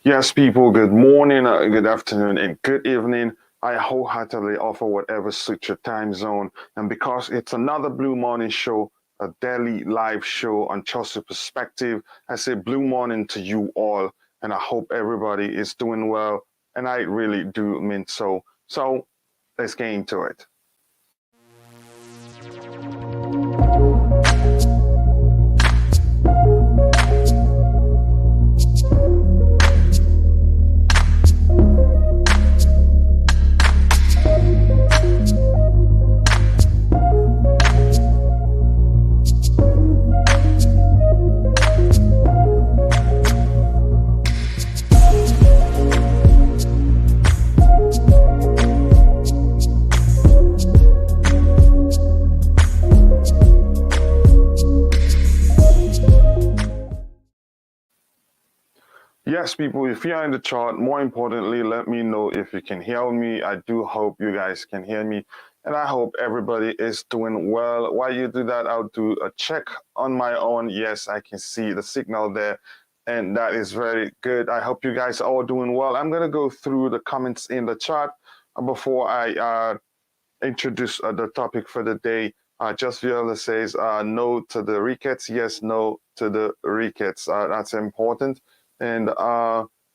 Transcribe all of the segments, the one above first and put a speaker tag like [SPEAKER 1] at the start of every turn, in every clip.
[SPEAKER 1] Yes, people, good morning, good afternoon, and good evening. I wholeheartedly offer whatever suits your time zone. And because it's another Blue Morning show, a daily live show on Chelsea Perspective, I say Blue Morning to you all. And I hope everybody is doing well. And I really do mean so. So let's get into it. Yes, people, if you're in the chat, more importantly, let me know if you can hear me. I do hope you guys can hear me. And I hope everybody is doing well. While you do that, I'll do a check on my own. Yes, I can see the signal there. And that is very good. I hope you guys are all doing well. I'm going to go through the comments in the chat before I introduce the topic for the day. Just Viola says no to the Ricketts. Yes, no to the Ricketts. That's important. And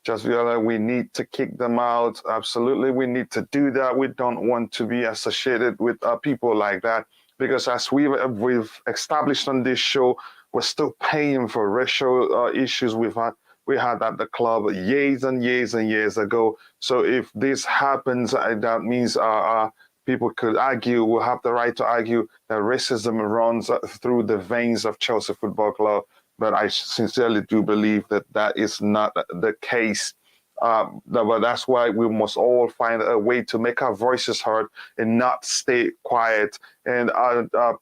[SPEAKER 1] just Viola, we need to kick them out. Absolutely, we need to do that. We don't want to be associated with people like that because as we've established on this show, we're still paying for racial issues we had at the club years and years and years ago. So if this happens, that means people could argue, will have the right to argue that racism runs through the veins of Chelsea Football Club. But I sincerely do believe that that is not the case. But that's why we must all find a way to make our voices heard and not stay quiet. And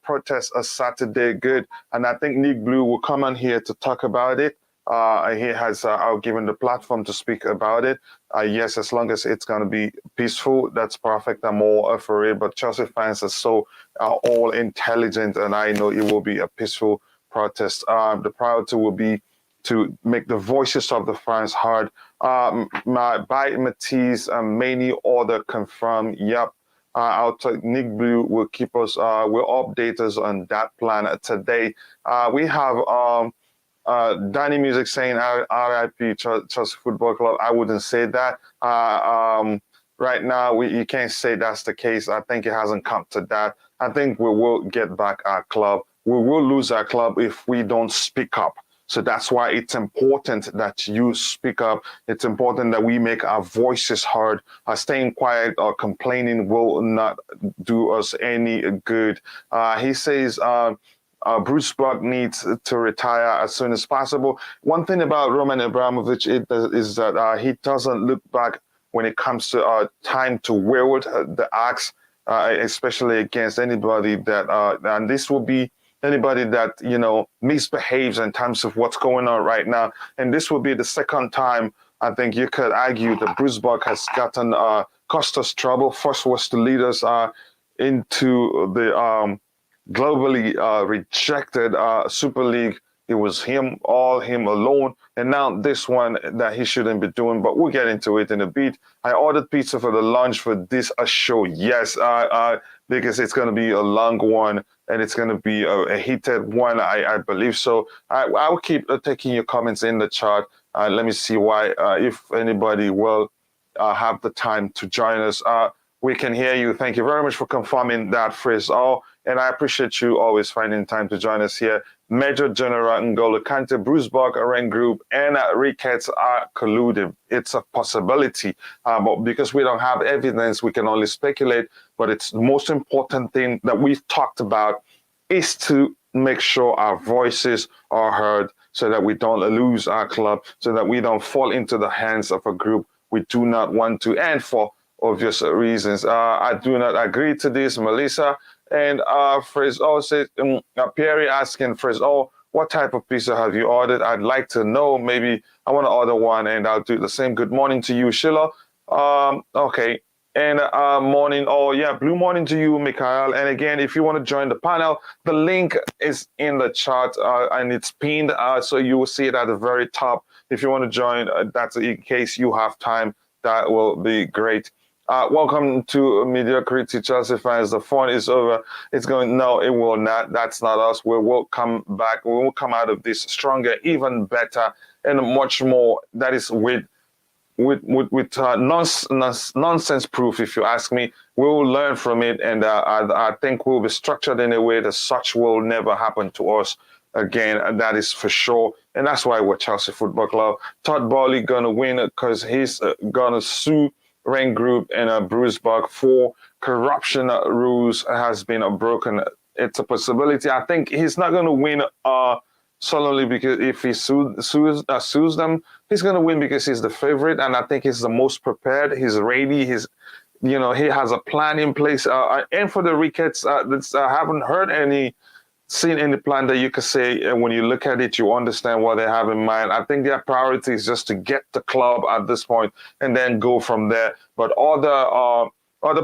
[SPEAKER 1] protest a Saturday good. And I think Nick Blue will come on here to talk about it. He has given the platform to speak about it. Yes, as long as it's going to be peaceful, that's perfect. I'm all for it. But Chelsea fans are so all intelligent, and I know it will be a peaceful protest. The priority will be to make the voices of the fans heard. By Matisse and many other confirmed. Yep. Nick Blue will keep us, will update us on that plan today. We have Danny Music saying RIP Chelsea Football Club. I wouldn't say that. Right now, you can't say that's the case. I think it hasn't come to that. I think we will get back our club. We will lose our club if we don't speak up. So that's why it's important that you speak up. It's important that we make our voices heard. Staying quiet or complaining will not do us any good. He says, Bruce Block needs to retire as soon as possible. One thing about Roman Abramovich is that he doesn't look back when it comes to time to wield the axe, especially against anybody that, and this will be anybody that, misbehaves in terms of what's going on right now. And this will be the second time I think you could argue that Bruce Block has gotten cost us trouble. First was to lead us into the globally rejected Super League. It was him alone. And now this one that he shouldn't be doing, but we'll get into it in a bit. I ordered pizza for the lunch for this show. Yes, because it's going to be a long one and it's going to be a heated one, I believe so. I'll keep taking your comments in the chat. Let me see why, if anybody will have the time to join us. We can hear you. Thank you very much for confirming that phrase. And I appreciate you always finding time to join us here. Major General N'Golo Kante, Bruce Block, Raine Group, and Ricketts are colluding. It's a possibility, but because we don't have evidence, we can only speculate. But it's the most important thing that we've talked about is to make sure our voices are heard so that we don't lose our club, so that we don't fall into the hands of a group we do not want to, and for obvious reasons. I do not agree to this, Melissa. And Frizz said, Pierre asking Frizz, what type of pizza have you ordered? I'd like to know. Maybe I want to order one and I'll do the same. Good morning to you, Sheila. Okay. and morning, or yeah, blue morning to you, Mikhail. And again, if you want to join the panel, the link is in the chat and it's pinned, so you will see it at the very top. If you want to join, that's in case you have time. That will be great. Welcome to Mediocrity, Chelsea fans. The fun is over. It's going. No, it will not. That's not us. We will come back. We will come out of this stronger, even better, and much more. That is with nonsense proof, if you ask me. We will learn from it, and I think we'll be structured in a way that such will never happen to us again, and that is for sure. And that's why we're Chelsea Football Club. Todd Boehly gonna win because he's gonna sue Raine Group and Bruce Buck for corruption rules has been broken. It's a possibility. I think he's not gonna win solely because if he sues them, he's going to win because he's the favorite, and I think he's the most prepared. He's ready. He has a plan in place. And for the Ricketts, I haven't seen any plan that you could say when you look at it, you understand what they have in mind. I think their priority is just to get the club at this point and then go from there. But other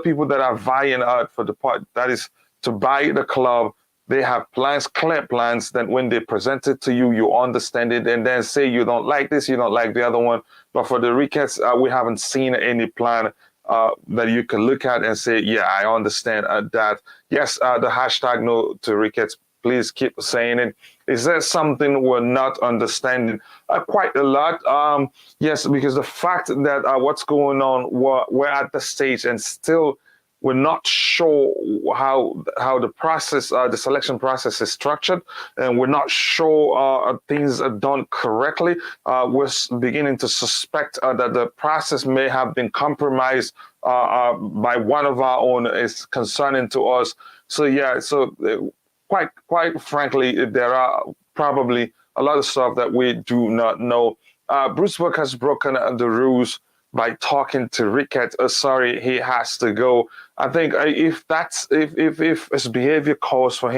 [SPEAKER 1] people that are vying out for the part, that is to buy the club, they have plans, clear plans, that when they present it to you, you understand it, and then say you don't like this, you don't like the other one. But for the Ricketts, we haven't seen any plan that you can look at and say, yeah, I understand that. Yes, the hashtag no to Ricketts, please keep saying it. Is there something we're not understanding? Quite a lot. Yes, because the fact that what's going on, we're at the stage and still we're not sure how the process, the selection process is structured, and we're not sure things are done correctly. We're beginning to suspect that the process may have been compromised by one of our own. Is concerning to us. So yeah, quite frankly, there are probably a lot of stuff that we do not know. Bruce Buck has broken the rules by talking to Ricketts. Sorry, he has to go. I think if his behavior calls for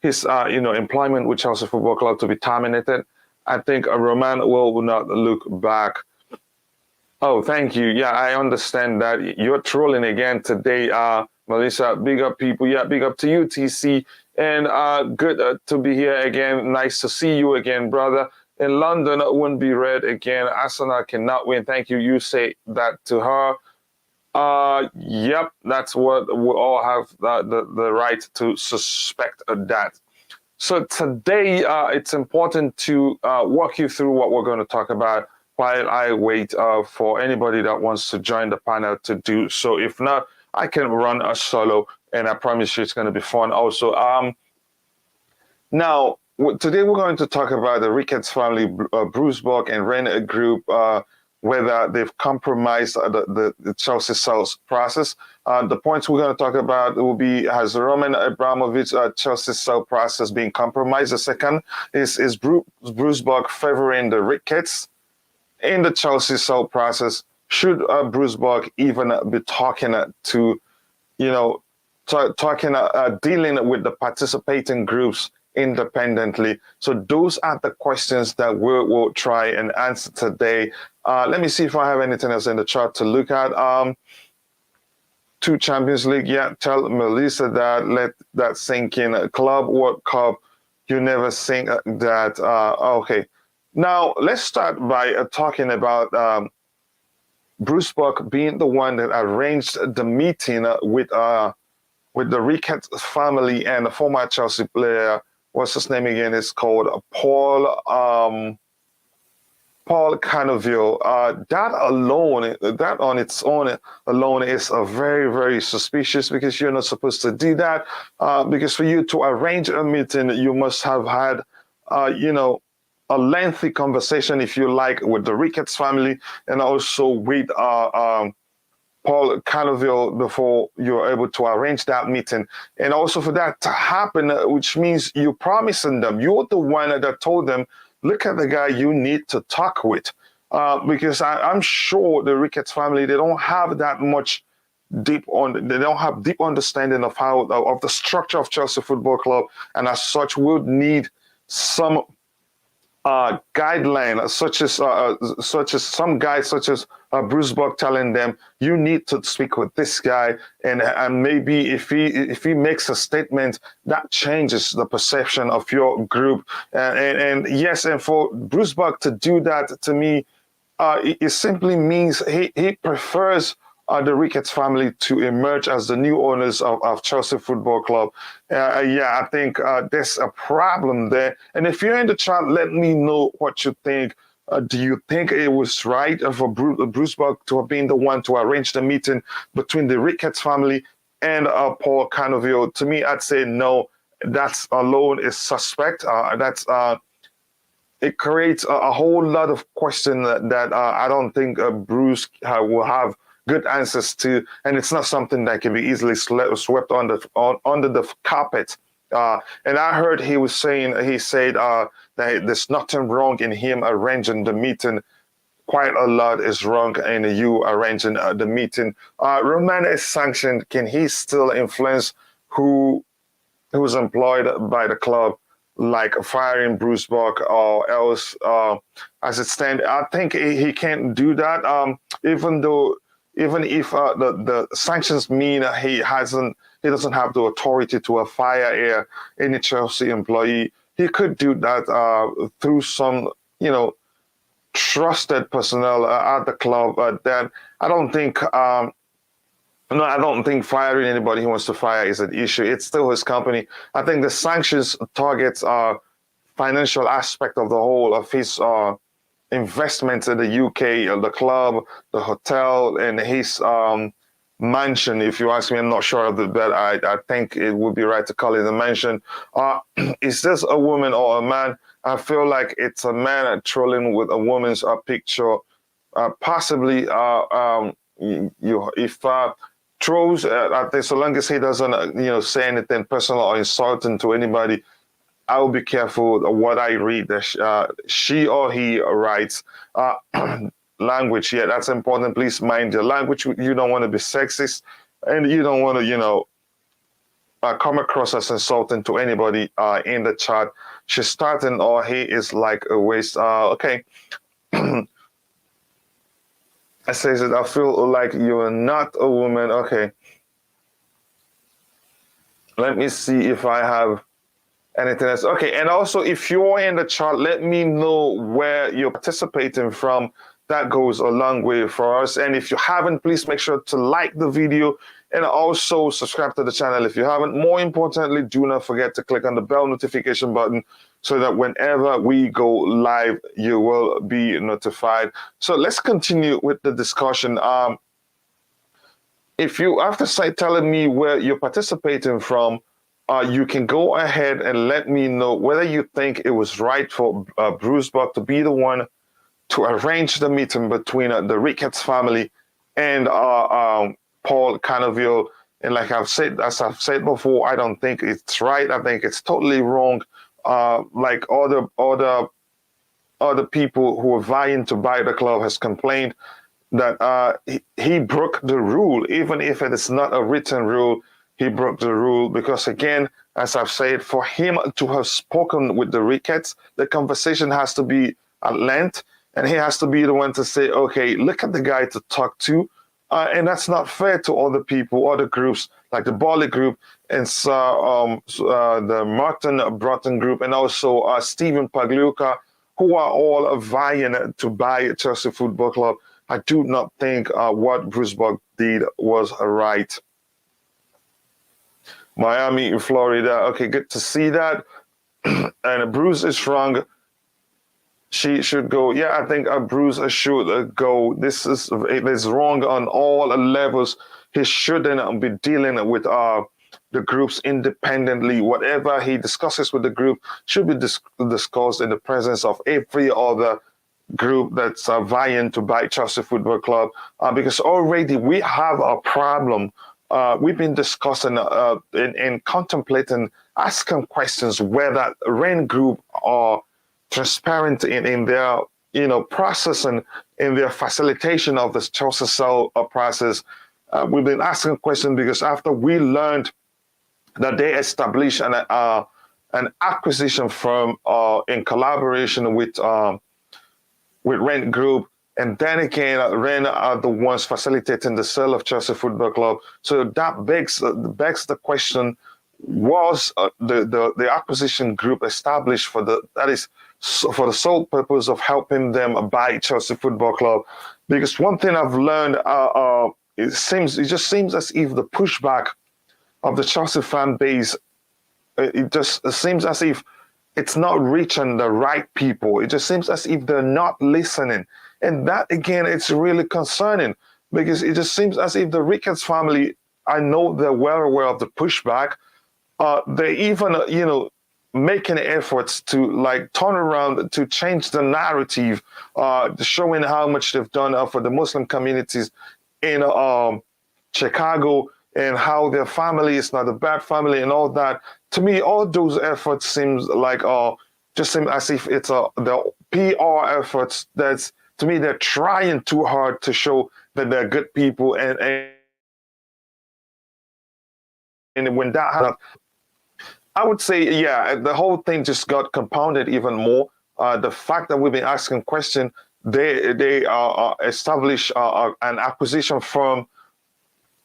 [SPEAKER 1] his employment with Chelsea Football Club to be terminated, I think Roman will not look back. Oh, thank you. Yeah, I understand that you're trolling again today, Melissa. Big up, people. Yeah, big up to you, TC. And good to be here again. Nice to see you again, brother. In London, it wouldn't be red again. Arsenal cannot win. Thank you. You say that to her. Yep, that's what we all have the right to suspect that. So today, it's important to walk you through what we're going to talk about while I wait for anybody that wants to join the panel to do so. If not, I can run a solo, and I promise you it's going to be fun also. Now, today we're going to talk about the Ricketts family, Bruce Buck and Raine Group, whether they've compromised the Chelsea sales process. The points we're going to talk about will be, has Roman Abramovich Chelsea sale process being compromised? The second is Bruce Buck favoring the Ricketts in the Chelsea sale process? Should Bruce Buck even be talking to, dealing with the participating groups independently? So those are the questions that we'll try and answer today. Let me see if I have anything else in the chart to look at. To Champions League, yeah, tell Melissa that, let that sink in. Club World Cup, you never think that. Okay, now let's start by talking about Bruce Buck being the one that arranged the meeting with the Ricketts family and the former Chelsea player. What's his name again? It's called Paul Canoville. That on its own alone is very, very suspicious, because you're not supposed to do that. Because for you to arrange a meeting, you must have had, a lengthy conversation, if you like, with the Ricketts family and also with Paul Canoville before you're able to arrange that meeting. And also for that to happen, which means you're promising them, you're the one that told them, look at the guy you need to talk with. Because I'm sure the Ricketts family, they don't have that much they don't have deep understanding of of the structure of Chelsea Football Club, and as such would need some guideline, such as some guys, such as Bruce Buck, telling them you need to speak with this guy, and maybe if he makes a statement that changes the perception of your group, and yes, and for Bruce Buck to do that, to me, it simply means he prefers the Ricketts family to emerge as the new owners of Chelsea Football Club. Yeah, I think there's a problem there. And if you're in the chat, let me know what you think. Do you think it was right for Bruce Buck to have been the one to arrange the meeting between the Ricketts family and Paul Canoville? To me, I'd say no. That alone is suspect. It creates a whole lot of questions that I don't think Bruce will have good answers to, and it's not something that can be easily swept under the carpet. And I heard he said that there's nothing wrong in him arranging the meeting. Quite a lot is wrong in you arranging the meeting. Roman is sanctioned. Can he still influence who's employed by the club, like firing Bruce Buck or else? As it stands, I think he can't do that. Even if the sanctions mean he doesn't have the authority to fire any Chelsea employee, he could do that through some trusted personnel at the club. That I don't think. No, I don't think firing anybody he wants to fire is an issue. It's still his company. I think the sanctions targets financial aspect of the whole of his investments in the UK, the club, the hotel, and his mansion. If you ask me, I'm not sure of that. I think it would be right to call it a mansion. Is this a woman or a man? I feel like it's a man trolling with a woman's picture. Possibly, if trolls, I think so long as he doesn't, say anything personal or insulting to anybody, I will be careful what I read. She or he writes. Language, yeah, that's important. Please mind your language. You don't want to be sexist, and you don't want to, come across as insulting to anybody in the chat. She's starting, or he is like a waste. Okay. I says that I feel like you're not a woman. Okay. Let me see if I have anything else. Okay, and also if you're in the chat, let me know where you're participating from. That goes a long way for us. And if you haven't, please make sure to like the video and also subscribe to the channel if you haven't. More importantly, do not forget to click on the bell notification button so that whenever we go live, you will be notified. So let's continue with the discussion. If you, after telling me where you're participating from, you can go ahead and let me know whether you think it was right for Bruce Buck to be the one to arrange the meeting between the Ricketts family and Paul Canoville. And like as I've said before, I don't think it's right. I think it's totally wrong. Like other people who are vying to buy the club has complained that he broke the rule, even if it is not a written rule. He broke the rule because, again, as I've said, for him to have spoken with the Ricketts, the conversation has to be at length, and he has to be the one to say, okay, look at the guy to talk to. And that's not fair to other people, other groups, like the Bali group and the Martin Broughton group, and also Stephen Pagliuca, who are all vying to buy Chelsea Football Club. I do not think what Bruce Buck did was right. Miami in Florida. Okay, good to see that. And Bruce is wrong. She should go. Yeah, I think Bruce should go. It is wrong on all levels. He shouldn't be dealing with the groups independently. Whatever he discusses with the group should be discussed in the presence of every other group that's vying to buy Chelsea Football Club. Because already we have a problem. We've been discussing and contemplating, asking questions whether Raine Group are transparent in their process and in their facilitation of this Chelsea sale process. We've been asking questions because after we learned that they established an acquisition firm in collaboration with Raine Group. And then again, Raine are the ones facilitating the sale of Chelsea Football Club. So that begs the question: was the acquisition group established for the sole purpose of helping them buy Chelsea Football Club? Because one thing I've learned, it just seems as if the pushback of the Chelsea fan base, it just seems as if it's not reaching the right people. It just seems as if they're not listening. And that, again, it's really concerning because it just seems as if the Ricketts family, I know they're well aware of the pushback. They even, making efforts to like turn around to change the narrative, showing how much they've done for the Muslim communities in Chicago and how their family is not a bad family and all that. To me, all those efforts seems like just seem as if it's the PR efforts. That's, to me, they're trying too hard to show that they're good people, and when that happens, I would say, yeah, the whole thing just got compounded even more. The fact that we've been asking questions, they establish an acquisition firm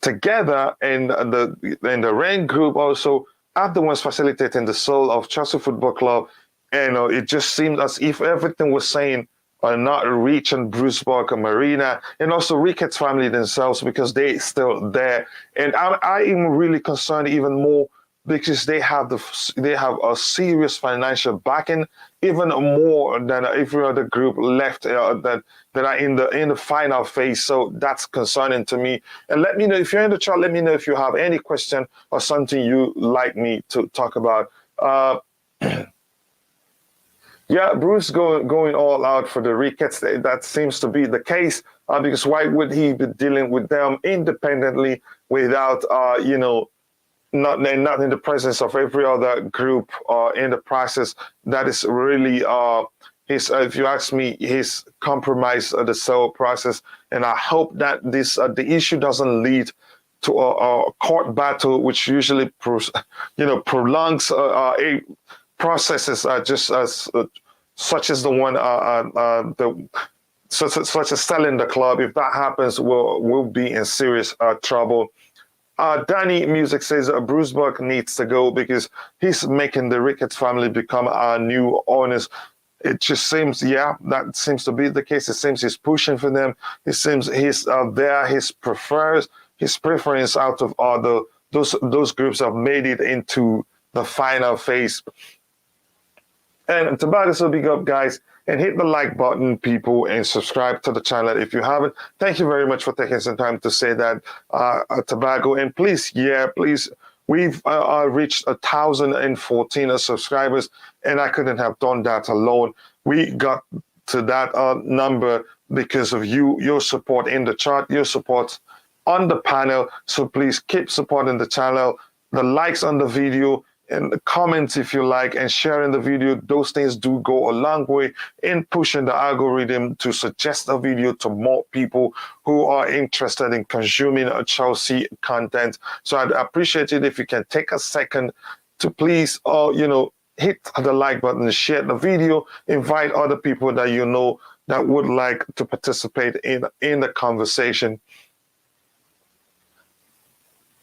[SPEAKER 1] together, and the Raine Group also are the ones facilitating the sale of Chelsea Football Club. And it just seemed as if everything was saying not reaching Bruce Barker Marina, and also Ricketts family themselves, because they still there. And I am really concerned even more because they have a serious financial backing, even more than every other group left that are in the final phase. So that's concerning to me. And let me know if you're in the chat. Let me know if you have any question or something you like me to talk about. Yeah, Bruce going all out for the Ricketts. That seems to be the case, because why would he be dealing with them independently without, not in the presence of every other group in the process? That is really, if you ask me, he's compromised the sale process. And I hope that the issue doesn't lead to a court battle, which usually prolongs a processes just as such as the one such as selling the club. If that happens, we'll be in serious trouble. Danny Music says Bruce Buck needs to go because he's making the Ricketts family become our new owners. It just seems, yeah, that seems to be the case. It seems he's pushing for them. It seems he's there. His preference out of all those groups have made it into the final phase. And Tobago, so big up, guys, and hit the like button, people, and subscribe to the channel if you haven't. Thank you very much for taking some time to say that, Tobago. And please, we've reached 1,014 subscribers, and I couldn't have done that alone. We got to that number because of your support in the chat, your support on the panel. So please keep supporting the channel, the likes on the video, and the comments if you like, and sharing the video. Those things do go a long way in pushing the algorithm to suggest a video to more people who are interested in consuming Chelsea content. So I'd appreciate it if you can take a second to please, hit the like button, share the video, invite other people that you know that would like to participate in the conversation.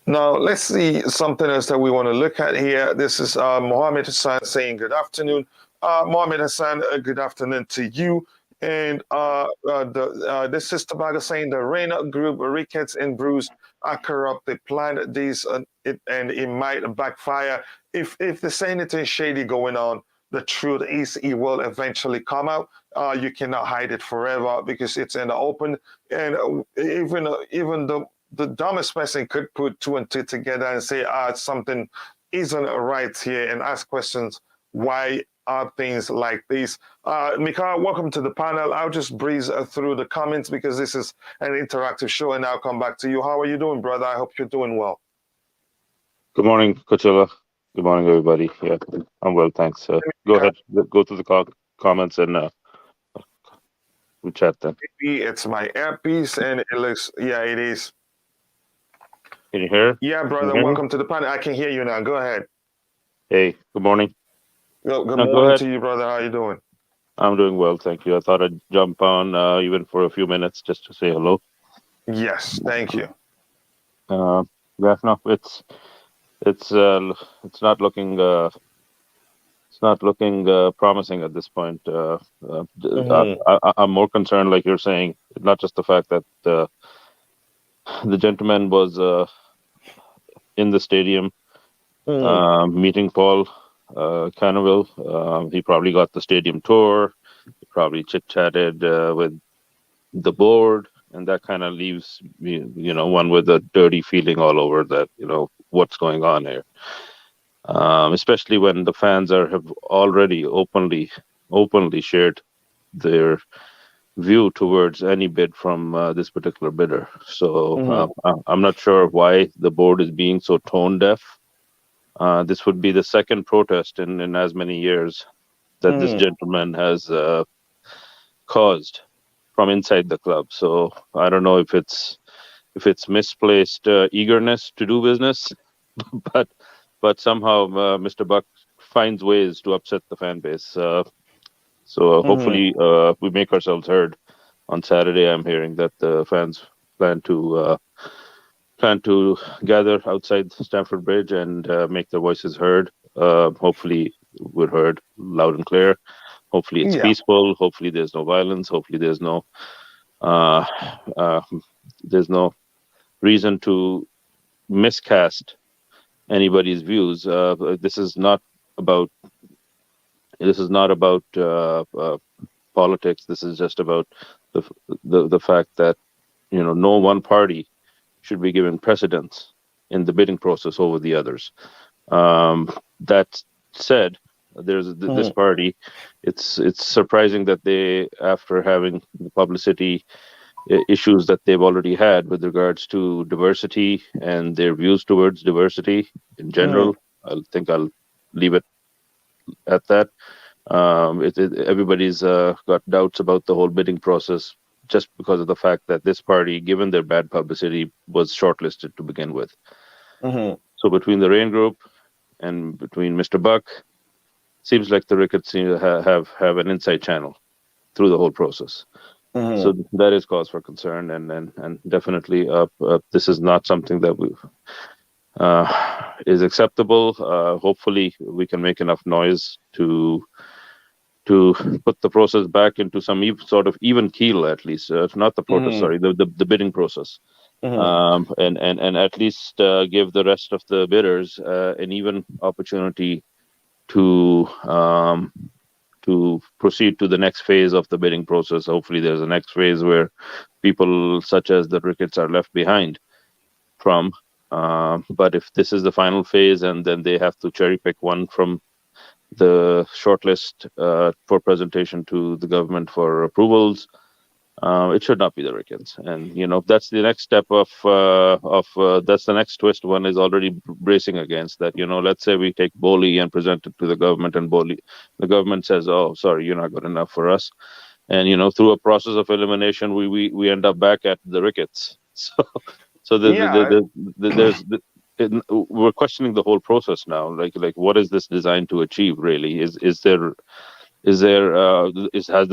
[SPEAKER 1] Now, let's see something else that we want to look at here. This is Mohammed Hassan saying good afternoon. Mohammed Hassan, good afternoon to you. And this is Tobago saying the Raine Group, Ricketts and Bruce are corrupt. They planned this and it might backfire. If there's anything shady going on, the truth is it will eventually come out. You cannot hide it forever because it's in the open. And even the dumbest person could put two and two together and say, something isn't right here, and ask questions. Why are things like this? Mikhail, welcome to the panel. I'll just breeze through the comments because this is an interactive show, and I'll come back to you. How are you doing, brother? I hope you're doing well.
[SPEAKER 2] Good morning, Coachila. Good morning, everybody. Yeah, I'm well, thanks. Go ahead, go to the comments and we chat then.
[SPEAKER 1] Maybe it's my earpiece, and it looks, yeah, it is.
[SPEAKER 2] Can you hear?
[SPEAKER 1] Yeah, brother, welcome to the panel. I can hear you now. Go ahead.
[SPEAKER 2] Hey, good morning.
[SPEAKER 1] Good
[SPEAKER 2] No, go
[SPEAKER 1] morning
[SPEAKER 2] ahead.
[SPEAKER 1] to you, brother. How you doing?
[SPEAKER 2] I'm doing well, thank you. I thought I'd jump on even for a few minutes just to say hello.
[SPEAKER 1] Yes, thank you.
[SPEAKER 2] Uh, yeah, no, it's uh, it's not looking promising at this point.
[SPEAKER 1] Mm-hmm.
[SPEAKER 2] I'm more concerned, like you're saying, not just the fact that the gentleman was in the stadium
[SPEAKER 1] Mm-hmm.
[SPEAKER 2] meeting Paul Canoville. He probably got the stadium tour. He probably chit chatted with the board, and that kind of leaves one with a dirty feeling all over that what's going on here. Especially when the fans have already openly shared their view towards any bid from this particular bidder. So
[SPEAKER 1] Mm-hmm.
[SPEAKER 2] I'm not sure why the board is being so tone deaf. This would be the second protest in as many years that this
[SPEAKER 1] Mm-hmm.
[SPEAKER 2] gentleman has caused from inside the club. So I don't know if it's misplaced eagerness to do business, but somehow Mr. Buck finds ways to upset the fan base. So
[SPEAKER 1] Mm-hmm.
[SPEAKER 2] hopefully we make ourselves heard on Saturday. I'm hearing that the fans plan to gather outside Stamford Bridge and make their voices heard. Hopefully we're heard loud and clear. Hopefully it's
[SPEAKER 1] Yeah.
[SPEAKER 2] peaceful. Hopefully there's no violence. Hopefully uh, uh, there's no reason to miscast anybody's views. About this is not about politics. This is just about the the fact that no one party should be given precedence in the bidding process over the others. That said, there's this
[SPEAKER 1] Mm-hmm.
[SPEAKER 2] party. It's surprising that they, after having the publicity issues that they've already had with regards to diversity and their views towards diversity in
[SPEAKER 1] Mm-hmm.
[SPEAKER 2] general, I think I'll leave it at that. Everybody's got doubts about the whole bidding process just because of the fact that this party, given their bad publicity, was shortlisted to begin with.
[SPEAKER 1] Mm-hmm.
[SPEAKER 2] So between the Raine Group and between Mr. Buck, seems like the Ricketts seem to have an inside channel through the whole process.
[SPEAKER 1] Mm-hmm.
[SPEAKER 2] So that is cause for concern, and definitely this is not something that is acceptable. Hopefully, we can make enough noise to put the process back into some sort of even keel, at least. Not the protest,
[SPEAKER 1] Mm-hmm.
[SPEAKER 2] sorry, the bidding process.
[SPEAKER 1] Mm-hmm.
[SPEAKER 2] And at least give the rest of the bidders an even opportunity to proceed to the next phase of the bidding process. Hopefully, there's a next phase where people such as the Ricketts are left behind from. But if this is the final phase and then they have to cherry pick one from the shortlist for presentation to the government for approvals, it should not be the Ricketts. And that's the next step of that's the next twist one is already bracing against. That let's say we take Boli and present it to the government, and the government says, "Oh, sorry, you're not good enough for us." And through a process of elimination, we end up back at the Ricketts. So
[SPEAKER 1] Yeah.
[SPEAKER 2] we're questioning the whole process now. Like what is this designed to achieve? Really, has the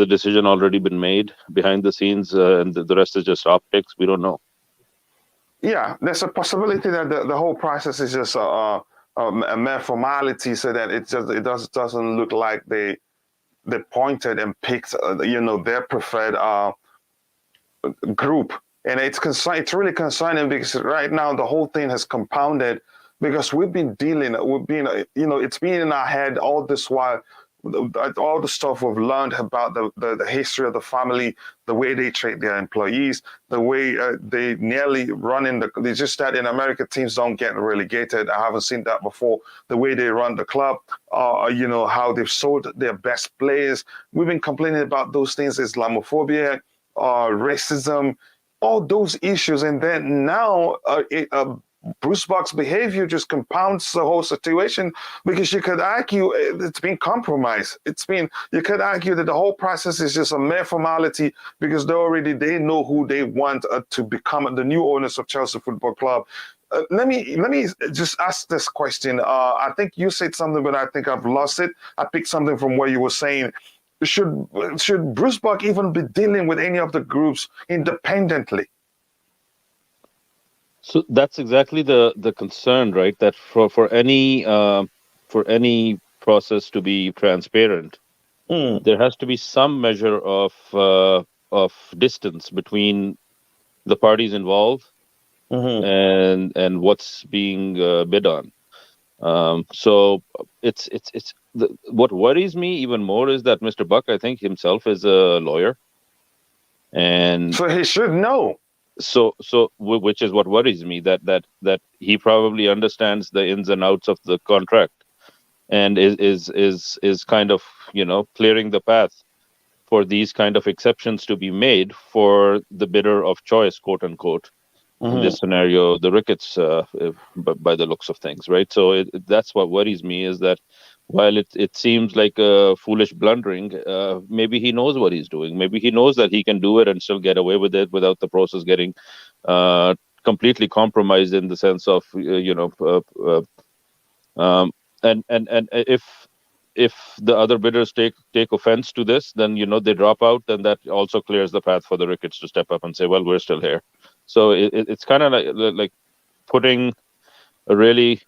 [SPEAKER 2] decision already been made behind the scenes, and the rest is just optics? We don't know.
[SPEAKER 1] Yeah. There's a possibility that the whole process is just a mere formality, so that doesn't look like they pointed and picked their preferred group. And it's really concerning because right now the whole thing has compounded because it's been in our head all this while, all the stuff we've learned about the history of the family, the way they treat their employees, the way they nearly run they just that in America teams don't get relegated. I haven't seen that before. The way they run the club, how they've sold their best players. We've been complaining about those things, Islamophobia, racism, all those issues. And then now Bruce Buck's behavior just compounds the whole situation because you could argue it's been compromised. You could argue that the whole process is just a mere formality because they know who they want to become the new owners of Chelsea Football Club. let me just ask this question. I think you said something, but I think I've lost it. I picked something from where you were saying. Should Bruce Buck even be dealing with any of the groups independently?
[SPEAKER 2] So that's exactly the concern, right? That for any process to be transparent,
[SPEAKER 1] Mm,
[SPEAKER 2] there has to be some measure of distance between the parties involved
[SPEAKER 1] mm-hmm,
[SPEAKER 2] and what's being bid on. So what worries me even more is that Mr. Buck, I think himself is a lawyer, and
[SPEAKER 1] so he should know.
[SPEAKER 2] which is what worries me, that he probably understands the ins and outs of the contract, and is kind of, clearing the path for these kind of exceptions to be made for the bidder of choice, quote unquote. In
[SPEAKER 1] Mm-hmm.
[SPEAKER 2] this scenario, the Ricketts, by the looks of things, right? So that's what worries me, is that while it seems like a foolish blundering, maybe he knows what he's doing. Maybe he knows that he can do it and still get away with it without the process getting uh, completely compromised, in the sense of, um, and if the other bidders take offense to this, then they drop out, then that also clears the path for the Ricketts to step up and say, well, we're still here. So it's kind of like putting a really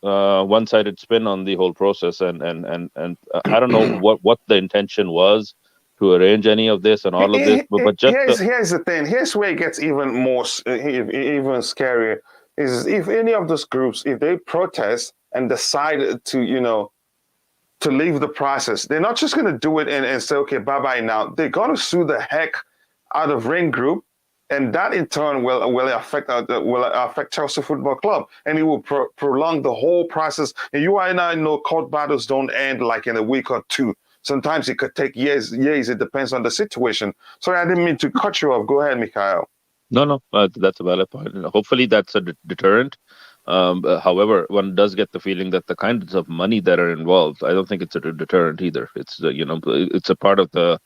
[SPEAKER 2] one-sided spin on the whole process, and I don't know what the intention was to arrange any of this and all of this, but just
[SPEAKER 1] Here's the thing. Here's where it gets even more even scarier. Is if any of those groups, if they protest and decide to to leave the process, they're not just going to do it and say, okay, bye bye now. They're going to sue the heck out of Raine Group, and that in turn will affect Chelsea Football Club, and it will prolong the whole process. And you and I know court battles don't end like in a week or two. Sometimes it could take years. Years. It depends on the situation. Sorry, I didn't mean to cut you off. Go ahead, Mikhail.
[SPEAKER 2] no, that's a valid point. Hopefully that's a deterrent. However, one does get the feeling that the kinds of money that are involved, I don't think it's a deterrent either. It's it's a part of the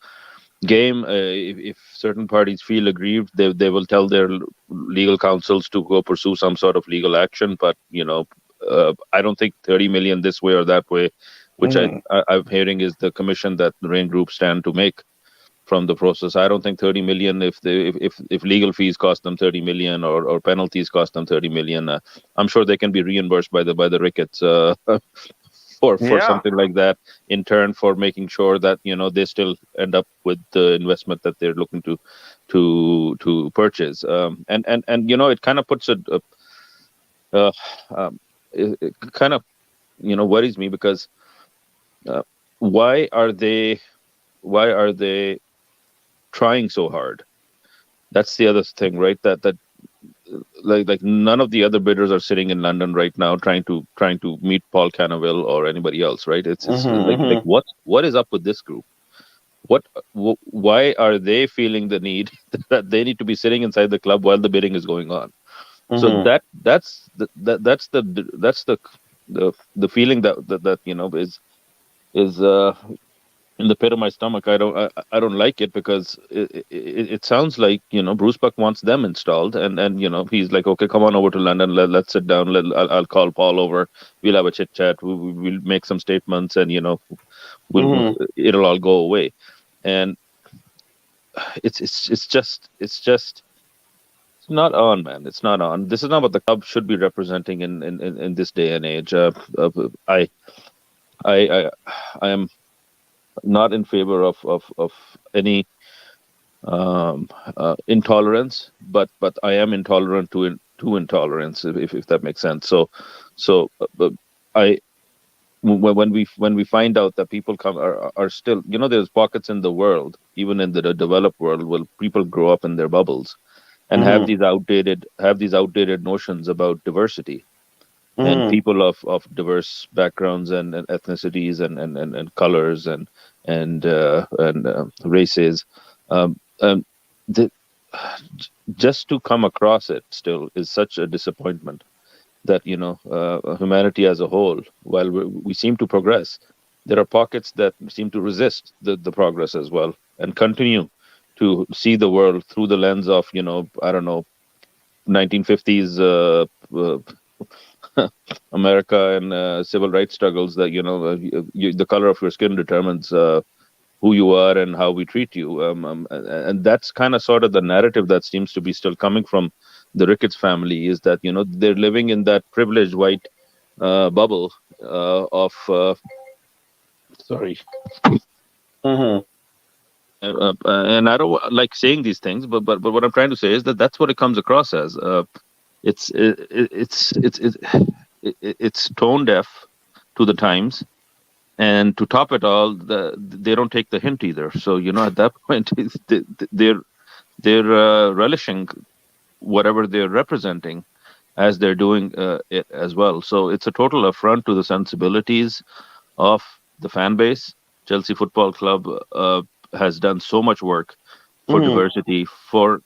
[SPEAKER 2] game. If certain parties feel aggrieved, they will tell their legal counsels to go pursue some sort of legal action. But I don't think 30 million this way or that way, which
[SPEAKER 1] Mm-hmm.
[SPEAKER 2] I'm hearing is the commission that the Rain Group stand to make from the process. I don't think 30 million, if legal fees cost them 30 million, or penalties cost them 30 million, I'm sure they can be reimbursed by the Ricketts for
[SPEAKER 1] Yeah.
[SPEAKER 2] something like that, in turn for making sure that they still end up with the investment that they're looking to purchase. And it kind of puts uh, it kind of worries me, because uh, why are they trying so hard? That's the other thing, right? That like none of the other bidders are sitting in London right now trying to meet Paul Canoville or anybody else, right? It's
[SPEAKER 1] Mm-hmm.
[SPEAKER 2] like
[SPEAKER 1] Mm-hmm.
[SPEAKER 2] what is up with this group? Why are they feeling the need that they need to be sitting inside the club while the bidding is going on? So
[SPEAKER 1] Mm-hmm.
[SPEAKER 2] that's the feeling that is in the pit of my stomach. I don't like it, because it sounds like Bruce Buck wants them installed, and he's like, okay, come on over to London, let's sit down, I'll call Paul over, we'll have a chit chat, we'll make some statements, and
[SPEAKER 1] Mm-hmm.
[SPEAKER 2] it'll all go away. And it's not on, man. It's not on. This is not what the club should be representing in this day and age. I I I am not in favor of any intolerance, but I am intolerant to intolerance, if that makes sense. But I when we find out that people are still, there's pockets in the world, even in the developed world, where people grow up in their bubbles and
[SPEAKER 1] Mm-hmm.
[SPEAKER 2] have these outdated notions about diversity, and
[SPEAKER 1] Mm-hmm.
[SPEAKER 2] people of diverse backgrounds and ethnicities and colors and races. Um, um, the, just to come across it still is such a disappointment, that humanity as a whole, while we seem to progress, there are pockets that seem to resist the progress as well, and continue to see the world through the lens of I don't know, 1950s America and civil rights struggles, that the color of your skin determines who you are and how we treat you. And that's kind of sort of the narrative that seems to be still coming from the Ricketts family, is that they're living in that privileged white bubble of sorry.
[SPEAKER 1] Mm-hmm.
[SPEAKER 2] And I don't like saying these things, but what I'm trying to say is that that's what it comes across as. It's tone deaf to the times, and to top it all, they don't take the hint either. So at that point, they're relishing whatever they're representing as they're doing it as well. So it's a total affront to the sensibilities of the fan base. Chelsea Football Club has done so much work for diversity, for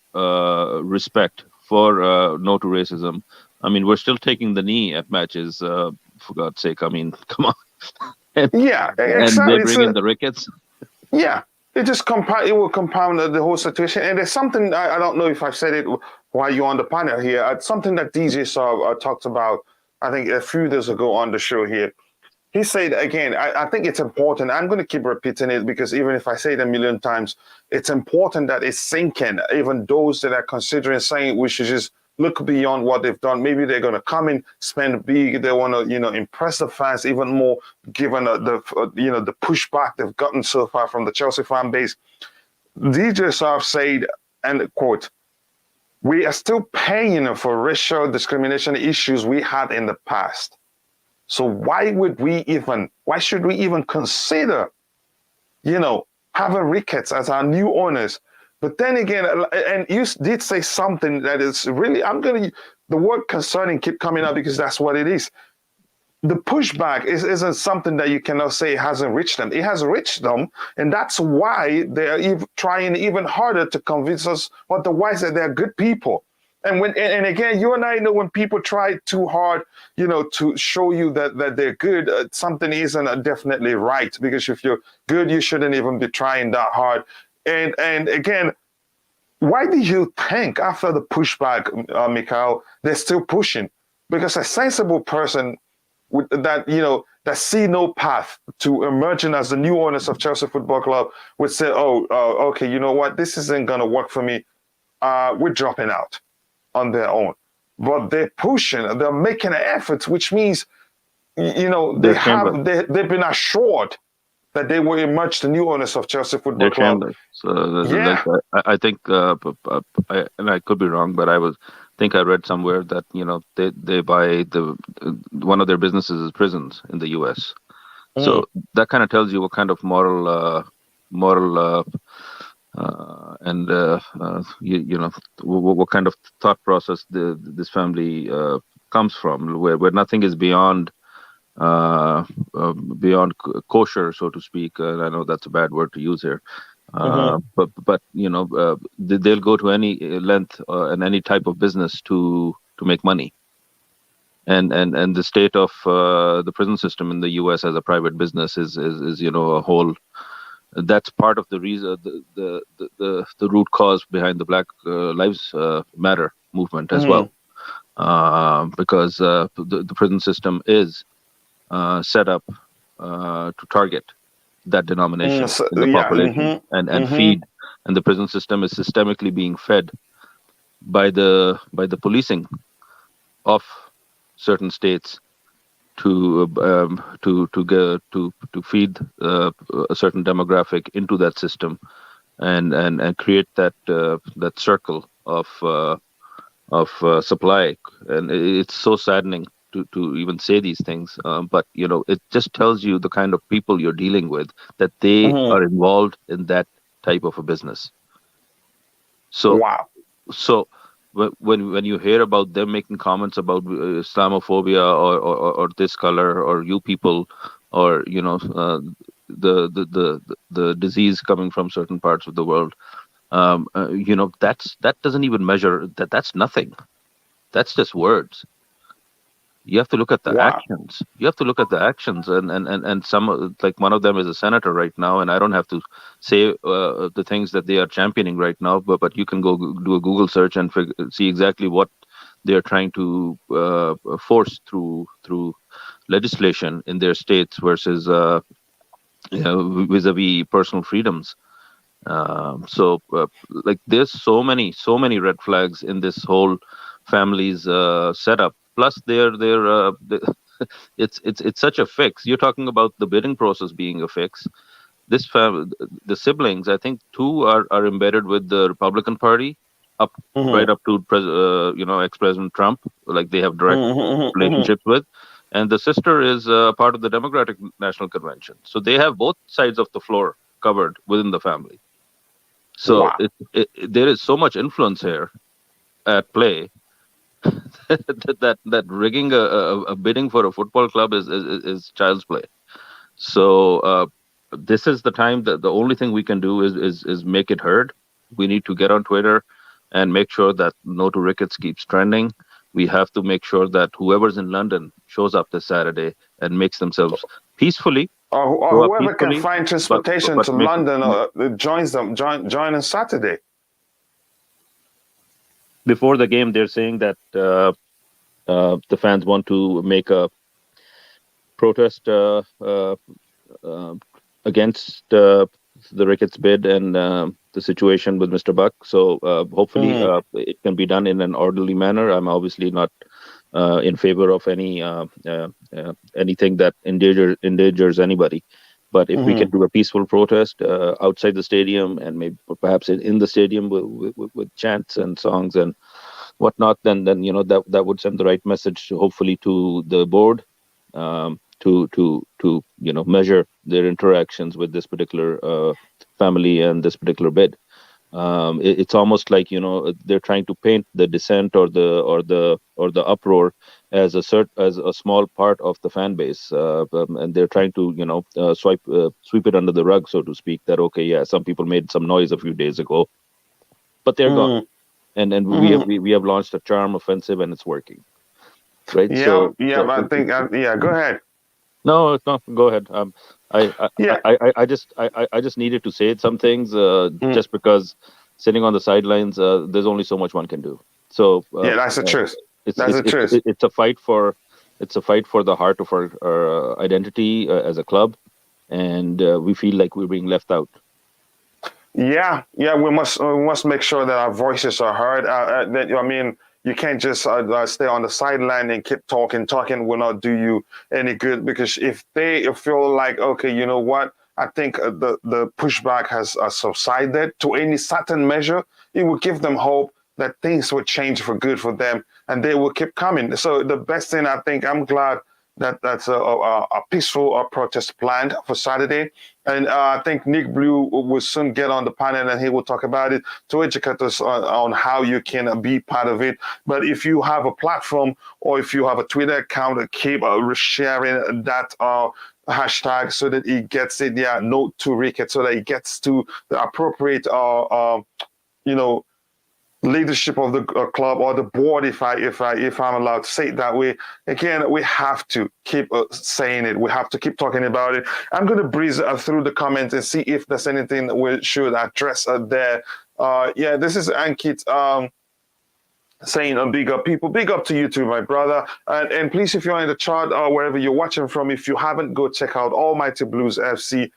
[SPEAKER 2] respect, for no to racism. I mean, we're still taking the knee at matches, for God's sake. I mean, come on. and
[SPEAKER 1] Exactly.
[SPEAKER 2] they bring in the Ricketts.
[SPEAKER 1] Yeah, it will compound the whole situation. And there's something I don't know if I've said it while you're on the panel here. Something that DJ Saw talked about, I think a few days ago on the show here. He said again, I think it's important. I'm going to keep repeating it because even if I say it a million times, it's important that it's sinking. Even those that are considering saying we should just look beyond what they've done. Maybe they're going to come in, spend big. They want to, impress the fans even more, given the pushback they've gotten so far from the Chelsea fan base. DJ Saab said, and quote, "We are still paying for racial discrimination issues we had in the past. So why should we even consider, having Ricketts as our new owners?" But then again, and you did say something that is really, the word concerning keep coming up because that's what it is. The pushback isn't something that you cannot say hasn't reached them. It has reached them, and that's why they're trying even harder to convince us otherwise that they're good people. And again, you and I know when people try too hard, to show you that they're good, something isn't definitely right. Because if you're good, you shouldn't even be trying that hard. And again, why do you think after the pushback, Mikhail, they're still pushing? Because a sensible person that see no path to emerging as the new owners of Chelsea Football Club would say, okay, you know what, this isn't going to work for me. We're dropping out on their own. But they're pushing, they're making efforts, which means, they've been assured that they will emerge the new owners of Chelsea Football Club.
[SPEAKER 2] So I think, and I could be wrong, but I think I read somewhere that they buy one of their businesses is prisons in the U.S. So that kind of tells you what kind of moral and what kind of thought process this family comes from, where nothing is beyond kosher, so to speak. And I know that's a bad word to use here, but they'll go to any length and any type of business to make money. And the state of the prison system in the U.S. as a private business is a whole. That's part of the reason, the root cause behind the Black Lives Matter movement as well, because the prison system is set up to target that denomination in the population and feed, and the prison system is systemically being fed by the policing of certain states to feed a certain demographic into that system and create that circle of supply. And it's so saddening to even say these things, but it just tells you the kind of people you're dealing with, that they are involved in that type of a business. So when you hear about them making comments about Islamophobia or this color or you people, or the disease coming from certain parts of the world, that doesn't even measure. That's nothing. That's just words. You have to look at the actions. You have to look at the actions, and some, like one of them is a senator right now, and I don't have to say the things that they are championing right now, but you can go do a Google search and see exactly what they are trying to force through legislation in their states versus vis-a-vis personal freedoms. Like there's so many red flags in this whole family's setup. Plus, it's such a fix. You're talking about the bidding process being a fix. The siblings, I think two are embedded with the Republican Party, up
[SPEAKER 1] Mm-hmm.
[SPEAKER 2] right up to ex-President Trump. Like they have direct
[SPEAKER 1] Mm-hmm. Mm-hmm.
[SPEAKER 2] relationships with, and the sister is part of the Democratic National Convention. So they have both sides of the floor covered within the family. So
[SPEAKER 1] Wow.
[SPEAKER 2] there is so much influence here at play that rigging a bidding for a football club is child's play. So this is the time that the only thing we can do is make it heard. We need to get on Twitter and make sure that No to Ricketts keeps trending. We have to make sure that whoever's in London shows up this Saturday and makes themselves peacefully,
[SPEAKER 1] Or
[SPEAKER 2] show up
[SPEAKER 1] whoever can
[SPEAKER 2] peacefully,
[SPEAKER 1] find
[SPEAKER 2] but
[SPEAKER 1] transportation
[SPEAKER 2] but
[SPEAKER 1] to
[SPEAKER 2] make
[SPEAKER 1] London joins them. Join on Saturday.
[SPEAKER 2] before the game. They're saying that the fans want to make a protest against the Ricketts bid and the situation with Mr. Buck. So hopefully
[SPEAKER 1] Mm-hmm.
[SPEAKER 2] it can be done in an orderly manner. I'm obviously not in favor of anything that endangers anybody. But if we can
[SPEAKER 1] Mm-hmm.
[SPEAKER 2] do a peaceful protest outside the stadium and maybe perhaps in the stadium with chants and songs and whatnot, then that would send the right message, hopefully, to the board, to measure their interactions with this particular family and this particular bid. It's almost like they're trying to paint the dissent or the uproar as as a small part of the fan base, and they're trying to sweep it under the rug, so to speak. That okay, yeah, some people made some noise a few days ago, but they're gone,
[SPEAKER 1] Mm-hmm.
[SPEAKER 2] and
[SPEAKER 1] Mm-hmm.
[SPEAKER 2] we have launched a charm offensive, and it's working, right?
[SPEAKER 1] Yeah,
[SPEAKER 2] So,
[SPEAKER 1] yeah. I think. Yeah. Go ahead.
[SPEAKER 2] no, no, go ahead. I, I,
[SPEAKER 1] Yeah.
[SPEAKER 2] I just needed to say some things,
[SPEAKER 1] Mm.
[SPEAKER 2] just because sitting on the sidelines, there's only so much one can do. So,
[SPEAKER 1] Yeah. That's the truth.
[SPEAKER 2] it's
[SPEAKER 1] That's
[SPEAKER 2] it's
[SPEAKER 1] the
[SPEAKER 2] it's
[SPEAKER 1] truth.
[SPEAKER 2] it's a fight for the heart of our identity as a club, and we feel like we're being left out.
[SPEAKER 1] Yeah, yeah, we must make sure that our voices are heard. I mean, you can't just stay on the sideline and keep talking will not do you any good, because if they feel like, okay, you know what, I think the pushback has subsided to any certain measure, it will give them hope that things will change for good for them, and they will keep coming. So the best thing, I think, I'm glad that that's a peaceful protest planned for Saturday. And I think Nick Blue will soon get on the panel and he will talk about it to educate us on how you can be part of it. But if you have a platform or if you have a Twitter account, keep sharing that hashtag so that it gets it, yeah, note to Ricketts, so that it gets to the appropriate, you know, leadership of the club or the board, if I'm allowed to say it that way. Again, we have to keep saying it. We have to keep talking about it. I'm going to breeze through the comments and see if there's anything we should address there. Yeah, this is Ankit. Saying a big up, people, big up to you too, my brother. And please, if you're in the chat or wherever you're watching from, if you haven't, go check out Almighty Blues FC.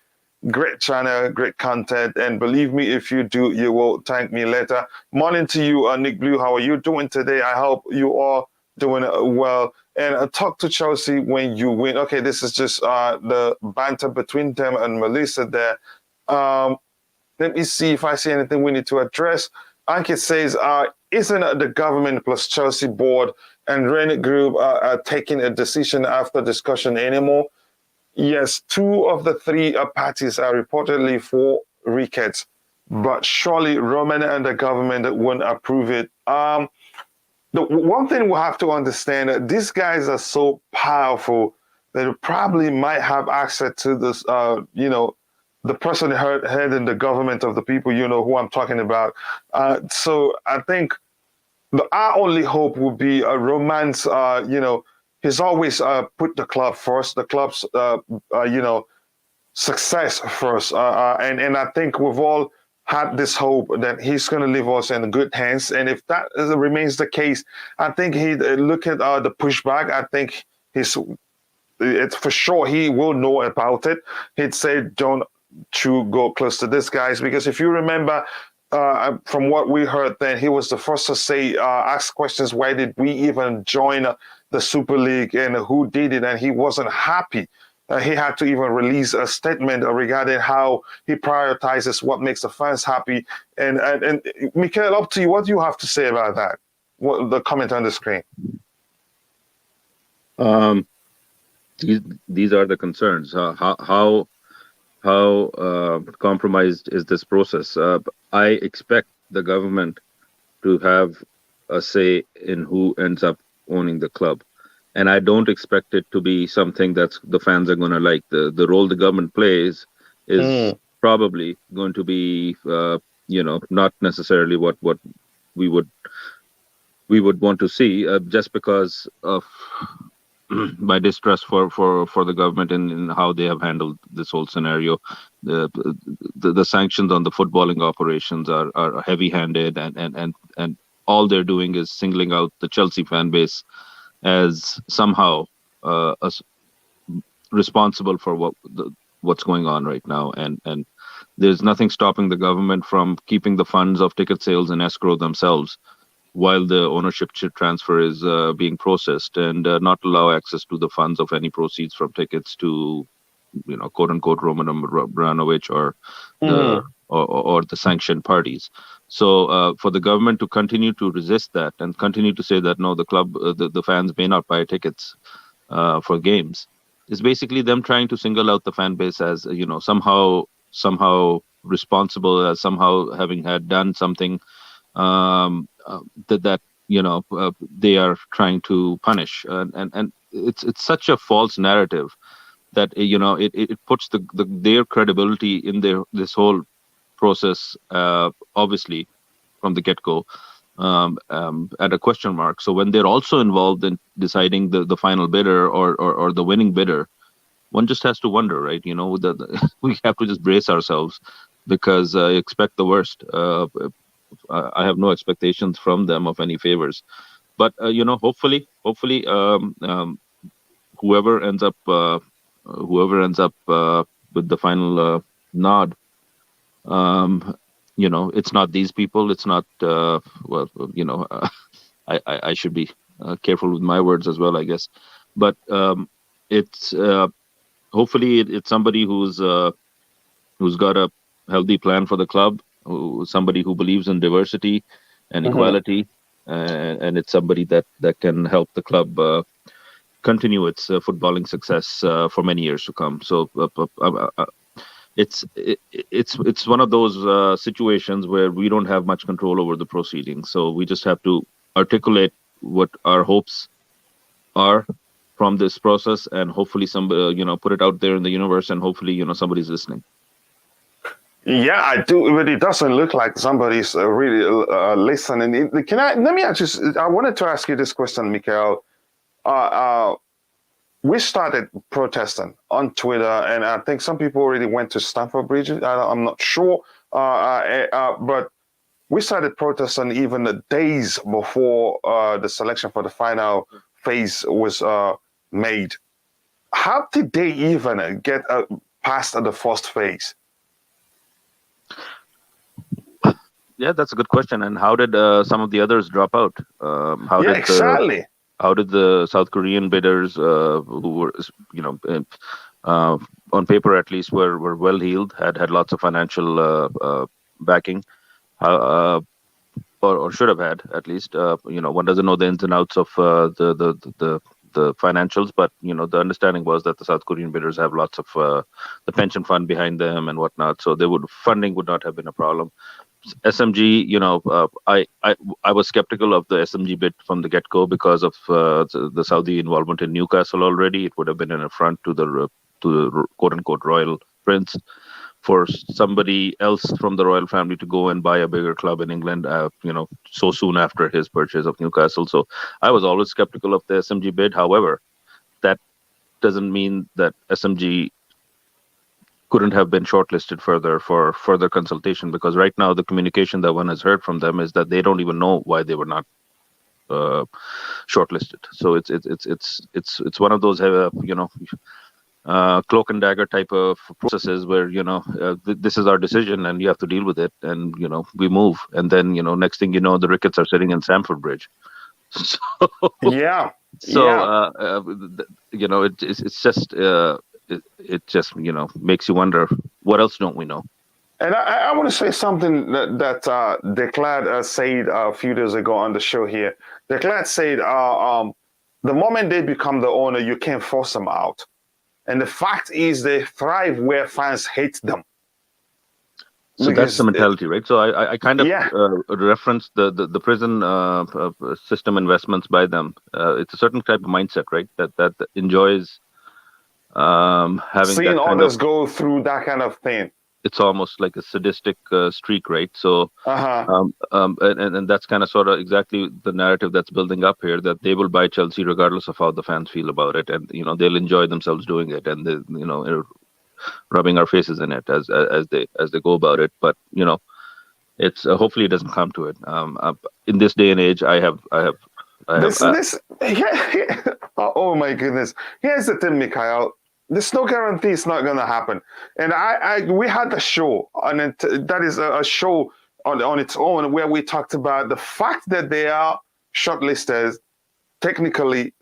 [SPEAKER 1] Great channel, great content, and believe me, if you do, you will thank me later. Morning to you, Nick Blue. How are you doing today? I hope you are doing well. And talk to Chelsea when you win. Okay, this is just the banter between them and Melissa there. Um, Let me see if I see anything we need to address. Ankit says, isn't the government plus Chelsea board and Raine Group taking a decision after discussion anymore? Yes, two of the three parties are reportedly for Ricketts, but surely Roman and the government won't approve it. The one thing we have to understand, these guys are so powerful that they probably might have access to this, the person head in the government of the people, you know who I'm talking about. So I think our only hope would be a Romance, he's always put the club first, the club's, success first. And I think we've all had this hope that he's going to leave us in good hands. And if that remains the case, I think he look at the pushback. I think it's for sure he will know about it. He'd say, "Don't you go close to this, guys," because if you remember. From what we heard, then he was the first to say, ask questions. Why did we even join the Super League, and who did it? And he wasn't happy. He had to even release a statement regarding how he prioritizes what makes the fans happy. And Mikhail, up to you. What do you have to say about that? What the comment on the screen?
[SPEAKER 2] Um, these are the concerns. How compromised is this process? I expect the government to have a say in who ends up owning the club, and I don't expect it to be something that's the fans are going to like. The role the government plays is probably going to be, not necessarily what we would want to see, just because of my distrust for the government in how they have handled this whole scenario. The sanctions on the footballing operations are heavy-handed, and all they're doing is singling out the Chelsea fan base as somehow responsible for what's going on right now, and there's nothing stopping the government from keeping the funds of ticket sales in escrow themselves while the ownership transfer is being processed, and not allow access to the funds of any proceeds from tickets to, quote unquote, Roman Abramovich or the sanctioned parties. So for the government to continue to resist that and continue to say that no, the club, the fans may not buy tickets for games, is basically them trying to single out the fan base as somehow responsible, as somehow having had done something that they are trying to punish, and it's such a false narrative that it puts their credibility in this whole process, obviously from the get-go, at a question mark. So when they're also involved in deciding the final bidder or the winning bidder, one just has to wonder, right? We have to just brace ourselves, because I expect the worst. I have no expectations from them of any favors, but hopefully, whoever ends up with the final nod, it's not these people. It's not I should be careful with my words as well, I guess, but it's hopefully it's somebody who's got a healthy plan for the club, somebody who believes in diversity and equality, and it's somebody that can help the club continue its footballing success for many years to come. So it's one of those situations where we don't have much control over the proceedings. So we just have to articulate what our hopes are from this process, and hopefully somebody put it out there in the universe, and hopefully somebody's listening.
[SPEAKER 1] Yeah, I do, but it doesn't look like somebody's really listening. I wanted to ask you this question, Mikhail. We started protesting on Twitter, and I think some people already went to Stamford Bridge. I'm not sure, but we started protesting even the days before the selection for the final phase was made. How did they even get past the first phase?
[SPEAKER 2] Yeah, that's a good question. And how did some of the others drop out?
[SPEAKER 1] Exactly.
[SPEAKER 2] How did the South Korean bidders, who were, on paper at least, were well heeled, had lots of financial backing, or should have had at least. One doesn't know the ins and outs of the financials, but the understanding was that the South Korean bidders have lots of the pension fund behind them and whatnot, so funding would not have been a problem. SMG, I was skeptical of the SMG bid from the get-go because of the Saudi involvement in Newcastle already. It would have been an affront to the quote-unquote royal prince for somebody else from the royal family to go and buy a bigger club in England, so soon after his purchase of Newcastle. So I was always skeptical of the SMG bid. However, that doesn't mean that SMG couldn't have been shortlisted further for further consultation, because right now the communication that one has heard from them is that they don't even know why they were not shortlisted. So it's one of those cloak and dagger type of processes where this is our decision and you have to deal with it, and we move, and then next thing you know, the Ricketts are sitting in Stamford Bridge. So
[SPEAKER 1] Yeah.
[SPEAKER 2] so
[SPEAKER 1] Yeah.
[SPEAKER 2] it just makes you wonder, what else don't we know?
[SPEAKER 1] And I want to say something that Declad said a few days ago on the show here. Declad said, the moment they become the owner, you can't force them out. And the fact is, they thrive where fans hate them.
[SPEAKER 2] So that's the mentality, right? So I kind of
[SPEAKER 1] Yeah.
[SPEAKER 2] referenced the prison system investments by them. It's a certain type of mindset, right? That enjoys having
[SPEAKER 1] Seeing
[SPEAKER 2] that kind
[SPEAKER 1] others
[SPEAKER 2] of.
[SPEAKER 1] go through that kind of thing.
[SPEAKER 2] It's almost like a sadistic streak, right? So,
[SPEAKER 1] Uh-huh.
[SPEAKER 2] and that's kind of sort of exactly the narrative that's building up here, that they will buy Chelsea regardless of how the fans feel about it, and they'll enjoy themselves doing it, and they, rubbing our faces in it as they go about it. But it's hopefully it doesn't come to it. In this day and age, I have.
[SPEAKER 1] Oh my goodness. Here's the thing, Mikhail. There's no guarantee it's not going to happen. And we had a show, and that is a show on its own, where we talked about the fact that they are shortlisted. Technically,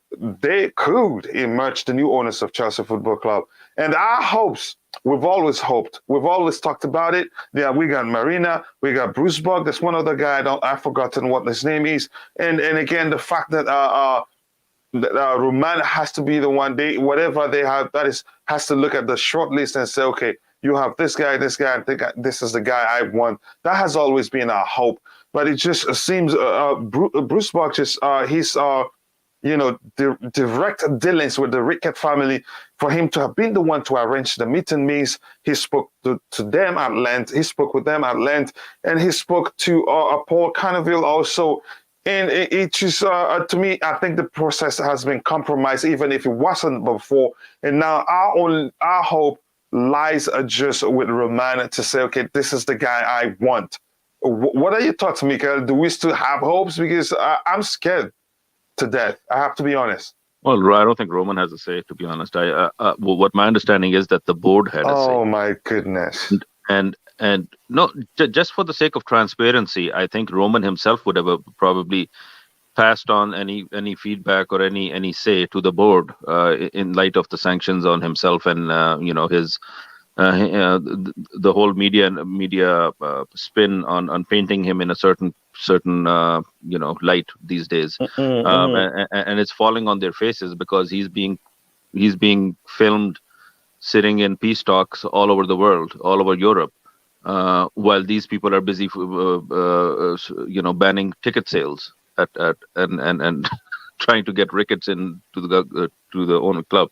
[SPEAKER 1] they could emerge the new owners of Chelsea Football Club. And our hopes, we've always hoped, we've always talked about it. Yeah, we got Marina, we got Bruce Buck. There's one other guy, I've forgotten what his name is. And again, the fact that Roman has to be the one, whatever they have, has to look at the short list and say, okay, you have this guy, I think this is the guy I want. That has always been our hope. But it just seems Bruce Buck he's direct dealings with the Ricketts family, for him to have been the one to arrange the meeting means he spoke to them at length. He spoke with them at length, and he spoke to Paul Canoville also. And it just, to me, I think the process has been compromised, even if it wasn't before. And now our hope lies just with Roman to say, okay, this is the guy I want. What are your thoughts, Mikael? Do we still have hopes? Because I'm scared to death. I have to be honest.
[SPEAKER 2] Well, I don't think Roman has a say, to be honest. What my understanding is that the board had a say.
[SPEAKER 1] Oh my goodness.
[SPEAKER 2] And no, just for the sake of transparency, I think Roman himself would have probably passed on any feedback or any say to the board in light of the sanctions on himself and his the whole media spin on painting him in a certain light these days. And it's falling on their faces, because he's being filmed sitting in peace talks all over the world, all over Europe, while these people are busy banning ticket sales and trying to get Ricketts in to the owner club.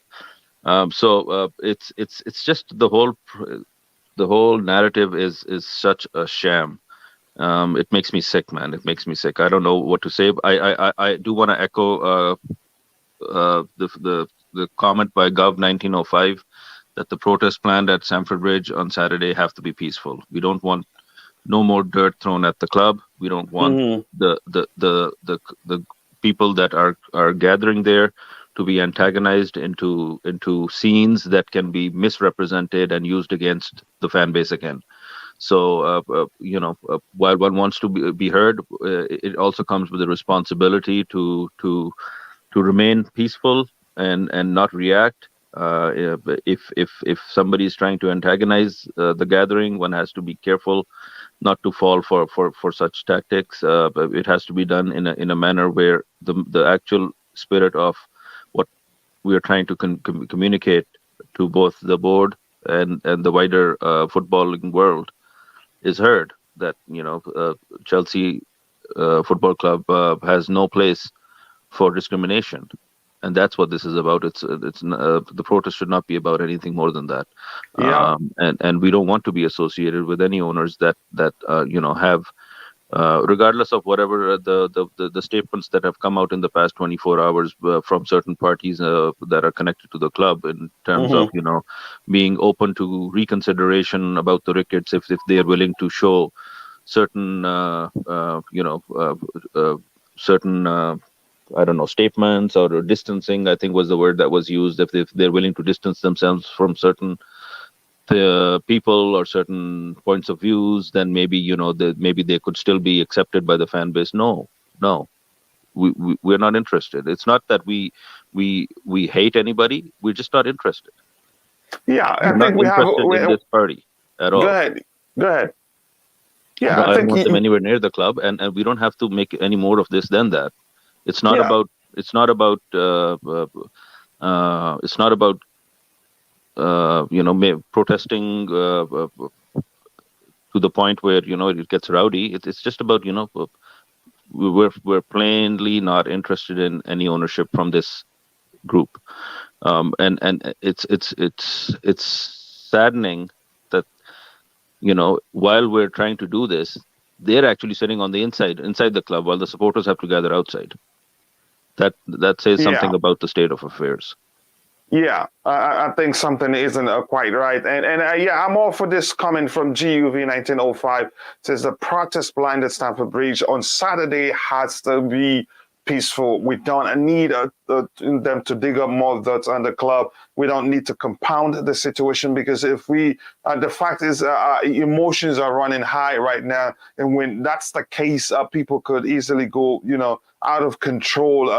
[SPEAKER 2] So it's just the whole narrative is such a sham. It makes me sick, man. It makes me sick. I don't know what to say. I do want to echo the comment by Gov 1905 that the protest planned at Stamford Bridge on Saturday have to be peaceful. We don't want no more dirt thrown at the club. We don't want the people that are gathering there to be antagonized into scenes that can be misrepresented and used against the fan base again. So while one wants to be heard, it also comes with a responsibility to remain peaceful and not react. If somebody is trying to antagonize the gathering, one has to be careful not to fall for such tactics. It has to be done in a manner where the actual spirit of what we are trying to communicate to both the board and the wider footballing world is heard. That Chelsea Football Club has no place for discrimination, and that's what this is about. It's the protest should not be about anything more than that.
[SPEAKER 1] Yeah.
[SPEAKER 2] And we don't want to be associated with any owners that have regardless of whatever the statements that have come out in the past 24 hours from certain parties that are connected to the club in terms of,
[SPEAKER 1] Hmm.
[SPEAKER 2] being open to reconsideration about the Ricketts if they are willing to show certain, certain, I don't know, statements or distancing, I think was the word that was used. If they're willing to distance themselves from certain people or certain points of views, then maybe maybe they could still be accepted by the fan base. No, we're not interested. It's not that we hate anybody. We're just not interested.
[SPEAKER 1] Yeah, I
[SPEAKER 2] We're not
[SPEAKER 1] think we have.
[SPEAKER 2] interested in this party at
[SPEAKER 1] Go
[SPEAKER 2] all.
[SPEAKER 1] ahead. Go ahead.
[SPEAKER 2] I
[SPEAKER 1] Yeah,
[SPEAKER 2] don't
[SPEAKER 1] I
[SPEAKER 2] I don't
[SPEAKER 1] think
[SPEAKER 2] want them anywhere near the club, and we don't have to make any more of this than that. It's not
[SPEAKER 1] yeah,
[SPEAKER 2] about it's not about it's not about protesting to the point where it gets rowdy. It's just about we're plainly not interested in any ownership from this group, and it's saddening that while we're trying to do this, they're actually sitting on the inside the club while the supporters have to gather outside. That says
[SPEAKER 1] yeah.
[SPEAKER 2] something about the state of affairs.
[SPEAKER 1] Yeah, I think something isn't quite right, and yeah, I'm all for this coming from GUV 1905. Says the protest blinded Stamford Bridge on Saturday has to be peaceful. We don't need them to dig up more dirt on the club. We don't need to compound the situation because if we, the fact is, emotions are running high right now, and when that's the case, people could easily go, out of control.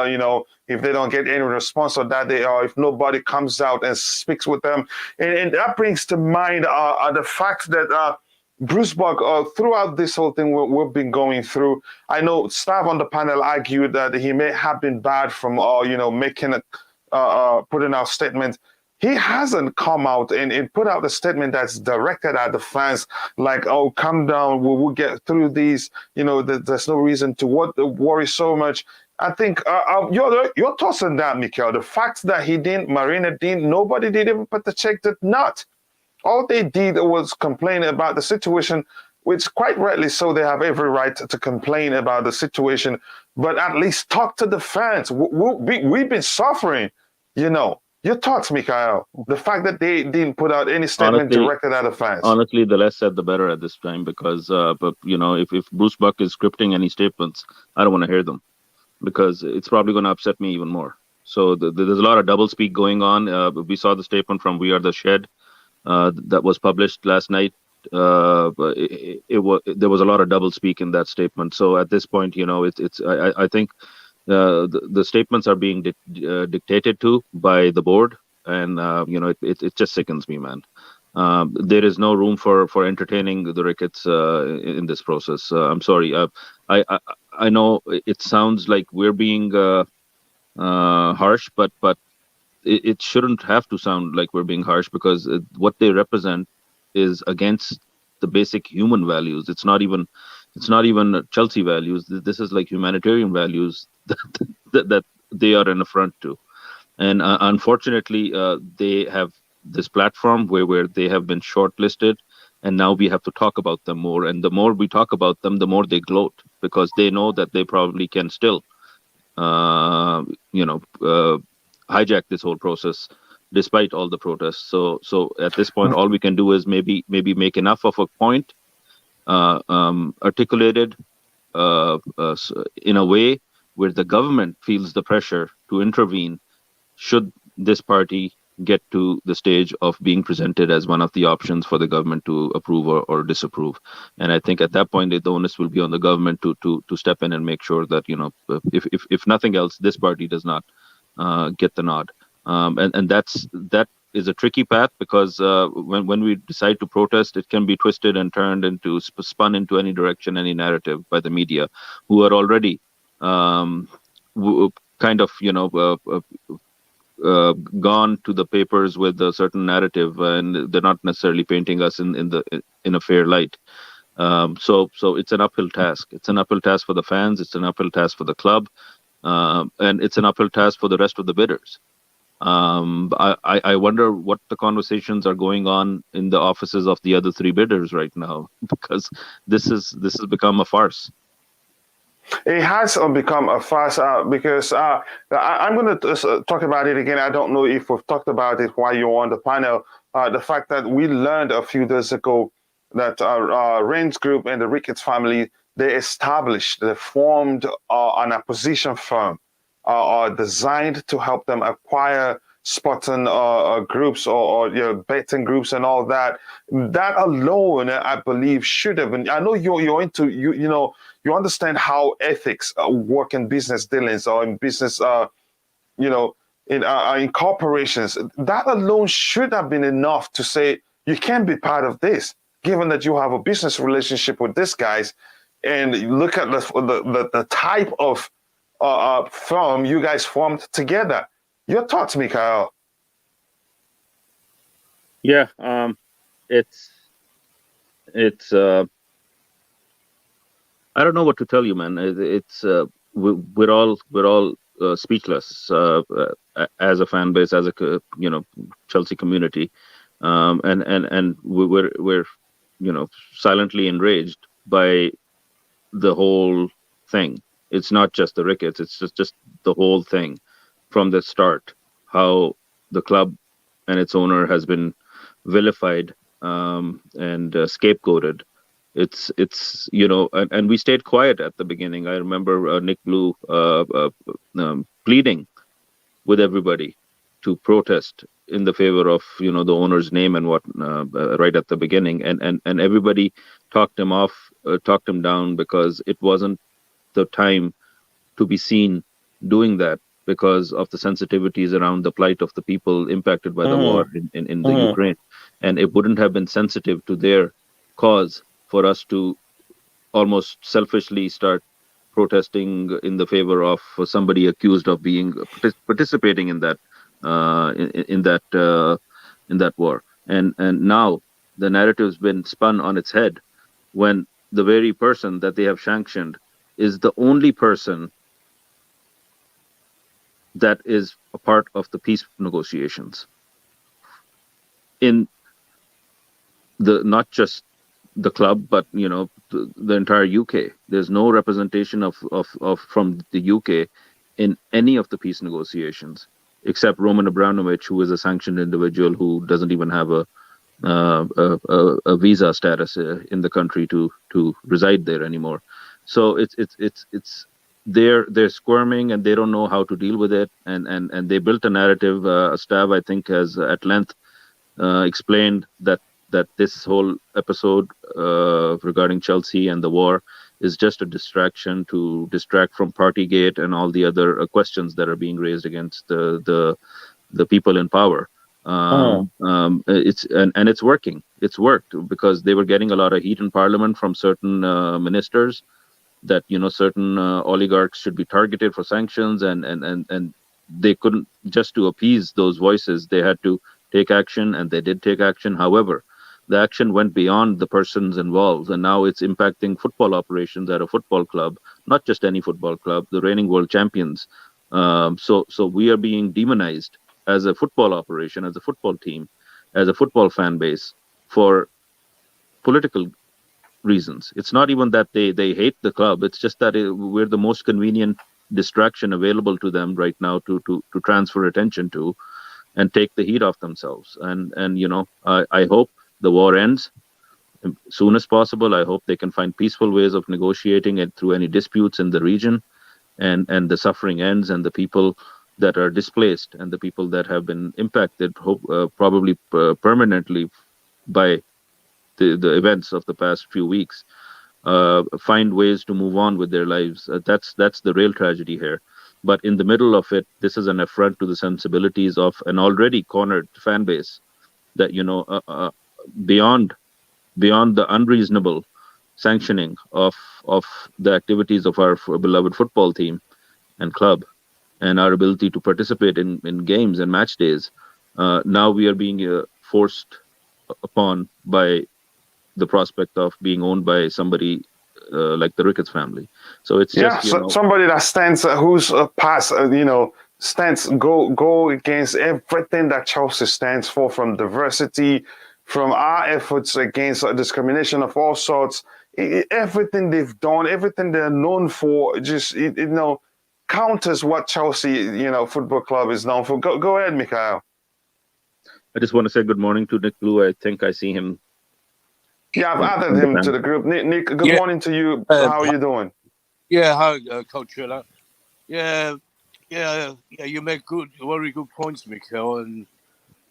[SPEAKER 1] If they don't get any response on that day, or if nobody comes out and speaks with them. And that brings to mind the fact that Bruce Buck, throughout this whole thing we've been going through, I know staff on the panel argued that he may have been bad from, making putting out statements. He hasn't come out and put out a statement that's directed at the fans, like, "Oh, calm down, we'll get through these. There's no reason to worry so much." I think your thoughts on that, Mikhail. The fact that he didn't, Marina didn't, nobody did even put the check did not. All they did was complain about the situation, which quite rightly so, they have every right to complain about the situation, but at least talk to the fans. We've been suffering, Your thoughts, Mikhail. The fact that they didn't put out any statement
[SPEAKER 2] Honestly,
[SPEAKER 1] directed at the fans.
[SPEAKER 2] honestly, the less said, the better at this time because, but if Bruce Buck is scripting any statements, I don't want to hear them because it's probably going to upset me even more. So there's a lot of double speak going on. We saw the statement from We Are the Shed that was published last night. But there was a lot of double speak in that statement. So at this point, I think the statements are being dictated to by the board, and it just sickens me, man. There is no room for entertaining the Ricketts in this process. I'm sorry. I know it sounds like we're being harsh, but it shouldn't have to sound like we're being harsh because what they represent is against the basic human values. It's not even Chelsea values. This is like humanitarian values that they are an affront to. And unfortunately, they have this platform where they have been shortlisted, and now we have to talk about them more. And the more we talk about them, the more they gloat because they know that they probably can still, hijack this whole process despite all the protests. So at this point, all we can do is maybe make enough of a point articulated in a way where the government feels the pressure to intervene should this party get to the stage of being presented as one of the options for the government to approve or disapprove. And I think at that point, the onus will be on the government to step in and make sure that, if nothing else, this party does not get the nod. And that is a tricky path because when we decide to protest, it can be twisted and turned into spun into any direction, any narrative by the media, who are already kind of gone to the papers with a certain narrative, and they're not necessarily painting us in a fair light. So it's an uphill task. It's an uphill task for the fans. It's an uphill task for the club, and it's an uphill task for the rest of the bidders. I wonder what the conversations are going on in the offices of the other three bidders right now, because this has become a farce.
[SPEAKER 1] It has become a fast because I'm going to talk about it again. I don't know if we've talked about it while you're on the panel. The fact that we learned a few days ago that Raine's group and the Ricketts family, they formed an acquisition firm designed to help them acquire sporting groups or betting groups and all that. That alone, I believe, should have been. I know you're into you understand how ethics work in business dealings or in business you know in corporations. That alone should have been enough to say you can't be part of this, given that you have a business relationship with these guys, and you look at the type of firm you guys formed together. Your thoughts, Mikhail?
[SPEAKER 2] Yeah, it's it's. I don't know what to tell you, man. It's we're all speechless as a fan base, as a Chelsea community, and we're silently enraged by the whole thing. It's not just the Ricketts; it's just the whole thing from the start. How the club and its owner has been vilified and scapegoated. And we stayed quiet at the beginning. I remember Nick Blue pleading with everybody to protest in the favor of the owner's name and what right at the beginning, and everybody talked him off, talked him down, because it wasn't the time to be seen doing that because of the sensitivities around the plight of the people impacted by the war in the Ukraine, and it wouldn't have been sensitive to their cause for us to almost selfishly start protesting in the favor of somebody accused of being participating in that in that war. And now the narrative's been spun on its head when the very person that they have sanctioned is the only person that is a part of the peace negotiations in not just the club, but the entire UK. There's no representation of from the UK in any of the peace negotiations, except Roman Abramovich, who is a sanctioned individual who doesn't even have a visa status in the country to reside there anymore. So it's they're squirming and they don't know how to deal with it, and they built a narrative. Stav, I think, has at length explained that this whole episode regarding Chelsea and the war is just a distraction to distract from Partygate and all the other questions that are being raised against the people in power. It's working. It's worked because they were getting a lot of heat in Parliament from certain ministers that certain oligarchs should be targeted for sanctions, and they couldn't, just to appease those voices, they had to take action, and they did take action. However, the action went beyond the persons involved, and now it's impacting football operations at a football club, not just any football club, the reigning world champions. So we are being demonized as a football operation, as a football team, as a football fan base for political reasons. It's not even that they hate the club. It's just that we're the most convenient distraction available to them right now to transfer attention to and take the heat off themselves. And I hope the war ends as soon as possible. I hope they can find peaceful ways of negotiating it through any disputes in the region, and the suffering ends, and the people that are displaced and the people that have been impacted, probably permanently by the events of the past few weeks, find ways to move on with their lives. That's the real tragedy here. But in the middle of it, this is an affront to the sensibilities of an already cornered fan base that beyond the unreasonable sanctioning of the activities of our beloved football team and club and our ability to participate in games and match days, now we are being forced upon by the prospect of being owned by somebody like the Ricketts family. So it's just
[SPEAKER 1] somebody that stands who's past stands go against everything that Chelsea stands for, from diversity, from our efforts against discrimination of all sorts. everything they've done, everything they're known for, just counters what Chelsea Football Club is known for. Go ahead, Mikhail.
[SPEAKER 2] I just want to say good morning to Nick Blue. I think I see him.
[SPEAKER 1] Yeah, I've added him to the group. Nick, good morning to you. How are you doing?
[SPEAKER 3] Yeah, hi, Coachila. Yeah, you make very good points, Mikhail, and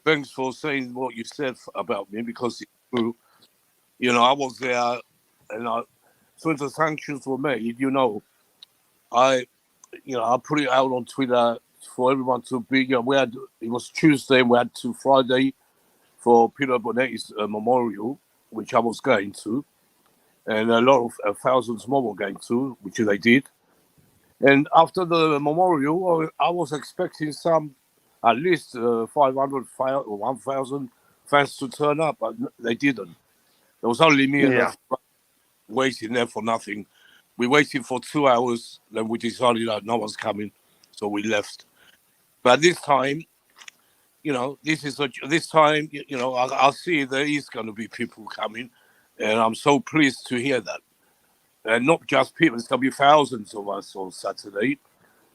[SPEAKER 3] thanks for saying what you said about me, because it's true. I was there, and since the sanctions were made, I put it out on Twitter for everyone to be. It was Tuesday, we had to Friday for Peter Bonetti's memorial, which I was going to, and a lot of thousands more were going to, which they did. And after the memorial, I was expecting at least 500 or 1,000 fans to turn up, but they didn't. There was only me and the waiting there for nothing. We waited for 2 hours, then we decided that no one's coming, so we left. But this time, I see there is going to be people coming, and I'm so pleased to hear that. And not just people, it's going to be thousands of us on Saturday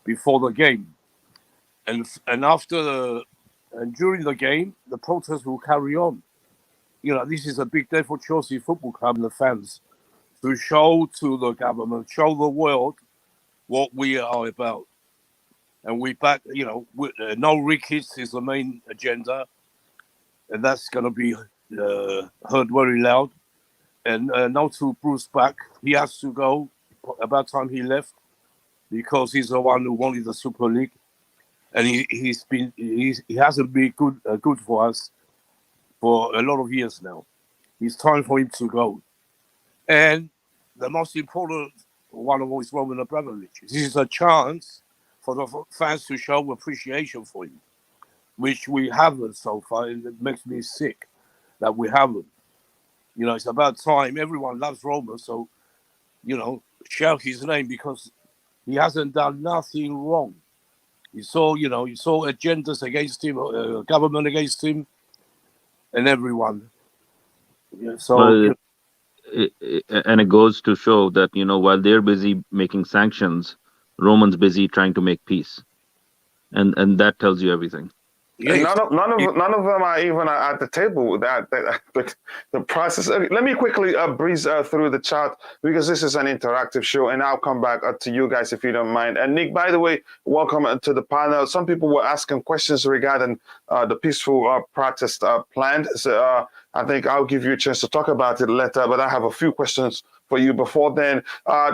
[SPEAKER 3] before the game. And during the game, the protests will carry on. This is a big day for Chelsea Football Club and the fans to show to the government, show the world what we are about. And we back, no Ricketts is the main agenda, and that's going to be heard very loud. And now to Bruce back, he has to go. About time he left, because he's the one who wanted the Super League, and he hasn't been good for us for a lot of years now. It's time for him to go. And the most important one of all is Roman Abramovich. This is a chance for the fans to show appreciation for him, which we haven't so far, and it makes me sick that we haven't. It's about time. Everyone loves Roman, so, shout his name, because he hasn't done nothing wrong. You saw agendas against him, government against him, and everyone.
[SPEAKER 2] And it goes to show that, while they're busy making sanctions, Roman's busy trying to make peace. And that tells you everything.
[SPEAKER 1] Yes. None of them are even at the table with that. The process. Let me quickly breeze through the chat, because this is an interactive show, and I'll come back to you guys if you don't mind. And Nick, by the way, welcome to the panel. Some people were asking questions regarding the peaceful protest planned. So I think I'll give you a chance to talk about it later, but I have a few questions for you before then.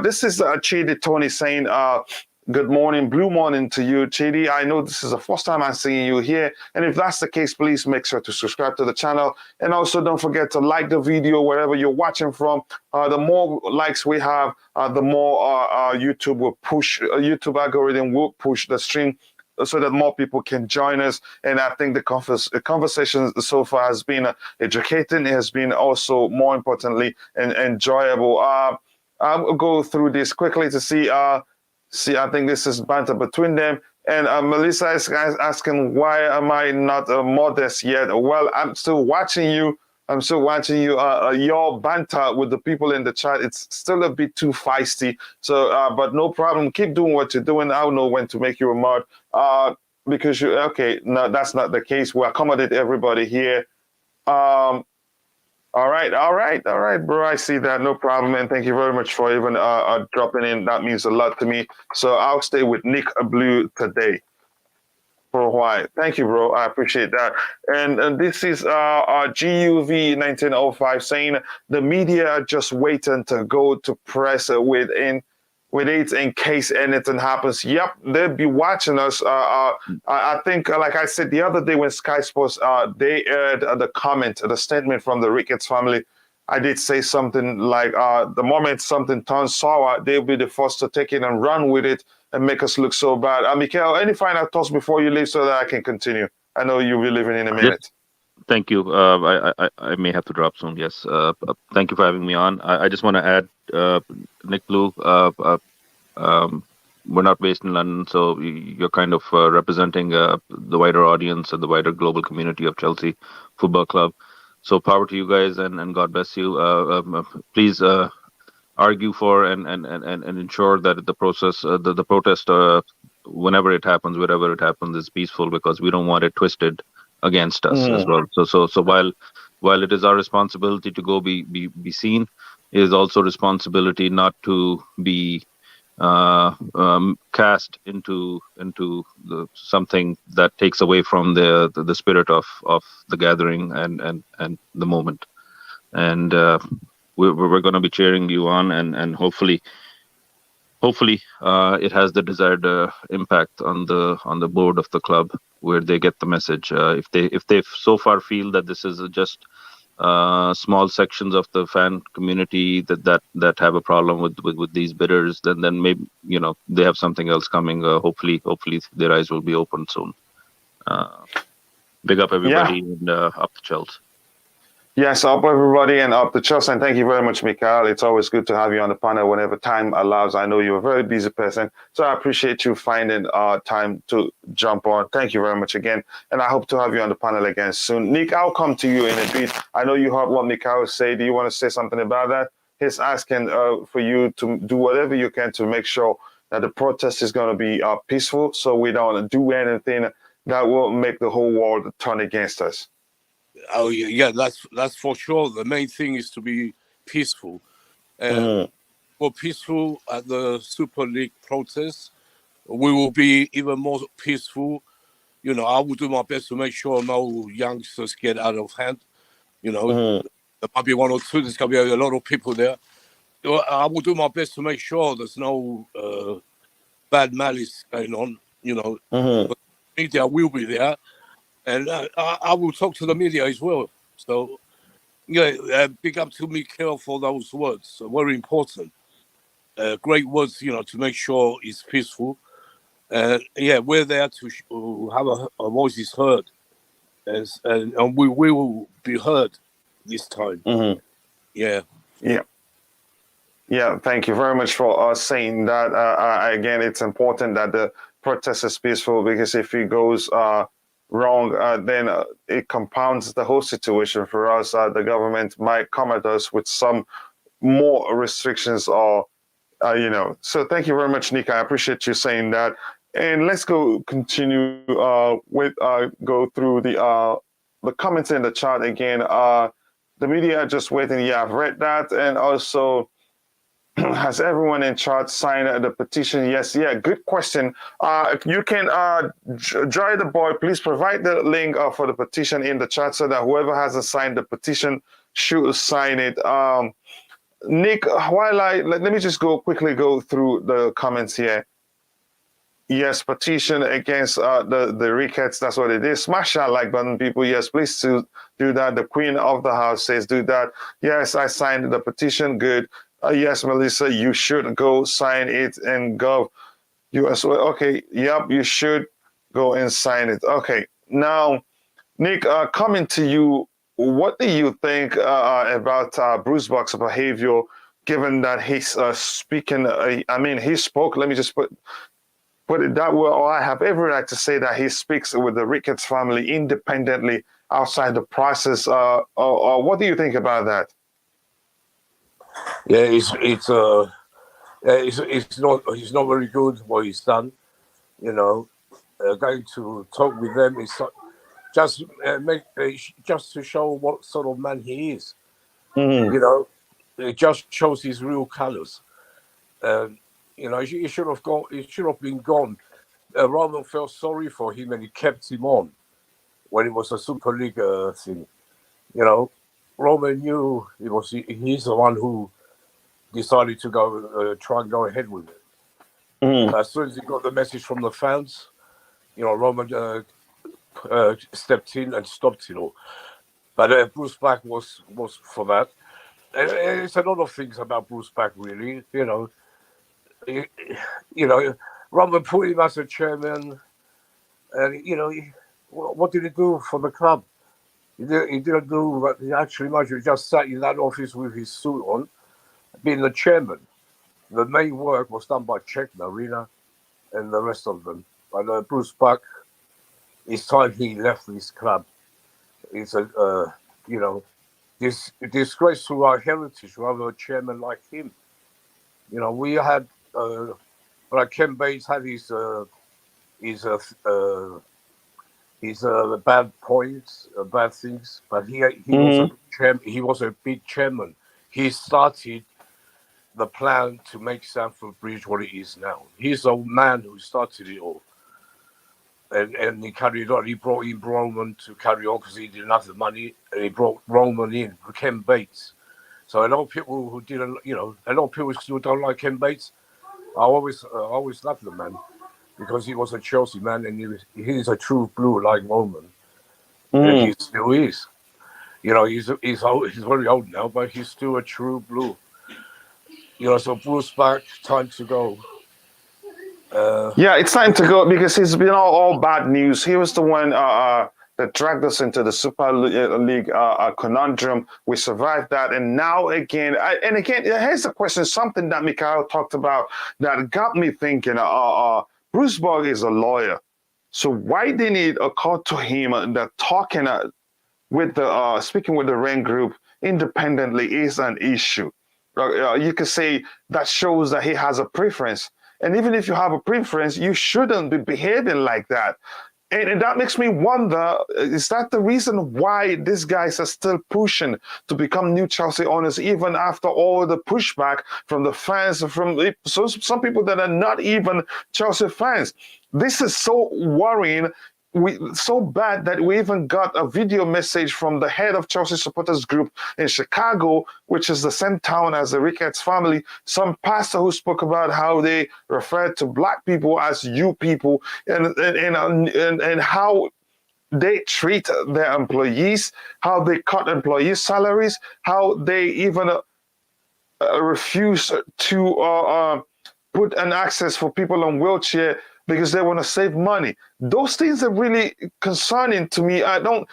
[SPEAKER 1] This is Chidi Tony saying, good morning, blue morning to you, Chidi. I know this is the first time I'm seeing you here, and if that's the case, please make sure to subscribe to the channel, and also don't forget to like the video wherever you're watching from. The more likes we have, the more YouTube will push. YouTube algorithm will push the stream so that more people can join us. And I think the conversation so far has been educating. It has been also, more importantly, enjoyable. I'll go through this quickly to see. I think this is banter between them. And Melissa is asking, why am I not modest yet? Well, I'm still watching you. Your banter with the people in the chat, it's still a bit too feisty. So, but no problem. Keep doing what you're doing. I'll know when to make you a mod. Because no, that's not the case. We accommodate everybody here. All right, bro. I see that. No problem, and thank you very much for even dropping in. That means a lot to me. So I'll stay with Nick Blue today for a while. Thank you, bro. I appreciate that. And this is GUV 1905 saying the media are just waiting to go to press with it in case anything happens. Yep, they'll be watching us. I think, like I said the other day when Sky Sports, they aired the statement from the Ricketts family. I did say something like, the moment something turns sour, they'll be the first to take it and run with it and make us look so bad. Mikhail, any final thoughts before you leave so that I can continue? I know you'll be leaving in a minute.
[SPEAKER 2] Yes. Thank you. I may have to drop soon. Yes. Thank you for having me on. I just want to add, Nick Blue, we're not based in London, so you're kind of representing the wider audience and the wider global community of Chelsea Football Club. So power to you guys, and God bless you. Please argue for and ensure that the process, the protest, whenever it happens, wherever it happens, is peaceful, because we don't want it twisted against us as well. So while it is our responsibility to go be seen, it is also responsibility not to be cast into something that takes away from the spirit of the gathering and the moment. And we're going to be cheering you on, and hopefully it has the desired impact on the board of the club, where they get the message. If they so far feel that this is just small sections of the fan community that have a problem with these bidders, then maybe they have something else coming. Hopefully their eyes will be open soon. Big up everybody, and up the Chelsea.
[SPEAKER 1] Yes, up everybody and up the Chelsea. And thank you very much, Mikhail. It's always good to have you on the panel whenever time allows. I know you're a very busy person, so I appreciate you finding time to jump on. Thank you very much again. And I hope to have you on the panel again soon. Nick, I'll come to you in a bit. I know you heard what Mikhail said. Do you want to say something about that? He's asking for you to do whatever you can to make sure that the protest is going to be peaceful, so we don't do anything that will make the whole world turn against us.
[SPEAKER 3] Oh yeah, that's for sure. The main thing is to be peaceful. We're peaceful at the Super League protest. We will be even more peaceful. I will do my best to make sure no youngsters get out of hand. There might be one or two. There's going to be a lot of people there. I will do my best to make sure there's no bad malice going on. The media will be there. And I will talk to the media as well. So, big up to Mikhail for those words. Very important. Great words, to make sure it's peaceful. We're there to have our voices heard. And we will be heard this time. Yeah.
[SPEAKER 1] Yeah, thank you very much for saying that. Again, it's important that the protest is peaceful, because if it goes wrong, then it compounds the whole situation for us. The government might come at us with some more restrictions, or So thank you very much, Nick. I appreciate you saying that. And let's continue go through the comments in the chat again. The media are just waiting. Yeah, I've read that, and also. Has everyone in chat signed the petition? Yes. Yeah. Good question. You can Joy the Boy, please provide the link for the petition in the chat, so that whoever hasn't signed the petition should sign it. Nick, let me just quickly go through the comments here. Yes, petition against the Ricketts. That's what it is. Smash that like button, people. Yes, please do that. The Queen of the House says do that. Yes, I signed the petition. Good. Yes, Melissa, you should go sign it and go. US. Okay. Yep, you should go and sign it. Okay. Now, Nick, coming to you, what do you think about Bruce Buck's behavior, given that he's speaking? He spoke. Let me just put it that way. Or I have every right to say that he speaks with the Ricketts family independently outside the process. What do you think about that?
[SPEAKER 3] Yeah, it's not very good what he's done. Going to talk with them is just to show what sort of man he is. It just shows his real colors. He should have gone. He should have been gone. Roman felt sorry for him, and he kept him on when it was a Super League thing. Roman knew he's the one who decided to go try and go ahead with it. As soon as he got the message from the fans, Roman stepped in and stopped it all. But Bruce Black was for that. It's a lot of things about Bruce Black, really. Roman put him as a chairman, and what did he do for the club? He didn't do actually much. He just sat in that office with his suit on, being the chairman. The main work was done by Czech, Marina, and the rest of them. But Bruce Buck, it's time he left this club. It's a disgrace to our heritage to have a chairman like him. You know, we had like Ken Bates had his bad points, bad things, but he was a he was a big chairman. He started the plan to make Stamford Bridge what it is now. He's the man who started it all. And he carried on. He brought in Roman to carry on because he didn't have the money, and he brought Roman in, Ken Bates. So a lot of people who didn't, you know, a lot of people still don't like Ken Bates. I always loved the man because he was a Chelsea man, and he's a true blue like Roman, and he still is. You know, he's very old now, but he's still a true blue. You know, so Bruce back, time to go.
[SPEAKER 1] Yeah, it's time to go because he's been all bad news. He was the one that dragged us into the Super League conundrum. We survived that, and now again, here's the question: something that Mikhail talked about that got me thinking. Bruce Berg is a lawyer, so why didn't it occur to him that talking with the speaking with the Raine group independently is an issue? You could say that shows that he has a preference. And even if you have a preference, you shouldn't be behaving like that. And that makes me wonder, is that the reason why these guys are still pushing to become new Chelsea owners, even after all the pushback from the fans, from some people that are not even Chelsea fans? This is so worrying. So bad that we even got a video message from the head of Chelsea supporters group in Chicago, which is the same town as the Ricketts family, some pastor who spoke about how they referred to black people as you people, and how they treat their employees, how they cut employees' salaries, how they even refuse to put an access for people on wheelchair because they want to save money. Those things are really concerning to me. I don't.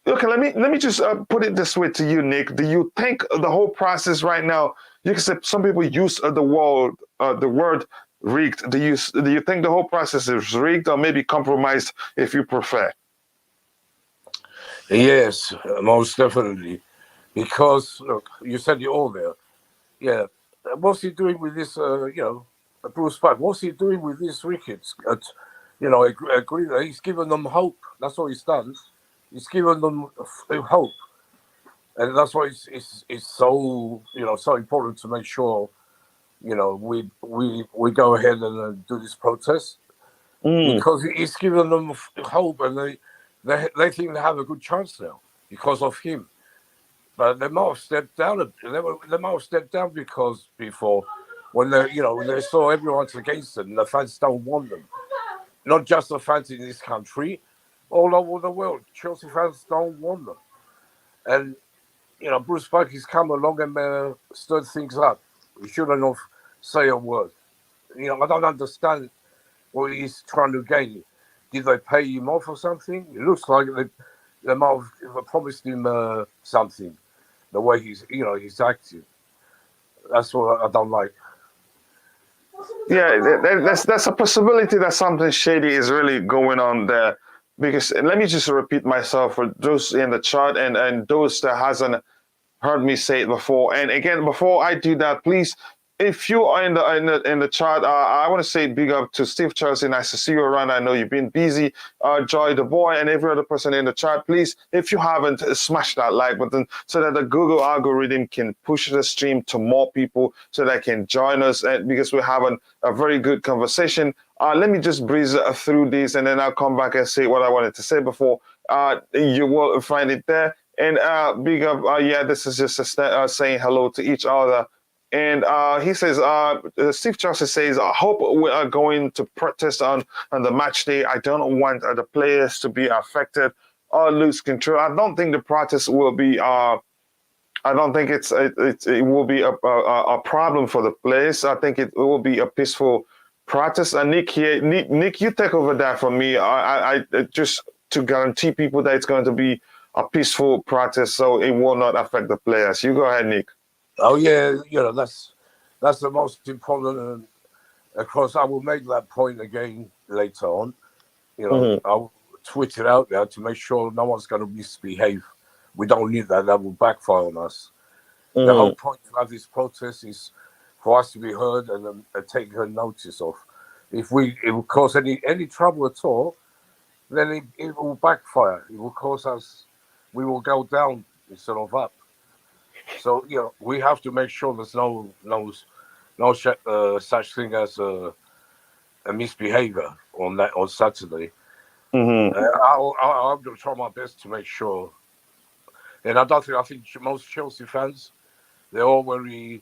[SPEAKER 1] Okay, let me just put it this way to you, Nick. Do you think the whole process right now? You can say some people use the word rigged. Do you think the whole process is rigged or maybe compromised, if you prefer?
[SPEAKER 3] Yes, most definitely. Because look, you said it all there. Yeah, what's he doing with this? Bruce Park. What's he doing with these Ricketts? Agree. He's given them hope. That's what he's done. He's given them hope, and that's why it's so so important to make sure we go ahead and do this protest because he's given them hope, and they think they have a good chance now because of him. But they might have stepped down. They might have stepped down because before, when they saw everyone's against them, the fans don't want them. Not just the fans in this country, all over the world. Chelsea fans don't want them. And Bruce Bucky's come along and stirred things up. He shouldn't have said a word. I don't understand what he's trying to gain. Did they pay him off or something? It looks like they might have promised him something. The way he's acting. That's what I don't like.
[SPEAKER 1] Yeah, that's a possibility that something shady is really going on there. Because let me just repeat myself for those in the chat and those that hasn't heard me say it before. And again, before I do that, please, if you are in the chat, I want to say big up to Steve Chelsea. Nice to see you around. I know you've been busy. Joy the boy and every other person in the chat, please, if you haven't, smash that like button so that the Google algorithm can push the stream to more people so they can join us. And because we're having a very good conversation. Let me just breeze through this and then I'll come back and say what I wanted to say before. You will find it there. And big up, this is just saying hello to each other. And he says, Steve Chelsea says, I hope we are going to protest on the match day. I don't want the players to be affected or lose control. I don't think the protest will be, I don't think it will be a problem for the players. I think it will be a peaceful protest. And Nick, you take over that from me. I just to guarantee people that it's going to be a peaceful protest, so it will not affect the players. You go ahead, Nick.
[SPEAKER 3] Oh yeah, that's the most important. And of course, I will make that point again later on. I'll tweet it out there to make sure no one's going to misbehave. We don't need that. That will backfire on us. The whole point of this protest is for us to be heard and taken notice of. If it will cause any trouble at all, then it will backfire. It will cause us, we will go down instead of up. So we have to make sure there's no such thing as a misbehavior on Saturday.
[SPEAKER 1] Mm-hmm.
[SPEAKER 3] I'm going to try my best to make sure. And I think most Chelsea fans, they're all very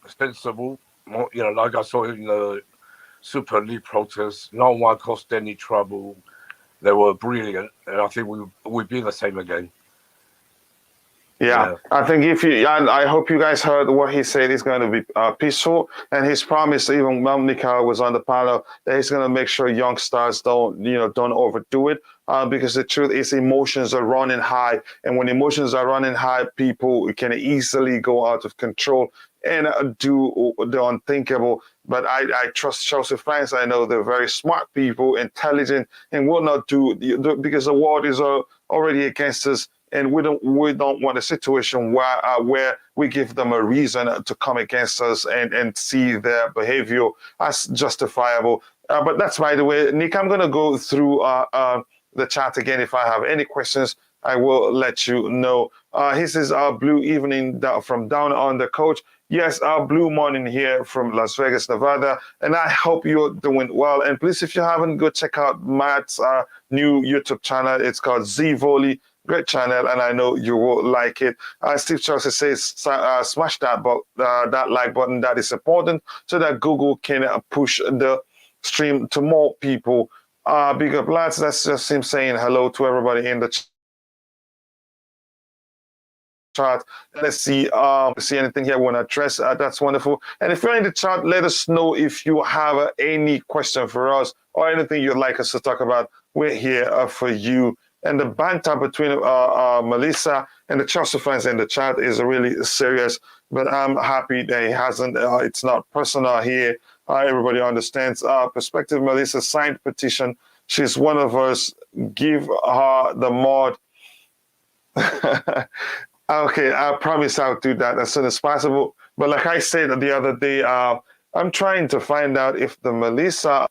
[SPEAKER 3] sensible. Like I saw in the Super League protests, no one caused any trouble. They were brilliant, and I think we'll be the same again.
[SPEAKER 1] Yeah, I think I hope you guys heard what he said. He's going to be peaceful, and his promise, even when Mikhail was on the panel, that he's going to make sure young stars don't overdo it. Because the truth is, emotions are running high, and when emotions are running high, people can easily go out of control and do the unthinkable. But I trust Chelsea fans. I know they're very smart people, intelligent, and will not do because the world is already against us. And we don't want a situation where we give them a reason to come against us and see their behavior as justifiable. But that's by the way, Nick. I'm going to go through the chat again. If I have any questions, I will let you know. He says, "Blue evening from down on the coach." Yes, blue morning here from Las Vegas, Nevada, and I hope you're doing well. And please, if you haven't, go check out Matt's new YouTube channel. It's called Z Volley. Great channel, and I know you will like it. Steve Chelsea says, smash that like button. That is important so that Google can push the stream to more people. Big up, lads. That's just him saying hello to everybody in the chat. Let's see anything here we want to address. That's wonderful. And if you're in the chat, let us know if you have any question for us or anything you'd like us to talk about. We're here for you. And the banter between Melissa and the Chelsea fans in the chat is really serious. But I'm happy that he hasn't. It's not personal here. Everybody understands. Perspective Melissa signed petition. She's one of us. Give her the mod. Okay, I promise I'll do that as soon as possible. But like I said the other day, I'm trying to find out if the Melissa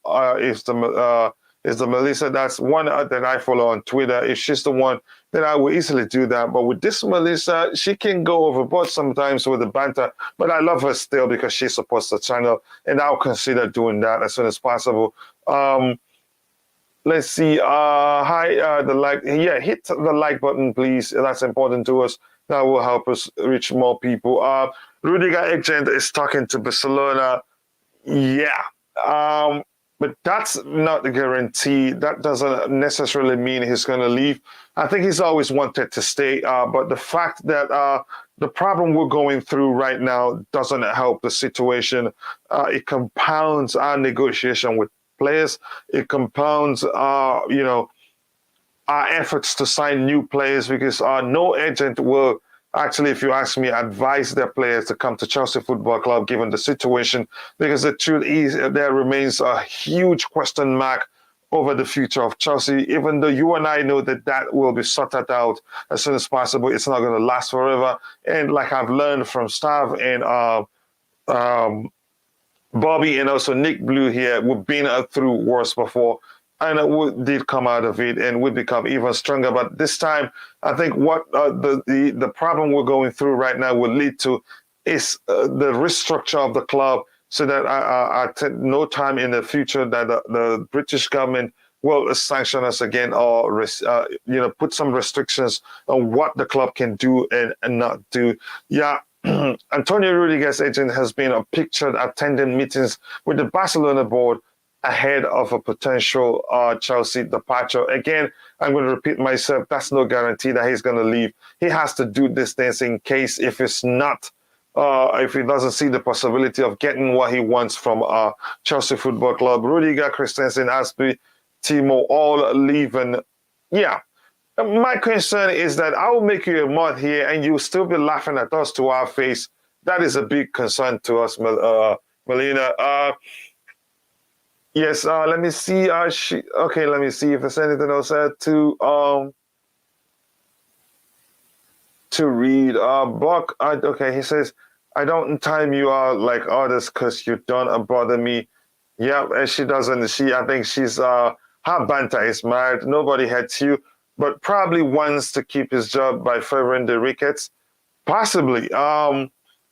[SPEAKER 1] is the Melissa that's one that I follow on Twitter. If she's the one, then I will easily do that. But with this Melissa, she can go overboard sometimes with the banter. But I love her still because she supports the channel, and I'll consider doing that as soon as possible. Let's see. Hi, the like. Yeah, hit the like button, please. That's important to us. That will help us reach more people. Rudiger Agent is talking to Barcelona. Yeah. But that's not a guarantee. That doesn't necessarily mean he's going to leave. I think he's always wanted to stay. But the fact that the problem we're going through right now doesn't help the situation. It compounds our negotiation with players. It compounds our efforts to sign new players because no agent will actually, if you ask me, advise their players to come to Chelsea Football Club given the situation, because the truth is there remains a huge question mark over the future of Chelsea, even though you and I know that will be sorted out as soon as possible. It's not going to last forever. And like I've learned from Stav and Bobby and also Nick Blue here, we've been through worse before. And we did come out of it, and we become even stronger. But this time, I think what the problem we're going through right now will lead to is the restructure of the club, so that at no time in the future that the British government will sanction us again or put some restrictions on what the club can do and not do. Yeah. Antonio Rudiger's agent has been pictured attending meetings with the Barcelona board ahead of a potential Chelsea departure. Again, I'm going to repeat myself. That's no guarantee that he's going to leave. He has to do this things in case if it's not, if he doesn't see the possibility of getting what he wants from Chelsea Football Club. Rudiger, Christensen, Aspi, Timo, all leaving. Yeah. My concern is that I will make you a mod here and you'll still be laughing at us to our face. That is a big concern to us, Melina. Yes, let me see. Okay, let me see if there's anything else to read. Buck, okay, he says, I don't time you out like others because you don't bother me. Yeah, and she doesn't. I think she's her banter is mad. Nobody hates you, but probably wants to keep his job by favoring the Ricketts. Possibly.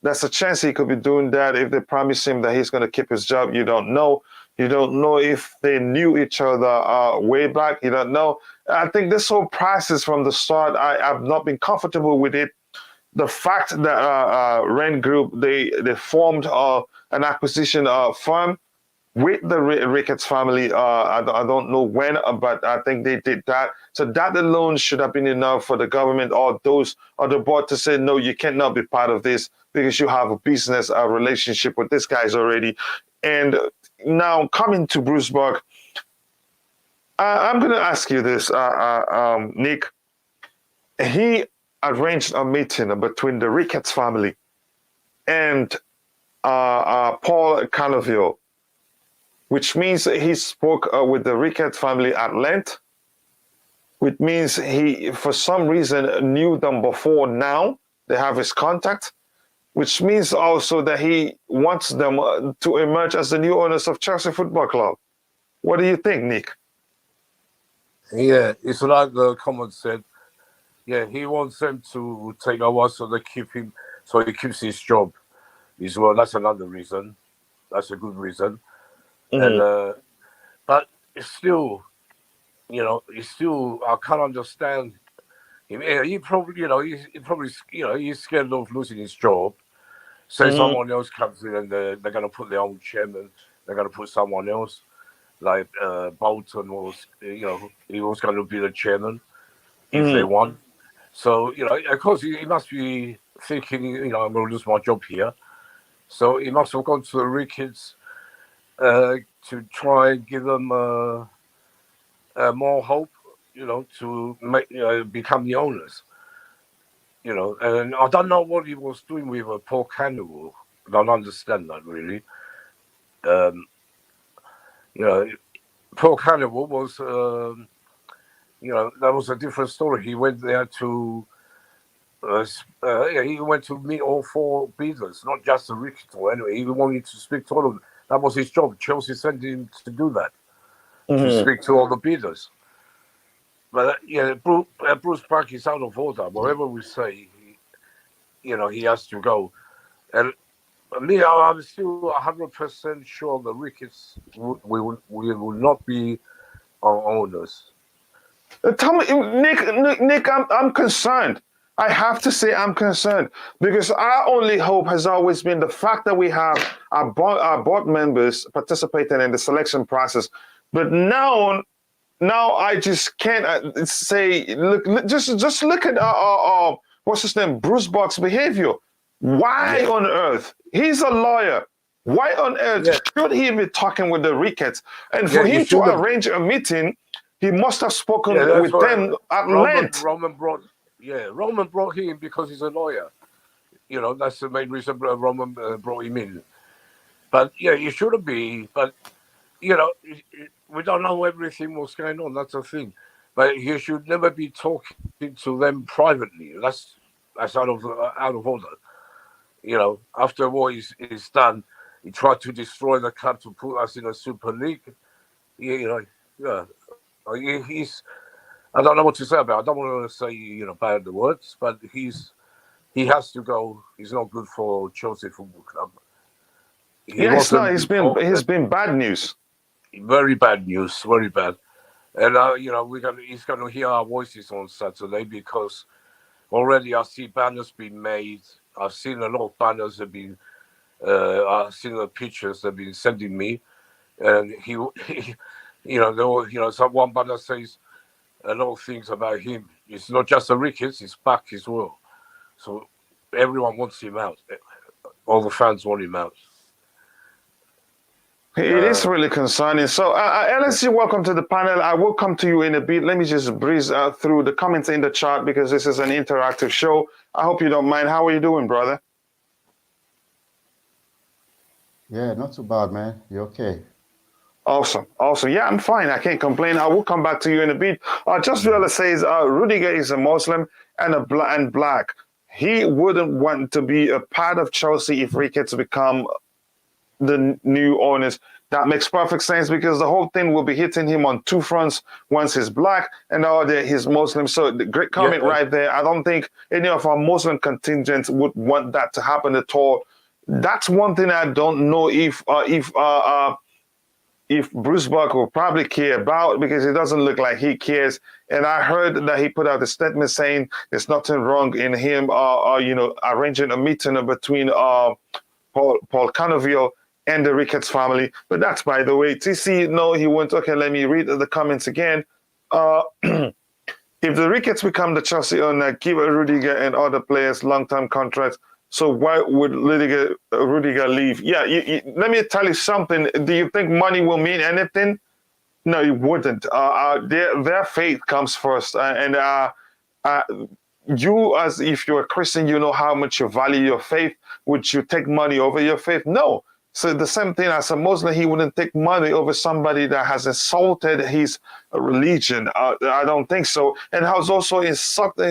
[SPEAKER 1] There's a chance he could be doing that if they promise him that he's going to keep his job. You don't know. You don't know if they knew each other way back. You don't know. I think this whole process from the start, I've not been comfortable with it. The fact that Raine Group they formed an acquisition firm with the Ricketts family. I don't know when, but I think they did that. So that alone should have been enough for the government or those or the board to say, no, you cannot be part of this because you have a business relationship with these guys already. And now coming to Bruce Buck, I'm going to ask you this, Nick. He arranged a meeting between the Ricketts family and Paul Canoville, which means he spoke with the Ricketts family at length, which means he, for some reason, knew them before now. They have his contact, which means also that he wants them to emerge as the new owners of Chelsea Football Club. What do you think, Nick?
[SPEAKER 3] Yeah, it's like the comment said. Yeah, he wants them to take over so they keep him, so he keeps his job as well. That's another reason. That's a good reason. And but it's still, I can't understand him. Yeah, he probably, he's scared of losing his job. So someone else comes in and they're going to put their own chairman. They're going to put someone else, like Bolton was. He was going to be the chairman if they won. So of course he must be thinking, I'm going to lose my job here. So he must have gone to the Ricketts to try and give them more hope, to make become the owners. And I don't know what he was doing with Paul Canoville. I don't understand that really. Paul Canoville was, that was a different story. He went there to, he went to meet all four bidders, not just the Ricketts. Anyway, he wanted to speak to all of them. That was his job. Chelsea sent him to do that, to speak to all the bidders. But Bruce Buck is out of order. Whatever we say, he has to go. And me, I'm still 100% sure the Ricketts we will not be our owners.
[SPEAKER 1] Tell me, Nick, I'm concerned. I have to say I'm concerned because our only hope has always been the fact that we have our board members participating in the selection process. But now I just can't say. Look, just look at what's his name, Bruce Buck's behavior. Why on earth? He's a lawyer. Why on earth should he be talking with the Ricketts? And for him to arrange a meeting, he must have spoken with them at length.
[SPEAKER 3] Roman brought him because he's a lawyer. That's the main reason Roman brought him in. But he shouldn't be. But we don't know everything what's going on. That's the thing. But he should never be talking to them privately. That's out of order. After what he's done, he tried to destroy the club to put us in a Super League. He's. I don't know what to say about it. I don't want to say bad words, but he has to go. He's not good for Chelsea Football Club.
[SPEAKER 1] It's not. He's been bad news.
[SPEAKER 3] Very bad news. Very bad. And he's going to hear our voices on Saturday because already I see banners being made. I've seen a lot of banners have been. I've seen the pictures they've been sending me, and one banner says a lot of things about him. It's not just the Ricketts; it's back as well. So everyone wants him out. All the fans want him out.
[SPEAKER 1] It is really concerning. So, LSC, welcome to the panel. I will come to you in a bit. Let me just breeze through the comments in the chat because this is an interactive show. I hope you don't mind. How are you doing, brother?
[SPEAKER 4] Yeah, not too bad, man. You okay?
[SPEAKER 1] Awesome. Yeah, I'm fine. I can't complain. I will come back to you in a bit. Just Viola says Rudiger is a Muslim and black. he wouldn't want to be a part of Chelsea if Ricketts become the new owners. That makes perfect sense because the whole thing will be hitting him on two fronts. Once he's black and the other he's Muslim. So the great comment right there. I don't think any of our Muslim contingents would want that to happen at all. That's one thing I don't know if Bruce Buck will probably care about because it doesn't look like he cares. And I heard that he put out a statement saying there's nothing wrong in him, arranging a meeting between Paul Canoville and the Ricketts family. But that's by the way. TC, no, he won't. Okay, let me read the comments again. If the Ricketts become the Chelsea owner, give Rudiger and other players long-term contracts. So why would Rudiger leave? Yeah, let me tell you something. Do you think money will mean anything? No, it wouldn't. Their faith comes first. You, as if you're a Christian, you know how much you value your faith. Would you take money over your faith? No. So the same thing as a Muslim, he wouldn't take money over somebody that has insulted his religion. I don't think so. And has also insulted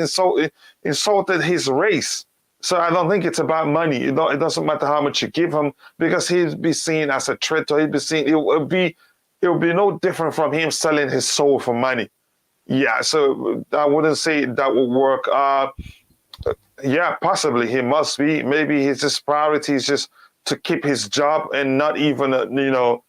[SPEAKER 1] his race. So I don't think it's about money. It doesn't matter how much you give him because he'd be seen as a traitor. He'd be seen. It will be no different from him selling his soul for money. Yeah. So I wouldn't say that would work. Yeah, possibly he must be. Maybe his priority is just to keep his job and not even to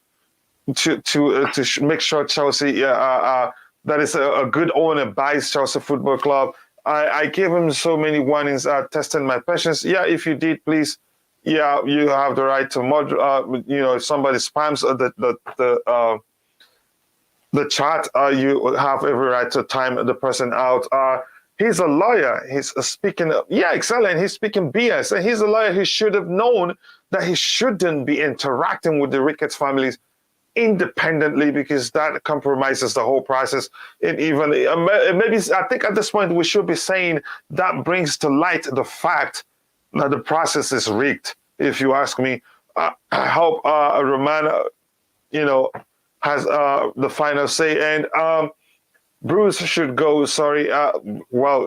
[SPEAKER 1] make sure Chelsea that is a good owner buys Chelsea Football Club. I gave him so many warnings, testing my patience. Yeah, if you did, please. Yeah, you have the right to if somebody spams the chat, you have every right to time the person out. He's a lawyer. He's speaking. Yeah, excellent. He's speaking BS. And he's a lawyer. He should have known that he shouldn't be interacting with the Ricketts families independently because that compromises the whole process. And even maybe I think at this point we should be saying that brings to light the fact that the process is rigged. If you ask me, I hope Roman, has the final say. And Bruce should go. Sorry,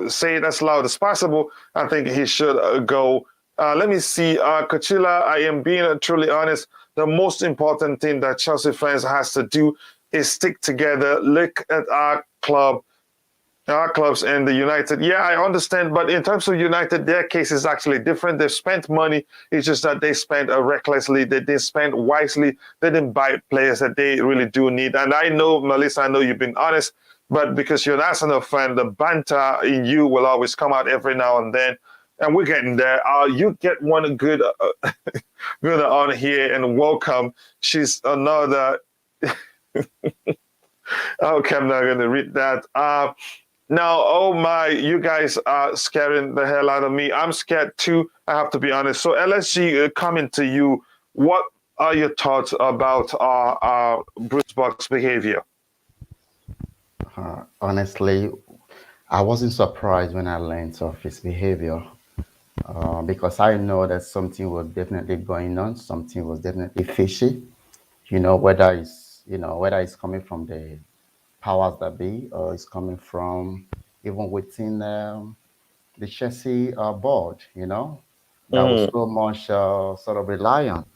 [SPEAKER 1] say it as loud as possible. I think he should go. Let me see, Coachila. I am being truly honest. The most important thing that Chelsea fans has to do is stick together. Look at our clubs and the United. Yeah, I understand, but in terms of United, their case is actually different. They've spent money. It's just that they spent recklessly. They didn't spend wisely. They didn't buy players that they really do need. And I know, Melissa, I know you've been honest, but because you're an Arsenal fan, the banter in you will always come out every now and then. And we're getting there. You get one good on here and welcome. She's another. Okay, I'm not going to read that. Now, oh my, you guys are scaring the hell out of me. I'm scared too, I have to be honest. So LSG, coming to you, what are your thoughts about Bruce Buck's behavior?
[SPEAKER 4] Honestly, I wasn't surprised when I learned of his behavior. Because I know that something was definitely going on, something was definitely fishy. Whether it's coming from the powers that be, or it's coming from even within the Chelsea board. That was so much sort of reliant.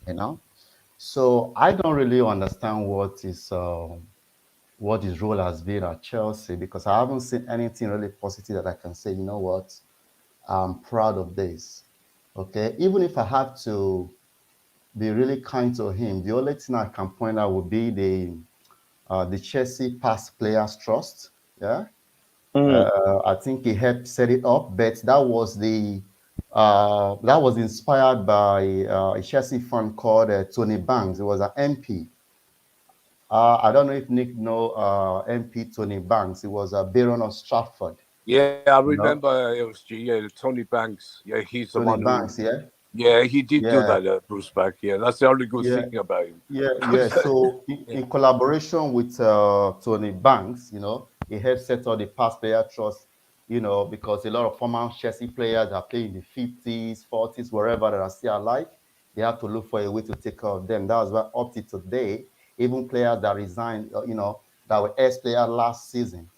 [SPEAKER 4] So I don't really understand what his role has been at Chelsea because I haven't seen anything really positive that I can say. You know what? I'm proud of this. Okay, even if I have to be really kind to him, the only thing I can point out would be the Chelsea Past Players Trust. Yeah, I think he helped set it up, but that was inspired by a Chelsea fan called Tony Banks. It was an MP. I don't know if Nick know MP Tony Banks. He was a Baron of Stratford.
[SPEAKER 3] Yeah, I remember LSG. Yeah, Tony Banks. Yeah, he's the one.
[SPEAKER 4] Banks,
[SPEAKER 3] who, yeah, he did do that, Bruce Buck. Yeah, that's the only good thing about him.
[SPEAKER 4] Yeah. So in collaboration with Tony Banks, he helped set up the Past Player Trust. Because a lot of former Chelsea players are playing in the 50s, 40s, wherever that are still alive. They have to look for a way to take care of them. That was why up to today, even players that resigned, that were ex-players last season,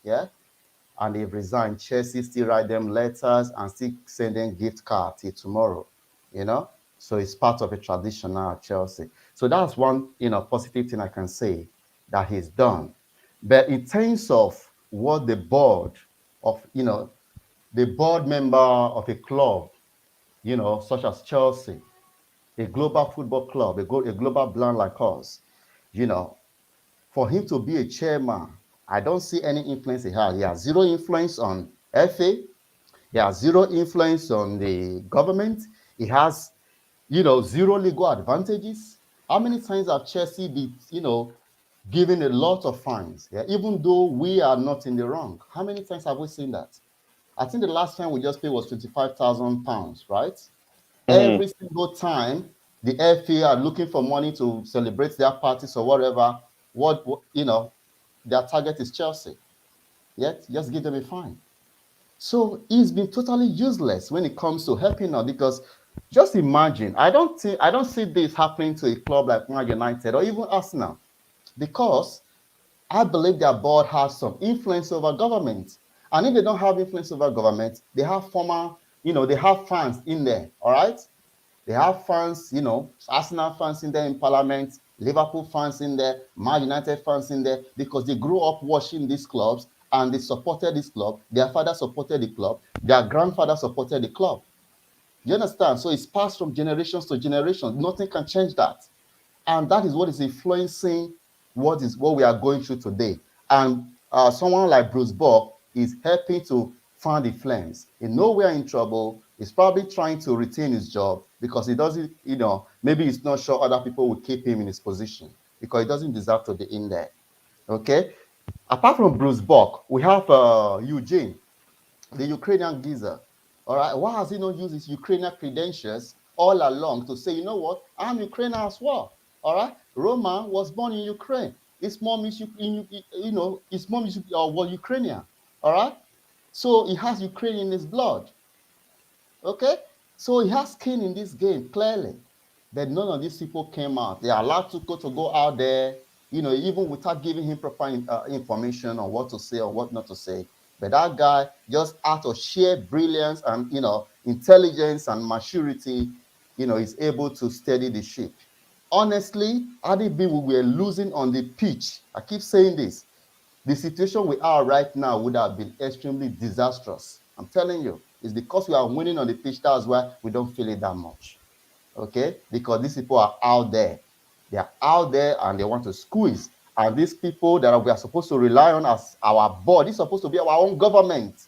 [SPEAKER 4] and they've resigned. Chelsea still write them letters and still send them gift cards till tomorrow, you know. So it's part of a tradition now at Chelsea. So that's one, positive thing I can say that he's done. But in terms of what the board of, the board member of a club, such as Chelsea, a global football club, a global brand like us, you know, for him to be a chairman, I don't see any influence he has. He has zero influence on FA. He has zero influence on the government. He has, zero legal advantages. How many times have Chelsea been, given a lot of fines? Yeah, even though we are not in the wrong. How many times have we seen that? I think the last time we just paid was £25,000, right?
[SPEAKER 1] Mhm.
[SPEAKER 4] Every single time the FA are looking for money to celebrate their parties or whatever, their target is Chelsea. Yet, just give them a fine. So he's been totally useless when it comes to helping out because just imagine, I don't see this happening to a club like Man United or even Arsenal because I believe their board has some influence over government. And if they don't have influence over government, they have they have fans in there, all right? They have fans, Arsenal fans in there in Parliament, Liverpool fans in there, Man United fans in there, because they grew up watching these clubs and they supported this club. Their father supported the club. Their grandfather supported the club. You understand? So it's passed from generations to generations. Nothing can change that. And that is what is influencing what we are going through today. And someone like Bruce Buck is helping to fan the flames. In nowhere in trouble. He's probably trying to retain his job because he doesn't, maybe he's not sure other people will keep him in his position because he doesn't deserve to be in there. Okay. Apart from Bruce Buck, we have Eugene, the Ukrainian geezer. All right. Why has he not used his Ukrainian credentials all along to say, you know what, I'm Ukrainian as well? All right. Roman was born in Ukraine. His mom is, was Ukrainian. All right. So he has Ukraine in his blood. Okay. So he has skin in this game, clearly. But none of these people came out. They are allowed to go out there, even without giving him proper information on what to say or what not to say. But that guy, just out of sheer brilliance and, intelligence and maturity, is able to steady the ship. Honestly, RDB, we were losing on the pitch. I keep saying this. The situation we are right now would have been extremely disastrous. I'm telling you, it's because we are winning on the pitch. That's why we don't feel it that much. Okay? Because these people are out there. They are out there and they want to squeeze. And these people that we are supposed to rely on as our board, this is supposed to be our own government.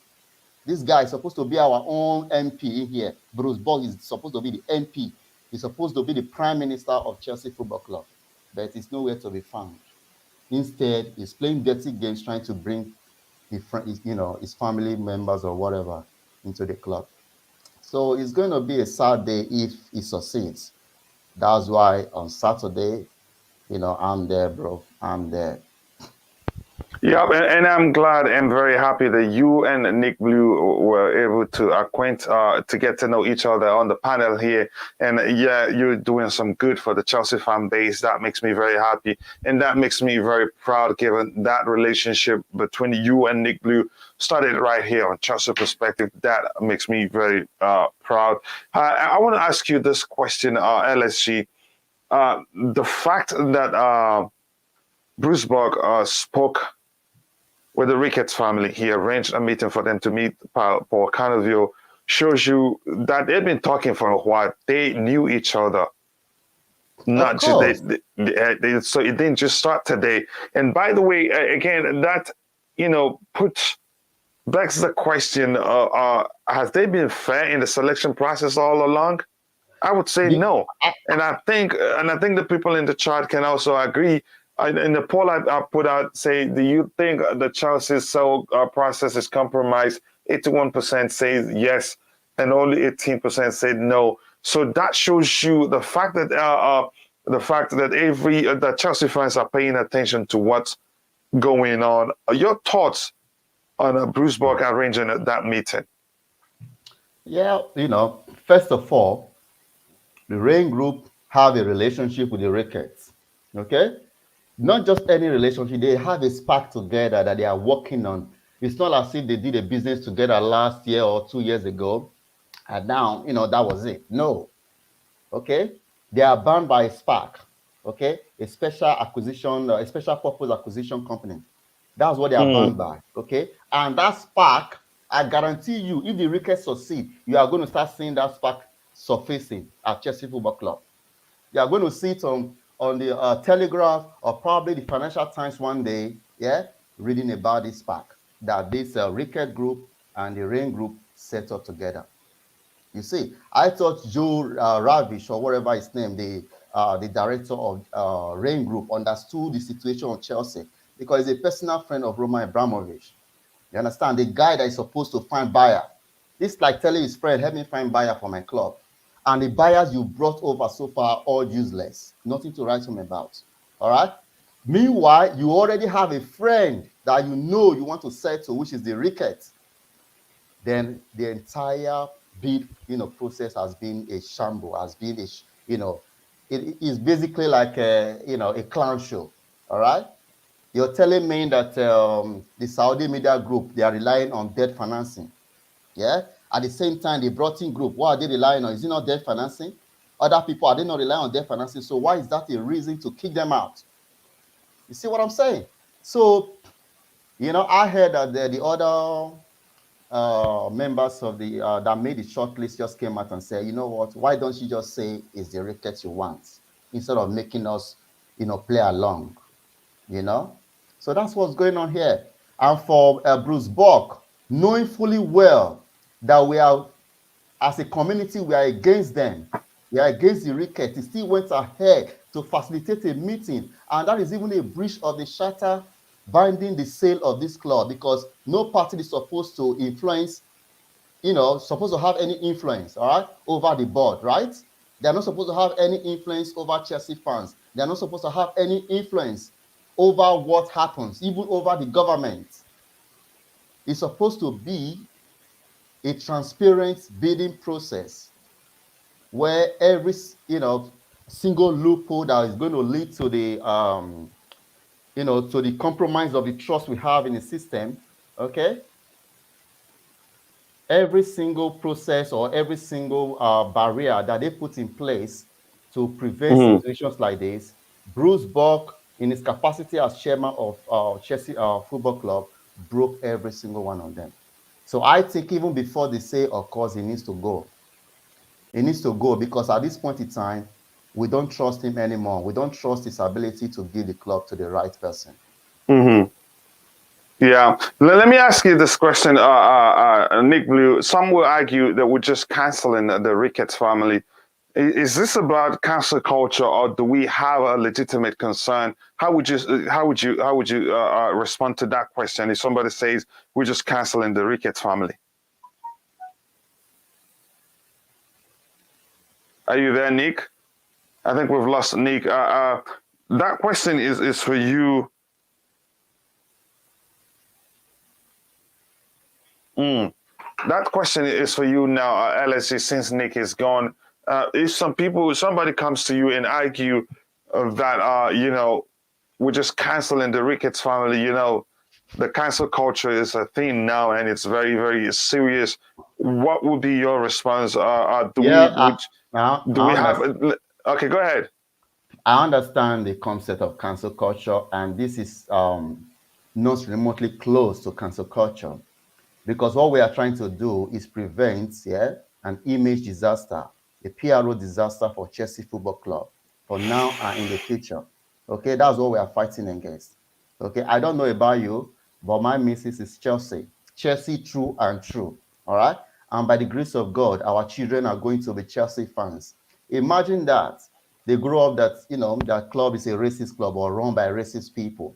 [SPEAKER 4] This guy is supposed to be our own MP here. Bruce Buck is supposed to be the MP. He's supposed to be the Prime Minister of Chelsea Football Club. But it's nowhere to be found. Instead, he's playing dirty games, trying to bring his family members or whatever into the club. So it's going to be a sad day if he succeeds. That's why on Saturday, I'm there, bro. I'm there.
[SPEAKER 1] Yeah, and I'm glad and very happy that you and Nick Blue were able to to get to know each other on the panel here. And yeah, you're doing some good for the Chelsea fan base. That makes me very happy. And that makes me very proud given that relationship between you and Nick Blue started right here on Chelsea Perspective. That makes me very proud. I want to ask you this question, LSG. The fact that Bruce Buck spoke with the Ricketts family. He arranged a meeting for them to meet Paul Canoville. Shows you that they've been talking for a while. They knew each other.
[SPEAKER 4] Of
[SPEAKER 1] Not just
[SPEAKER 4] course.
[SPEAKER 1] so it didn't just start today. And by the way, again, that puts begs the question: has they been fair in the selection process all along? I would say
[SPEAKER 4] The,
[SPEAKER 1] no, and I think the people in the chat can also agree. In the poll I put out, say, do you think the Chelsea sale process is compromised? 81% say yes, and only 18% said no. So that shows you the fact that every the Chelsea fans are paying attention to what's going on. Your thoughts on Bruce Buck arranging that meeting?
[SPEAKER 4] yeah, first of all, the Rain Group have a relationship with the Ricketts. Okay? Not just any relationship, they have a spark together that they are working on, It's not as if they did a business together last year or 2 years ago, and now, that was it. No. Okay? They are bound by a SPAC. Okay? A special purpose acquisition company. That's what they are bound by. Okay? And that SPAC, I guarantee you, if the Ricketts succeed, you are going to start seeing that SPAC surfacing at Chelsea Football Club. You are going to see it on the Telegraph or probably the Financial Times one day, yeah, reading about this SPAC that this Ricketts group and the Raine group set up together. You see, I thought Joe Ravish or whatever his name, the director of Raine Group, understood the situation of Chelsea because he's a personal friend of Roman Abramovich. You understand? The guy that is supposed to find buyer. This is like telling his friend, help me find buyer for my club. And the buyers you brought over so far are all useless. Nothing to write home about. All right? Meanwhile, you already have a friend that you want to sell to, which is the Ricketts. Then the entire bid process has been a shamble, has been it is basically like a clown show. All right, you're telling me that the Saudi media group, they are relying on debt financing. Yeah, at the same time, the Broughton group, what are they relying on? Is it not debt financing? Other people, are they not relying on debt financing? So why is that a reason to kick them out? You see what I'm saying? So I heard that the other members of the that made the shortlist just came out and said, you know what, why don't you just say it's the Ricketts you want instead of making us play along. So that's what's going on here. And for Bruce Buck, knowing fully well that we are, as a community, we are against them, we are against the Ricketts, he still went ahead to facilitate a meeting, and that is even a breach of the charter binding the sale of this club, because no party is supposed to influence, supposed to have any influence, all right, over the board, right? They're not supposed to have any influence over Chelsea fans. They're not supposed to have any influence over what happens, even over the government. It's supposed to be a transparent bidding process where every, single loophole that is going to lead to the, to the compromise of the trust we have in the system, okay? Every single process or every single barrier that they put in place to prevent situations like this, Bruce Buck, in his capacity as chairman of Chelsea Football Club, broke every single one of them. So I think even before the sale occurs, he needs to go. He needs to go because at this point in time, we don't trust him anymore. We don't trust his ability to give the club to the right person.
[SPEAKER 1] Yeah. Let me ask you this question, Nick Blue. Some will argue that we're just canceling the Ricketts family. Is this about cancel culture, or do we have a legitimate concern? How would you respond to that question if somebody says we're just canceling the Ricketts family? Are you there, Nick? I think we've lost Nick. That question is for you. That question is for you now, LSG, since Nick is gone. If somebody comes to you and argue that, we're just canceling the Ricketts family, the cancel culture is a thing now and it's very, very serious. What would be your response? Do we have? Okay, go ahead.
[SPEAKER 4] I understand the concept of cancel culture, and this is not remotely close to cancel culture, because what we are trying to do is prevent an image disaster, a PRO disaster for Chelsea Football Club for now and in the future. Okay, that's what we are fighting against. Okay, I don't know about you, but my missus is Chelsea. Chelsea true and true. All right. And by the grace of God, our children are going to be Chelsea fans. Imagine that they grow up that, that club is a racist club or run by racist people.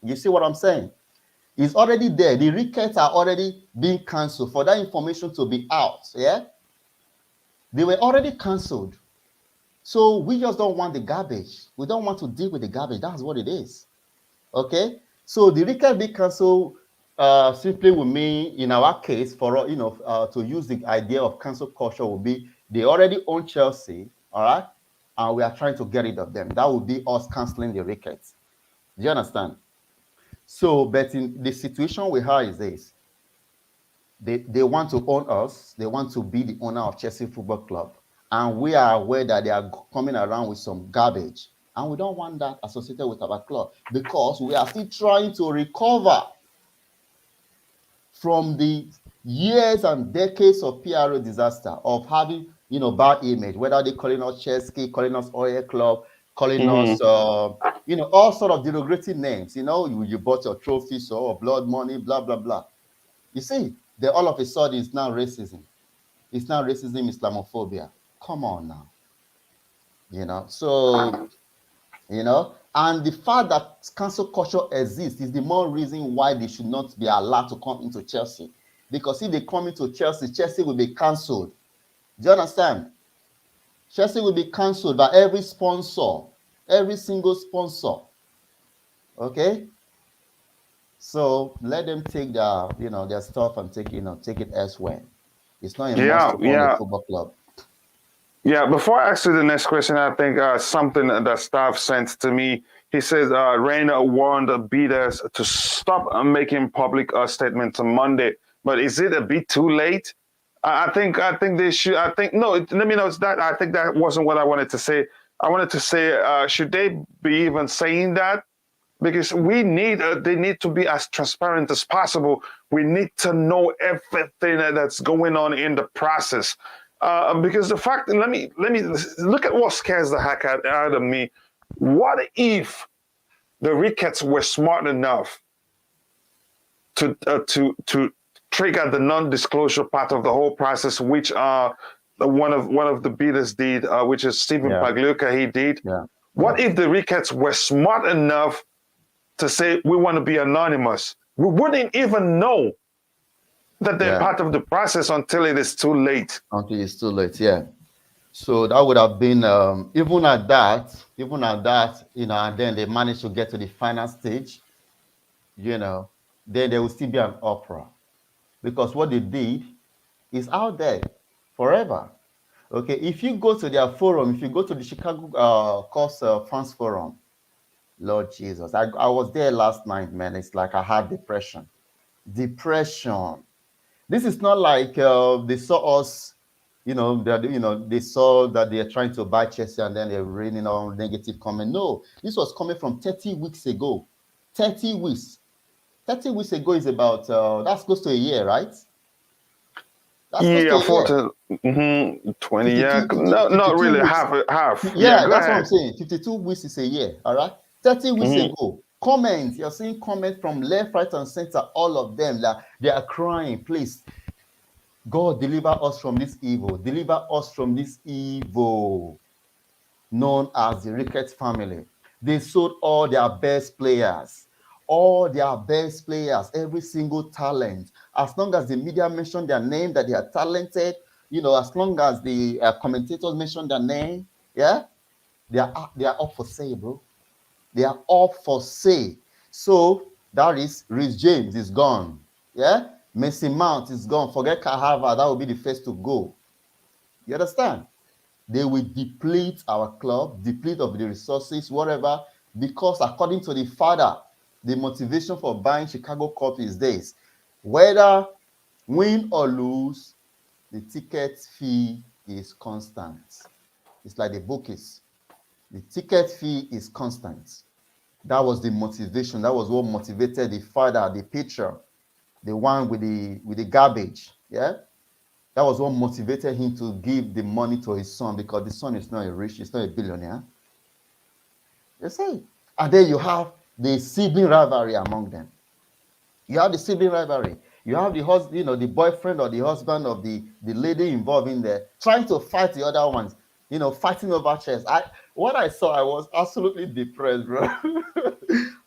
[SPEAKER 4] You see what I'm saying? It's already there. The Ricketts are already being cancelled for that information to be out. Yeah. They were already cancelled. So we just don't want the garbage. We don't want to deal with the garbage. That's what it is. Okay. So the Ricketts being cancelled simply would mean, in our case, for to use the idea of cancel culture, would be they already own Chelsea, all right, and we are trying to get rid of them. That would be us cancelling the Ricketts. Do you understand? So, but in the situation we have is this. They want to own us. They want to be the owner of Chelsea Football Club. And we are aware that they are coming around with some garbage. And we don't want that associated with our club because we are still trying to recover from the years and decades of PRO disaster, of having, bad image, whether they calling us Chelsea, calling us Oil Club, calling us, all sort of derogatory names. You bought your trophies or blood money, blah, blah, blah. You see, all of a sudden it's now racism. It's now racism, Islamophobia. Come on now. So, and the fact that cancel culture exists is the more reason why they should not be allowed to come into Chelsea. Because if they come into Chelsea, Chelsea will be cancelled. Do you understand? Chelsea will be cancelled by every sponsor, every single sponsor. Okay? So let them take their stuff and take it elsewhere. It's not a must to own a football club.
[SPEAKER 1] Yeah, before I ask you the next question, I think something that staff sent to me. He says Raine warned the beaters to stop making public statements on Monday. But is it a bit too late? I think they should. No. Let me know. It's that. I think that wasn't what I wanted to say. I wanted to say, should they be even saying that? Because we need. They need to be as transparent as possible. We need to know everything that's going on in the process. Because the fact, let me look at what scares the heck out of me. What if the Ricketts were smart enough to trigger the non-disclosure part of the whole process, which one of the beaters did, which is Stephen Pagliuca, he did.
[SPEAKER 4] Yeah.
[SPEAKER 1] What if the Ricketts were smart enough to say we want to be anonymous? We wouldn't even know that they're part of the process until it is too late.
[SPEAKER 4] Until it's too late, yeah. So that would have been even at that, and then they managed to get to the final stage, then there will still be an uproar. Because what they did is out there forever. Okay, if you go to their forum, if you go to the Chicago Fans Forum, Lord Jesus, I was there last night, man. It's like I had depression. This is not like they saw us, they saw that they're trying to buy Chelsea and then they're raining on negative comment. No, this was coming from 30 weeks ago. 30 weeks. 30 weeks ago is about, that's close to a year, right?
[SPEAKER 1] That's close to a year. 20 years. No, not really,
[SPEAKER 4] weeks.
[SPEAKER 1] half.
[SPEAKER 4] Yeah, that's what I'm saying. 52 weeks is a year, all right? 30 weeks ago. Comments, you're seeing comments from left, right, and center, all of them, that they are crying, please, God, deliver us from this evil. Deliver us from this evil known as the Ricketts family. They sold all their best players, every single talent. As long as the media mention their name, that they are talented, as long as the commentators mention their name, yeah, they are up for sale, bro. They are up for sale. So that is Rhys James is gone. Yeah, Mason Mount is gone. Forget Kai Havertz, that will be the first to go. You understand? They will deplete our club, deplete of the resources, whatever, because according to the father, the motivation for buying Chicago Cup is this: whether win or lose, the ticket fee is constant. It's like the bookies. The ticket fee is constant. That was the motivation. That was what motivated the father, the pitcher, the one with the garbage. Yeah, that was what motivated him to give the money to his son, because the son is not he's not a billionaire. You see, and then you have the sibling rivalry among them. You have the sibling rivalry. You have the husband, the boyfriend or the husband of the lady involved in there trying to fight the other ones. Fighting over chairs. What I saw, I was absolutely depressed, bro.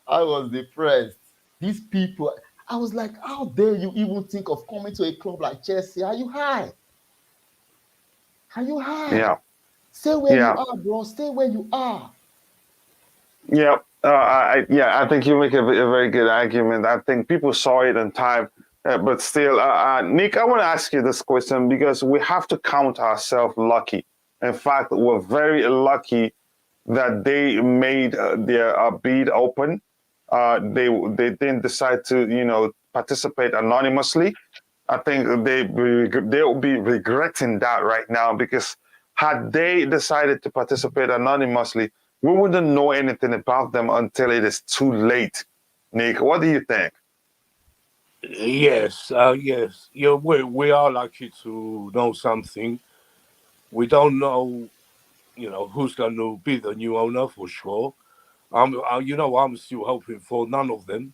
[SPEAKER 4] I was depressed. These people, I was like, how dare you even think of coming to a club like Chelsea? Are you high? Are you high?
[SPEAKER 1] Yeah.
[SPEAKER 4] Stay where you are, bro. Stay where you are.
[SPEAKER 1] Yeah. I think you make a very good argument. I think people saw it in time, but still, Nick, I want to ask you this question, because we have to count ourselves lucky. In fact, we're very lucky that they made their bid open. they didn't decide to, participate anonymously. I think they'll be regretting that right now, because had they decided to participate anonymously, we wouldn't know anything about them until it is too late. Nick, what do you think?
[SPEAKER 3] Yes, yes. We are lucky to know something. We don't know, who's going to be the new owner for sure. I'm still hoping for none of them.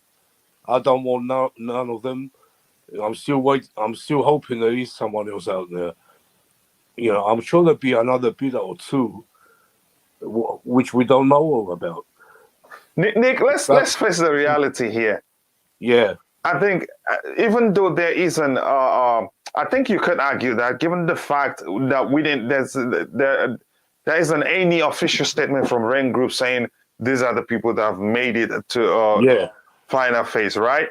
[SPEAKER 3] I don't want none of them. I'm still hoping there is someone else out there. I'm sure there'll be another bidder or two, which we don't know about.
[SPEAKER 1] Nick, let's face the reality here.
[SPEAKER 3] Yeah.
[SPEAKER 1] I think even though there isn't, I think you could argue that, given the fact that we didn't, there isn't any official statement from Raine Group saying these are the people that have made it to final phase, right?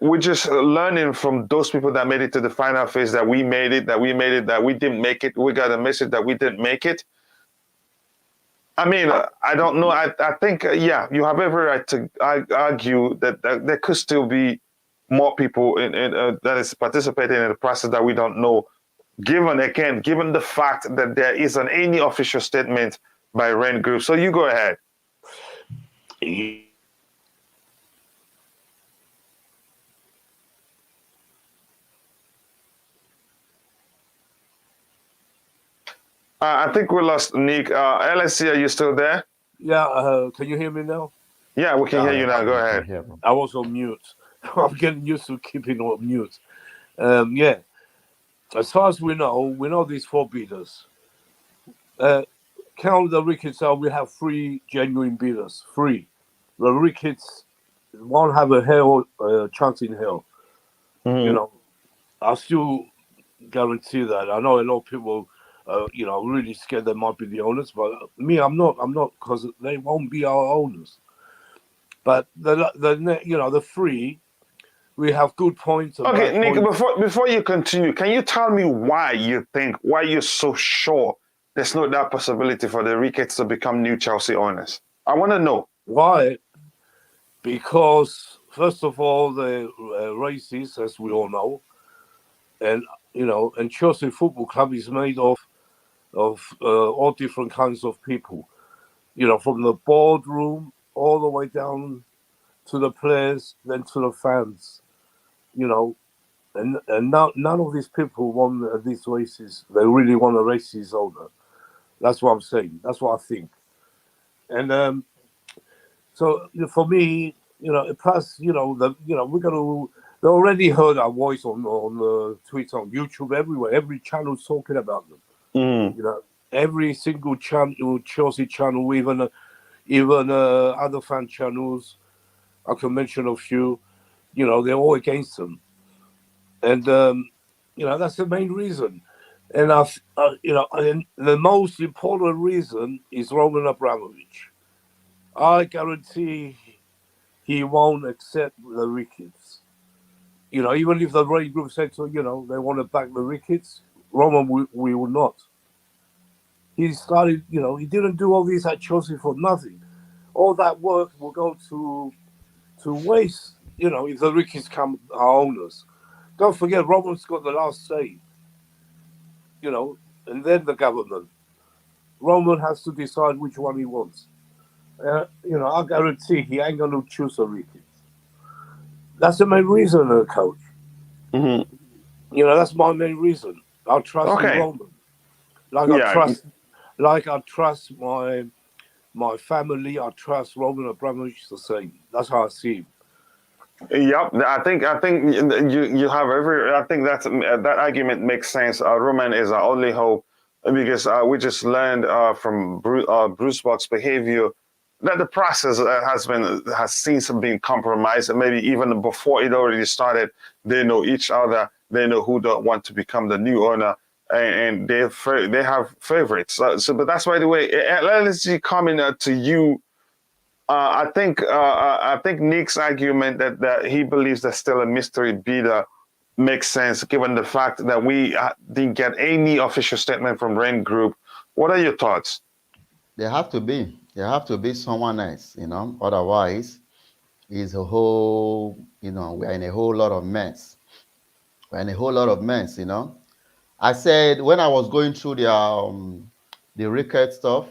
[SPEAKER 1] We're just learning from those people that made it to the final phase that we made it, that we didn't make it. We got a message that we didn't make it. I mean, I don't know. I think, you have every right to argue that there could still be more people that is participating in the process that we don't know. Given the fact that there isn't any official statement by Raine Group. So you go ahead. I think we lost Nick. LSC, are you still there?
[SPEAKER 3] Yeah, can you hear me now?
[SPEAKER 1] Yeah, we can hear you now. Go ahead.
[SPEAKER 3] I was on mute. I'm getting used to keeping on mute. Yeah. As far as we know these four bidders. Count the Ricketts out, we have 3 genuine bidders. 3. The Ricketts won't have a chance in hell.
[SPEAKER 1] Mm-hmm.
[SPEAKER 3] I still guarantee that. I know a lot of people really scared they might be the owners, but me, I'm not, because they won't be our owners. But the 3, we have good points.
[SPEAKER 1] Okay, Nick, before you continue, can you tell me why you're so sure there's not that possibility for the Ricketts to become new Chelsea owners? I want to know.
[SPEAKER 3] Why? Because, first of all, the races, as we all know, and Chelsea Football Club is made of all different kinds of people, from the boardroom all the way down to the players, then to the fans, and now none of these people want these races. They really want a races owner. That's what I'm saying. That's what I think. And so for me, plus, we're going to. They already heard our voice on Twitter, on YouTube, everywhere. Every channel's talking about them.
[SPEAKER 1] Mm.
[SPEAKER 3] Every single channel, Chelsea channel, even other fan channels, I can mention a few. They're all against them, and that's the main reason. And and the most important reason is Roman Abramovich. I guarantee he won't accept the Ricketts. Even if the Raine Group said so, they want to back the Ricketts, Roman we will not. He started, he didn't do all this at Chelsea for nothing. All that work will go to waste, if the Ricketts come our owners. Don't forget, Roman's got the last say, and then the government. Roman has to decide which one he wants. I guarantee he ain't going to choose the Ricketts. That's the main reason, Coach.
[SPEAKER 1] Mm-hmm.
[SPEAKER 3] That's my main reason. I trust in Roman. Like I trust my family. I trust Roman Abramovich the same. That's how I see him.
[SPEAKER 1] Yep, I think you have every. I think that argument makes sense. Roman is our only hope, because we just learned from Bruce Box's behavior that the process has since been compromised, and maybe even before it already started, they know each other. They know who don't want to become the new owner, and they have favorites. But that's why the way. Let's see, coming to you. I think Nick's argument that he believes there's still a mystery bidder makes sense, given the fact that we didn't get any official statement from Raine Group. What are your thoughts?
[SPEAKER 4] There have to be someone else, otherwise is a whole, we're in a whole lot of mess. We're in a whole lot of mess, I said when I was going through the Ricketts stuff,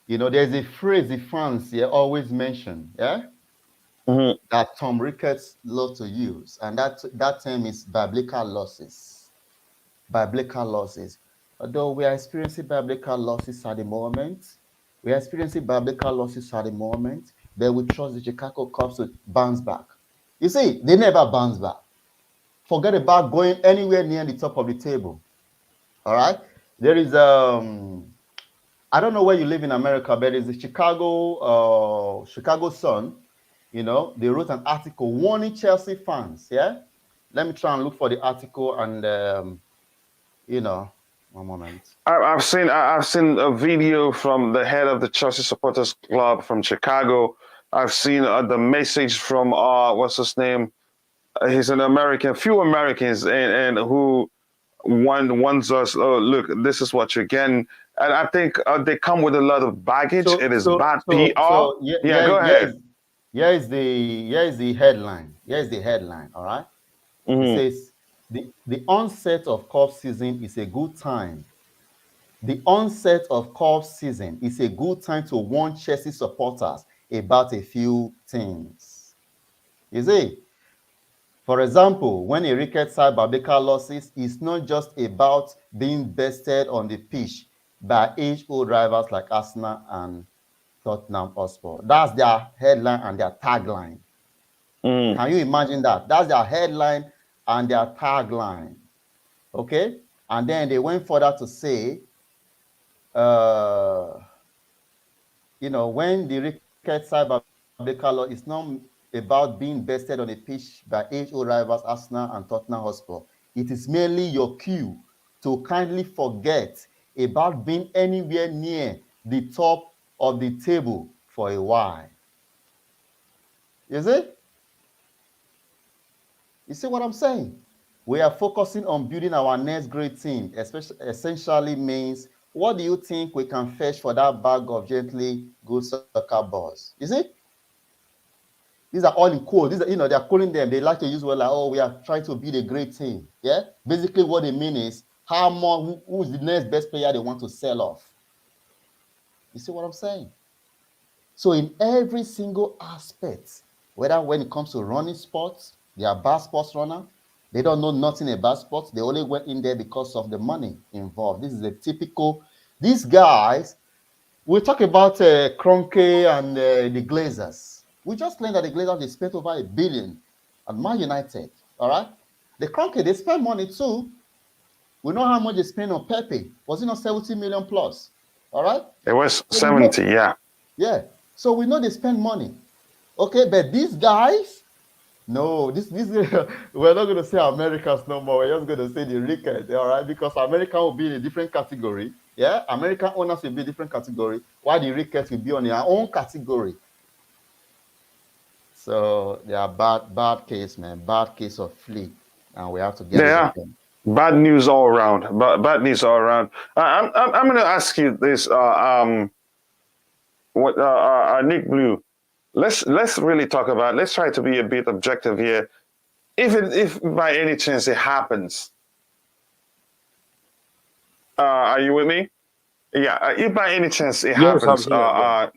[SPEAKER 4] there's a phrase the fans here always mention, yeah,
[SPEAKER 2] Mhm.
[SPEAKER 4] that Tom Ricketts loves to use, and that term is biblical losses. Biblical losses. Although we are experiencing biblical losses at the moment, but we trust the Chicago Cubs to bounce back. You see, they never bounce back. Forget about going anywhere near the top of the table. All right. There is I don't know where you live in America, but there's a Chicago Sun. They wrote an article warning Chelsea fans. Yeah. Let me try and look for the article and one moment.
[SPEAKER 1] I've seen a video from the head of the Chelsea Supporters Club from Chicago. I've seen the message from what's his name? He's an American. Few Americans and who wants us. Oh, look, this is what you're getting. And I think they come with a lot of baggage. It is bad PR. Yeah, go ahead.
[SPEAKER 4] Here is the headline. Here's the headline. All right. It says the onset of Cubs season is a good time. The onset of Cubs season is a good time to warn Chelsea supporters about a few things. You see, for example, when a Ricketts side biblical losses, it's not just about being bested on the pitch by age-old rivals like Arsenal and Tottenham Hotspur. That's their headline and their tagline. Can you imagine that? That's their headline and their tagline. Okay? And then they went further to say, when the Ricketts side biblical law is not about being bested on a pitch by age-old rivals Arsenal and Tottenham Hotspur. It is merely your cue to kindly forget about being anywhere near the top of the table for a while. You see? You see what I'm saying? We are focusing on building our next great team, essentially means what do you think we can fetch for that bag of gently good soccer balls? You see? These are all in quotes. These are, they're calling them. They like to use word like, oh, we are trying to build a great team. Yeah. Basically, what they mean is how more who's the next best player they want to sell off. You see what I'm saying? So in every single aspect, whether when it comes to running sports, they are bad sports runner. They don't know nothing about sports. They only went in there because of the money involved. This is a typical. These guys. We talk about Kroenke and the Glazers. We just learned that the Glazers, they spent over $1 billion at Man United. All right. The Kroenke, they spend money too. We know how much they spent on Pepe. Was it not 70 million plus? All right.
[SPEAKER 1] It was 70, yeah.
[SPEAKER 4] Yeah. So we know they spend money. Okay, but these guys, no, this we're not going to say Americans no more. We're just going to say the Ricketts, all right? Because America will be in a different category. Yeah, American owners will be a different category, while the Ricketts will be on their own category. So they are bad case, man. Bad case of flea, and we have to get rid of them.
[SPEAKER 1] Bad news all around. Bad news all around. I'm going to ask you this. Nick Blue. Let's really talk about. Let's try to be a bit objective here. If by any chance it happens, are you with me? Yeah. If by any chance it happens,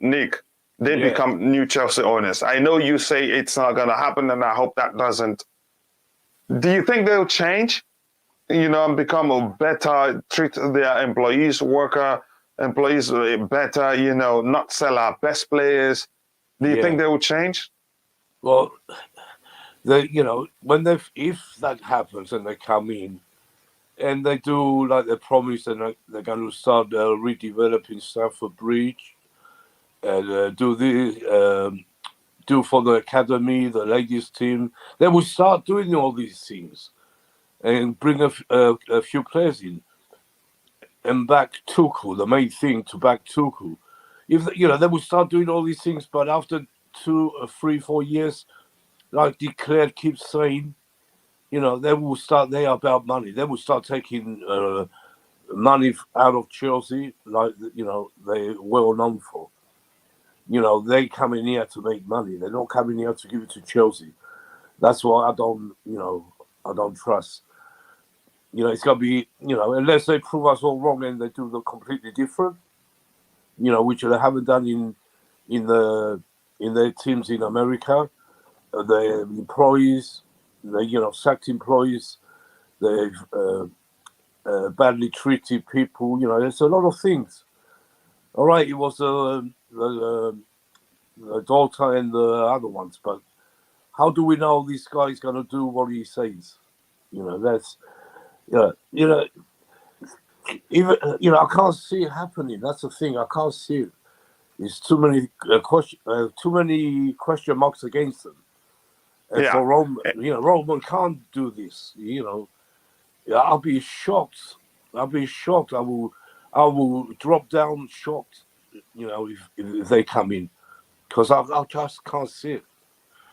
[SPEAKER 1] Nick, they become new Chelsea owners. I know you say it's not going to happen, and I hope that doesn't. Do you think they'll change? And become a better, treat their employees better. Not sell our best players. Do you think they will change?
[SPEAKER 3] Well, when if that happens and they come in and they do like they promised, and they're going to start redeveloping Stamford Bridge and do for the academy, the ladies team, they will start doing all these things and bring a few players in and back Tuchel. The main thing to back Tuchel. If they will start doing all these things, but after 2 or 3, 4 years, like Declared keeps saying, they will start. They are about money. They will start taking money out of Chelsea, like they were well known for. You know, they coming here to make money. They're not coming here to give it to Chelsea. That's what I don't trust. You know, it's got to be, unless they prove us all wrong and they do the completely different, which they haven't done in their teams in America. The employees, sacked employees, they've badly treated people. There's a lot of things. All right, it was the daughter and the other ones, but how do we know this guy is going to do what he says? That's even I can't see it happening. That's the thing. I can't see it. There's too many question marks against them. And
[SPEAKER 1] Yeah.
[SPEAKER 3] for Roman, Roman can't do this. I'll be shocked. I will drop down shocked. If they come in, because I just can't see it.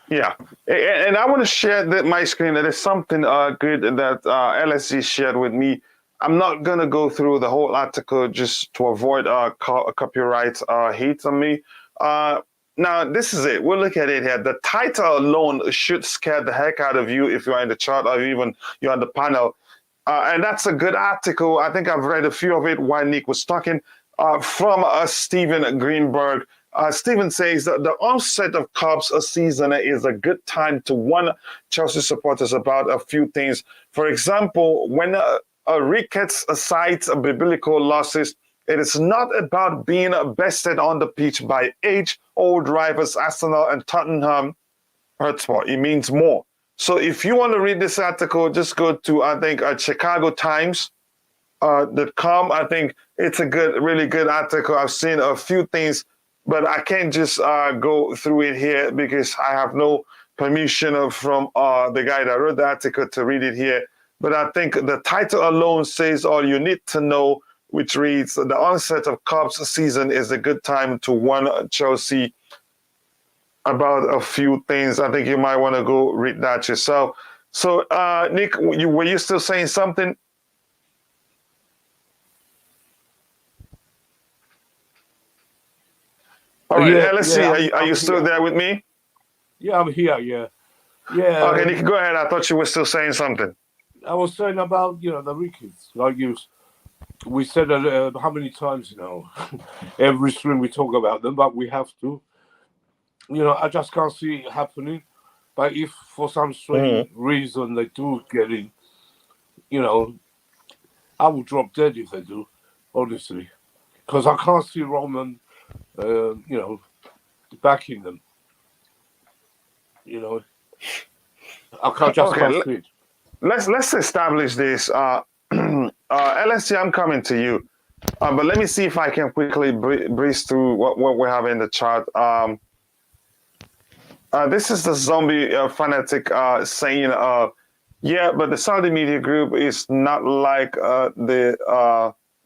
[SPEAKER 1] Yeah, and I want to share my screen. There is something good that LSC shared with me. I'm not gonna go through the whole article just to avoid copyright hate on me. Now this is it. We'll look at it here. The title alone should scare the heck out of you if you are in the chart or even you're on the panel. And that's a good article. I think I've read a few of it while Nick was talking. From Steven Greenberg. Steven says that the onset of Cubs season is a good time to warn Chelsea supporters about a few things. For example, when Ricketts cites biblical losses, it is not about being bested on the pitch by age-old rivals Arsenal and Tottenham Hotspur. It means more. So if you want to read this article, just go to, I think, Chicago Times. .com. I think it's a really good article. I've seen a few things, but I can't just go through it here because I have no permission from the guy that wrote the article to read it here. But I think the title alone says all you need to know, which reads, the onset of Cubs season is a good time to warn Chelsea about a few things. I think you might want to go read that yourself. So, Nick, were you still saying something? All right, LSC, are you still there with me?
[SPEAKER 3] Yeah, I'm here, yeah.
[SPEAKER 1] Okay, Nick, go ahead. I thought you were still saying something.
[SPEAKER 3] I was saying about, the Ricketts. We said how many times now? Every stream we talk about them, but we have to. I just can't see it happening. But if for some strange reason they do get in, I will drop dead if they do, honestly. Because I can't see Roman backing them. I can't see it.
[SPEAKER 1] Let's establish this. LSC, I'm coming to you. But let me see if I can quickly breeze through what we have in the chart. This is the zombie fanatic saying, yeah, but the Saudi media group is not like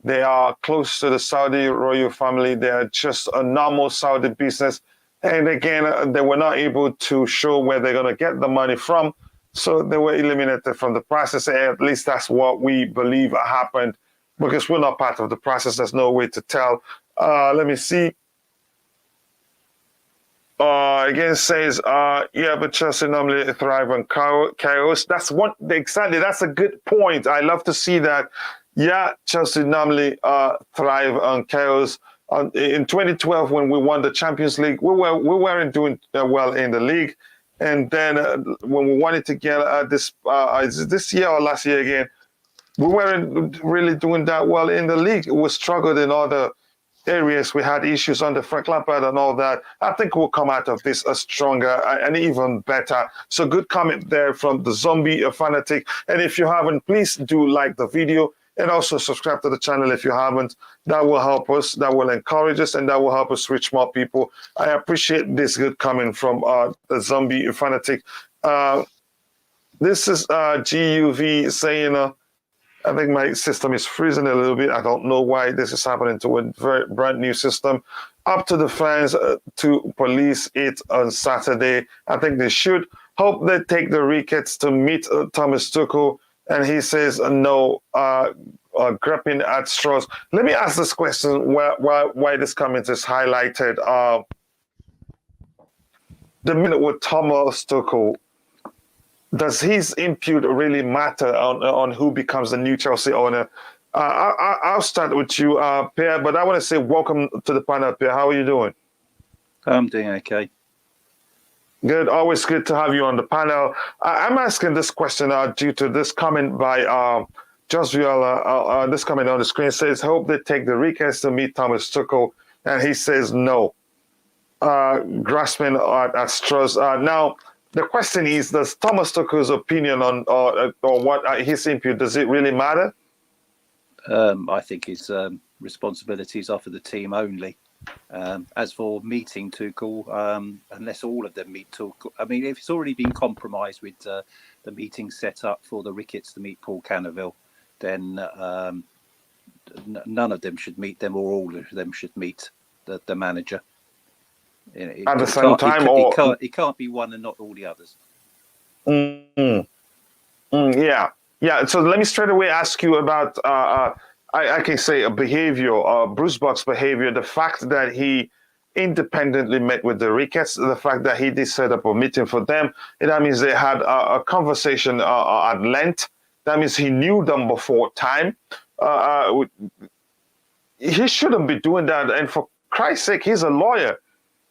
[SPEAKER 1] they are close to the Saudi royal family. They are just a normal Saudi business. And again, they were not able to show where they're going to get the money from. So they were eliminated from the process. At least that's what we believe happened, because we're not part of the process. There's no way to tell. Let me see. Again says, yeah, but Chelsea normally thrive on chaos. That's exactly. That's a good point. I love to see that. Yeah, Chelsea normally thrive on chaos. In 2012, when we won the Champions League, we weren't doing well in the league. And then when we wanted to get this year or last year again, we weren't really doing that well in the league. We struggled in other areas. We had issues under Frank Lampard and all that. I think we'll come out of this stronger and even better. So good comment there from the zombie fanatic. And if you haven't, please do like the video and also subscribe to the channel if you haven't. That will help us, that will encourage us, and that will help us reach more people. I appreciate this good comment from the zombie fanatic. This is GUV saying, I think my system is freezing a little bit. I don't know why this is happening to a very brand new system. Up to the fans to police it on Saturday. I think they should. Hope they take the Ricketts to meet Thomas Tuchel. And he says, no, grabbing at straws. Let me ask this question why this comment is highlighted. the minute with Thomas Tuchel, does his input really matter on who becomes the new Chelsea owner? I'll start with you, Pierre, but I want to say welcome to the panel, Pierre. How are you doing?
[SPEAKER 5] I'm doing okay.
[SPEAKER 1] Good. Always good to have you on the panel. I'm asking this question due to this comment by Just Viola. This comment on the screen says, hope they take the Ricketts to meet Thomas Tuchel. And he says no. Grasping at straws. Now, the question is, does Thomas Tuchel's opinion on what his input, does it really matter?
[SPEAKER 5] I think his responsibilities are for the team only. As for meeting Tuchel, unless all of them meet Tuchel, I mean, if it's already been compromised with the meeting set up for the Ricketts to meet Paul Canoville, then none of them should meet them, or all of them should meet the manager.
[SPEAKER 1] At the same time,
[SPEAKER 5] it can't be one and not all the others.
[SPEAKER 1] Yeah. So let me straight away ask you about I can say a behavior, Bruce Buck's behavior, the fact that he independently met with the Ricketts, the fact that he did set up a meeting for them. That means they had a conversation at length. That means he knew them before time. He shouldn't be doing that. And for Christ's sake, he's a lawyer.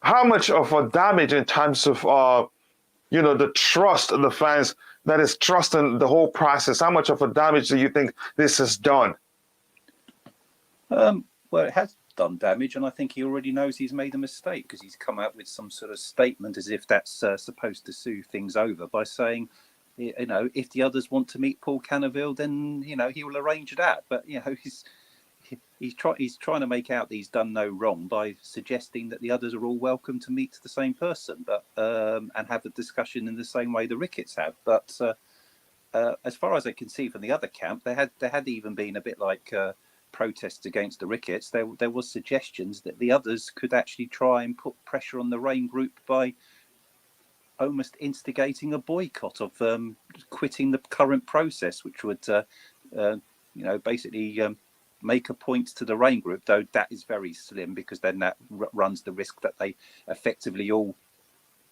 [SPEAKER 1] How much of a damage in terms of the trust of the fans that is trusting the whole process? How much of a damage do you think this has done?
[SPEAKER 5] Well, it has done damage, and I think he already knows he's made a mistake, because he's come out with some sort of statement as if that's supposed to soothe things over by saying, if the others want to meet Paul Canoville, then he will arrange that. But he's trying to make out that he's done no wrong by suggesting that the others are all welcome to meet the same person, but and have the discussion in the same way the Ricketts have. But as far as I can see from the other camp, there had even been a bit like protests against the Ricketts. There was suggestions that the others could actually try and put pressure on the Raine group by almost instigating a boycott of quitting the current process, which would basically make a point to the Raine group, though that is very slim, because then that runs the risk that they effectively all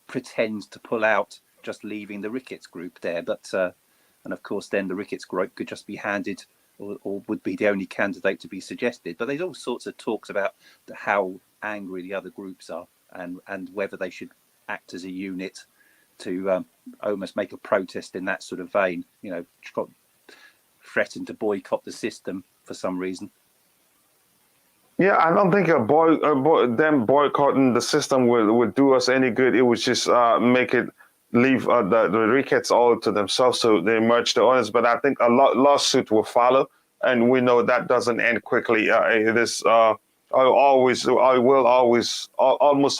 [SPEAKER 5] pretend to pull out, just leaving the Ricketts group there. But and of course then the Ricketts group could just be handed, or would be the only candidate to be suggested. But there's all sorts of talks about how angry the other groups are, and whether they should act as a unit to almost make a protest in that sort of vein, threaten to boycott the system for some reason.
[SPEAKER 1] Yeah, I don't think them boycotting the system would do us any good. It would just leave the Ricketts all to themselves, so they merge the owners. But I think a lawsuit will follow, and we know that doesn't end quickly. It is almost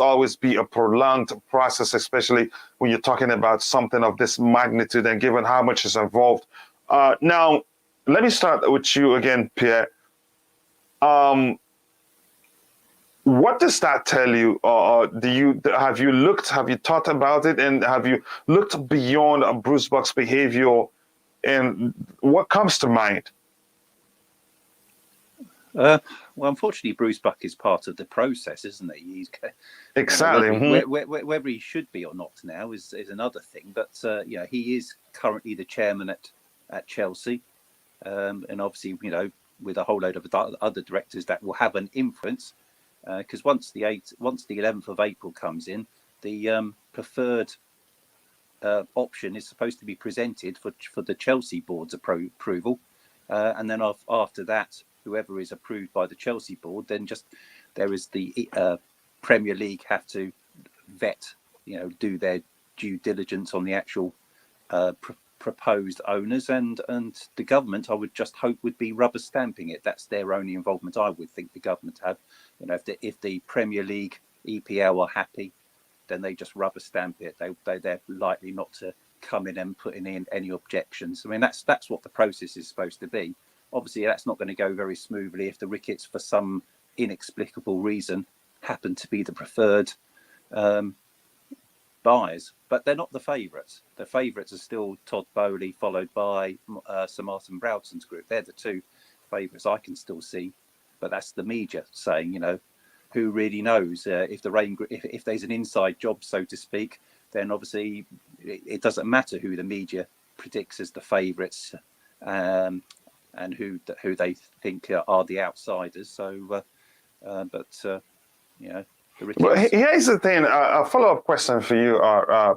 [SPEAKER 1] always be a prolonged process, especially when you're talking about something of this magnitude and given how much is involved. Now, let me start with you again, Pierre. What does that tell you? Have you thought about it, and have you looked beyond Bruce Buck's behavior, and what comes to mind?
[SPEAKER 5] Well, unfortunately, Bruce Buck is part of the process, isn't he? He's
[SPEAKER 1] exactly
[SPEAKER 5] whether he should be or not now is another thing. But he is currently the chairman at Chelsea, and obviously, with a whole load of other directors that will have an influence. Because once the 11th of April comes in, the preferred option is supposed to be presented for the Chelsea board's approval, and then after that, whoever is approved by the Chelsea board, then there is the Premier League have to vet, do their due diligence on the actual proposed owners, and the government, I would just hope, would be rubber stamping it. That's their only involvement, I would think the government have. If the Premier League, EPL are happy, then they just rubber stamp it. They're likely not to come in and put in any objections. I mean, that's what the process is supposed to be. Obviously, that's not going to go very smoothly if the Ricketts, for some inexplicable reason, happen to be the preferred buyers. But they're not the favourites. The favourites are still Todd Bowley, followed by Sir Martin Browson's group. They're the two favourites I can still see. But that's the media saying, who really knows if the Raine, if there's an inside job, so to speak, then obviously it doesn't matter who the media predicts as the favourites and who they think are the outsiders. So, the Ricketts.
[SPEAKER 1] But here's the thing: a follow-up question for you,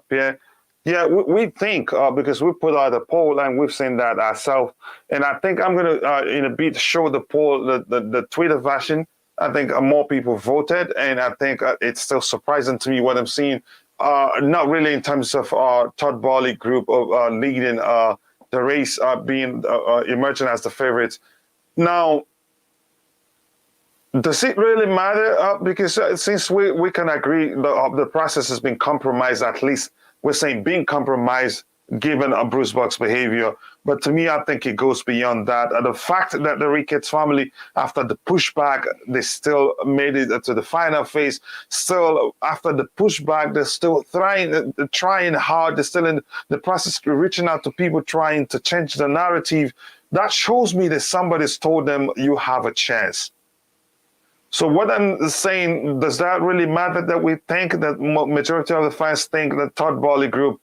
[SPEAKER 1] Pierre. Yeah, we think because we put out a poll and we've seen that ourselves, and I think I'm gonna in a bit show the poll, the Twitter version. I think more people voted, and I think it's still surprising to me what I'm seeing. Not really in terms of Todd Boehly group of leading the race, being emerging as the favorites. Now, does it really matter? Because since we can agree the process has been compromised, at least we're saying being compromised given Bruce Buck's behavior. But to me, I think it goes beyond that. The fact that the Ricketts family, after the pushback, they still made it to the final phase. Still, after the pushback, they're still trying hard. They're still in the process of reaching out to people, trying to change the narrative. That shows me that somebody's told them you have a chance. So what I'm saying, does that really matter that we think that majority of the fans think that Todd Boehly group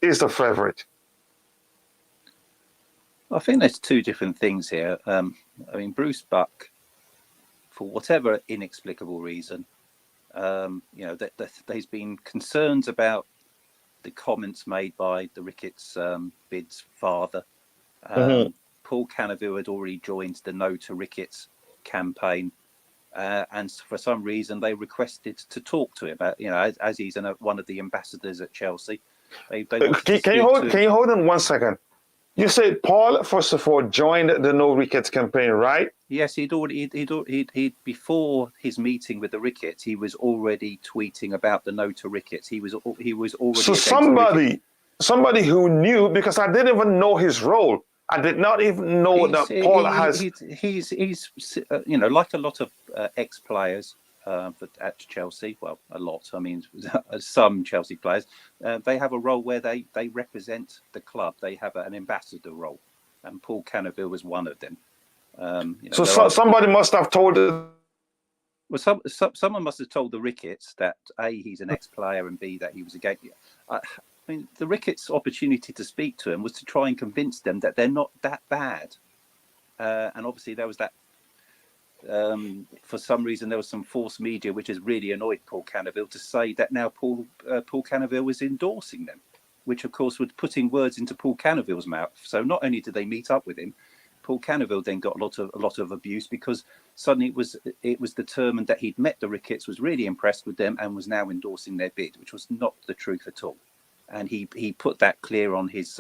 [SPEAKER 1] is the favorite?
[SPEAKER 5] I think there's two different things here. I mean, Bruce Buck, for whatever inexplicable reason, there's been concerns about the comments made by the Ricketts bid's father. Paul Canoville had already joined the No to Ricketts campaign, and for some reason they requested to talk to him. As he's one of the ambassadors at Chelsea. Can
[SPEAKER 1] you hold on 1 second? You said Paul, first of all, joined the No Ricketts campaign, right?
[SPEAKER 5] Yes, he'd before his meeting with the Ricketts, he was already tweeting about the No to Ricketts. He was already.
[SPEAKER 1] So somebody who knew, because I didn't even know his role. I did not even know that Paul has.
[SPEAKER 5] He's like a lot of ex-players at Chelsea. Well, a lot. I mean, some Chelsea players. They have a role where they represent the club. They have an ambassador role, and Paul Canoville was one of them.
[SPEAKER 1] Somebody must have told.
[SPEAKER 5] Well, someone must have told the Ricketts that A, he's an ex-player, and B, that he was a gay. I mean, the Ricketts' opportunity to speak to him was to try and convince them that they're not that bad. And obviously there was that, for some reason, there was some false media which has really annoyed Paul Canoville to say that now Paul Canoville was endorsing them, which of course was putting words into Paul Canoville's mouth. So not only did they meet up with him, Paul Canoville then got a lot of abuse because suddenly it was determined that he'd met the Ricketts, was really impressed with them, and was now endorsing their bid, which was not the truth at all. And he put that clear on his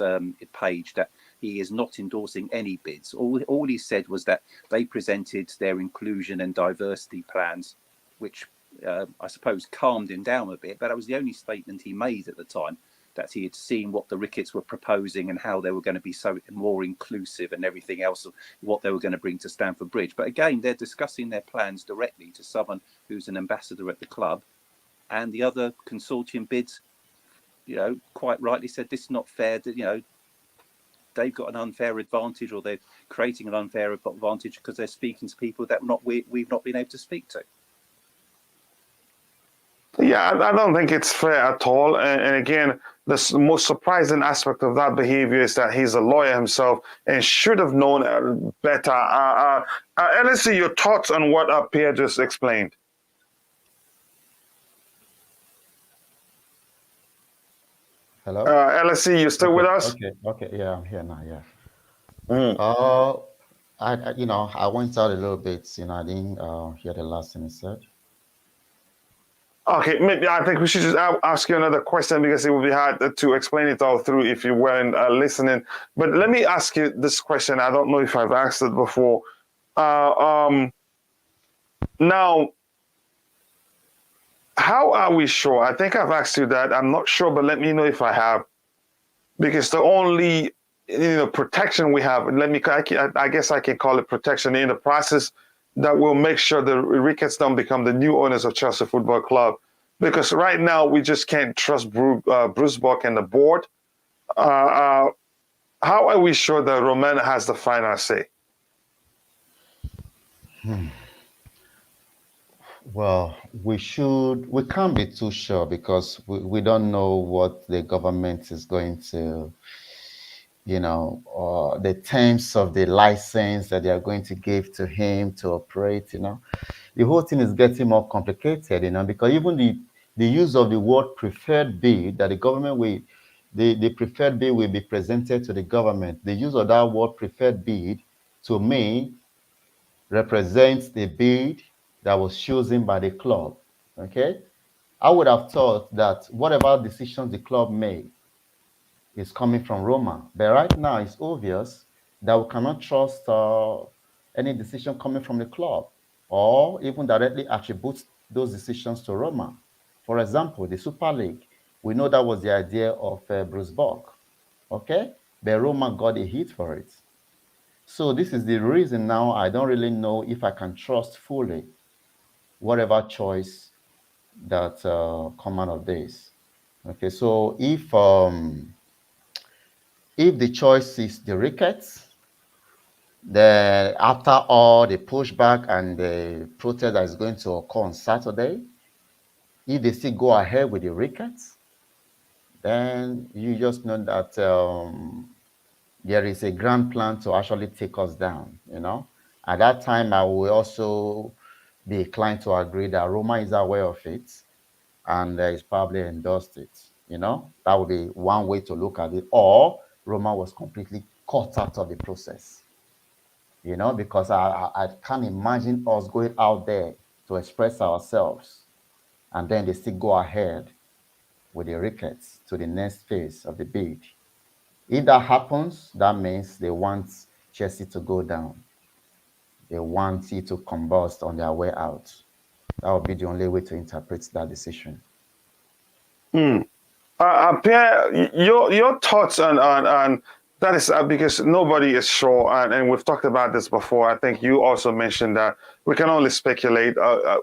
[SPEAKER 5] page that he is not endorsing any bids. All he said was that they presented their inclusion and diversity plans, which I suppose calmed him down a bit. But that was the only statement he made at the time, that he had seen what the Ricketts were proposing and how they were going to be so more inclusive and everything else of what they were going to bring to Stamford Bridge. But again, they're discussing their plans directly to someone who's an ambassador at the club, and the other consortium bids, quite rightly said this is not fair. That they've got an unfair advantage, or they're creating an unfair advantage because they're speaking to people that we've not been able to speak to.
[SPEAKER 1] Yeah, I don't think it's fair at all. And again, the most surprising aspect of that behavior is that he's a lawyer himself and should have known better. Let's see your thoughts on what Pierre just explained.
[SPEAKER 4] Hello?
[SPEAKER 1] LSC, you still with us?
[SPEAKER 4] Okay, yeah, I'm here now, yeah.
[SPEAKER 1] Mm.
[SPEAKER 4] I went out a little bit, I didn't hear the last thing he said.
[SPEAKER 1] Okay, maybe I think we should just ask you another question because it would be hard to explain it all through if you weren't listening. But let me ask you this question. I don't know if I've asked it before. Now, how are we sure? I think I've asked you that. I'm not sure, but let me know if I have. Because the only protection we have, I guess I can call it protection in the process, that will make sure the Ricketts don't become the new owners of Chelsea Football Club. Because right now we just can't trust Bruce Buck and the board. How are we sure that Roman has the final say?
[SPEAKER 4] Well, we can't be too sure because we don't know what the government is going to, the terms of the license that they are going to give to him to operate, The whole thing is getting more complicated, because even the use of the word preferred bid that the government will, the preferred bid will be presented to the government. The use of that word preferred bid, to me, represents the bid that was chosen by the club. Okay, I would have thought that whatever decisions the club made is coming from Roma, but right now it's obvious that we cannot trust any decision coming from the club or even directly attribute those decisions to Roma. For example, the Super League, we know that was the idea of Bruce Buck, okay, but Roma got a hit for it. So this is the reason now I don't really know if I can trust fully whatever choice that come out of this. Okay, so if the choice is the Ricketts, then after all the pushback and the protest that is going to occur on Saturday, if they still go ahead with the Ricketts, then you just know that there is a grand plan to actually take us down. At that time, I will also be inclined to agree that Roma is aware of it and is probably endorsed it. That would be one way to look at it. Or Roma was completely cut out of the process. Because I can't imagine us going out there to express ourselves and then they still go ahead with the Ricketts to the next phase of the bid. If that happens, that means they want Chelsea to go down. They want it to combust on their way out. That would be the only way to interpret that decision.
[SPEAKER 1] Pierre, your thoughts on that is because nobody is sure, and we've talked about this before. I think you also mentioned that we can only speculate.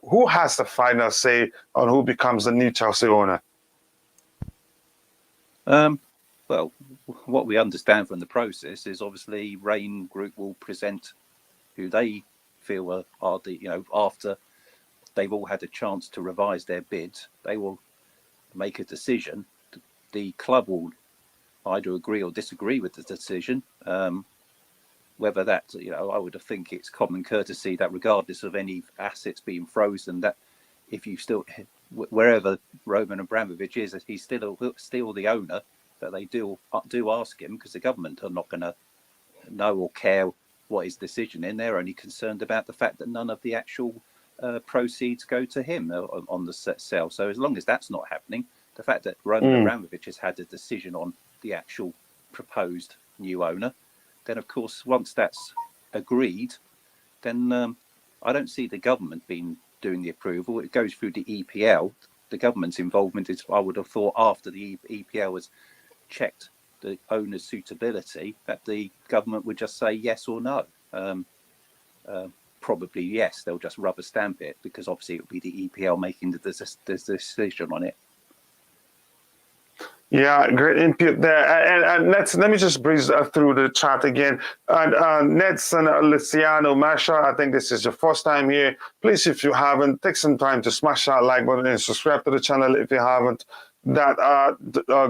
[SPEAKER 1] Who has the final say on who becomes the new Chelsea owner?
[SPEAKER 5] Well, what we understand from the process is obviously Raine Group will present who they feel are the, after they've all had a chance to revise their bids, they will make a decision. The club will either agree or disagree with the decision. Whether that, I would think it's common courtesy that regardless of any assets being frozen, that if you still, wherever Roman Abramovich is, he's still the owner, that they do ask him, because the government are not going to know or care what his decision is. They're only concerned about the fact that none of the actual proceeds go to him on the sale. So as long as that's not happening, the fact that Roman Abramovich has had a decision on the actual proposed new owner, then of course once that's agreed, then I don't see the government doing the approval. It goes through the EPL. The government's involvement is, I would have thought, after the EPL has checked the owner's suitability, that the government would just say yes or no. Probably yes, they'll just rubber stamp it, because obviously it would be the EPL making the decision on it.
[SPEAKER 1] Yeah, great input there. And let me just breeze through the chat again. And Nedson Luciano Masha, I think this is your first time here. Please, if you haven't, take some time to smash that like button and subscribe to the channel if you haven't. That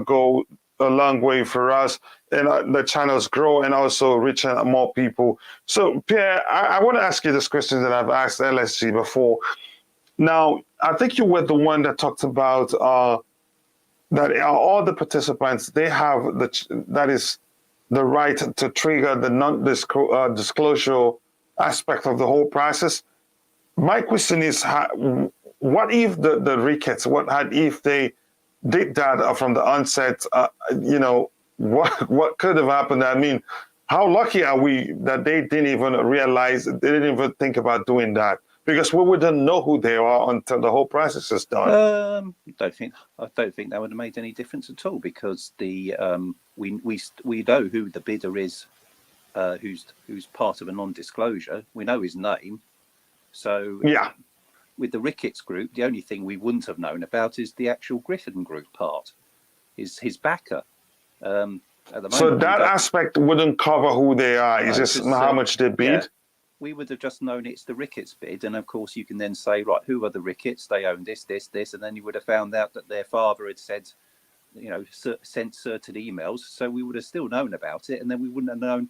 [SPEAKER 1] go a long way for us, and the channels grow and also reaching more people. So, Pierre, I want to ask you this question that I've asked LSG before. Now, I think you were the one that talked about that all the participants, they have that is the right to trigger the non-disclosure aspect of the whole process. My question is, what if the Ricketts, if they did that from the onset? What could have happened? I mean, how lucky are we that they didn't even realize, they didn't even think about doing that? Because we wouldn't know who they are until the whole process is done.
[SPEAKER 5] I don't think that would have made any difference at all, because we know who the bidder is, who's part of a non-disclosure. We know his name. So
[SPEAKER 1] yeah,
[SPEAKER 5] with the Ricketts group, the only thing we wouldn't have known about is the actual Griffin group part, is his backer. At the moment,
[SPEAKER 1] so that aspect wouldn't cover who they are. It's just how much they bid.
[SPEAKER 5] we would have just known it's the Ricketts bid. And of course, you can then say, right, who are the Ricketts? They own this, this, this. And then you would have found out that their father had said, sent certain emails. So we would have still known about it. And then we wouldn't have known.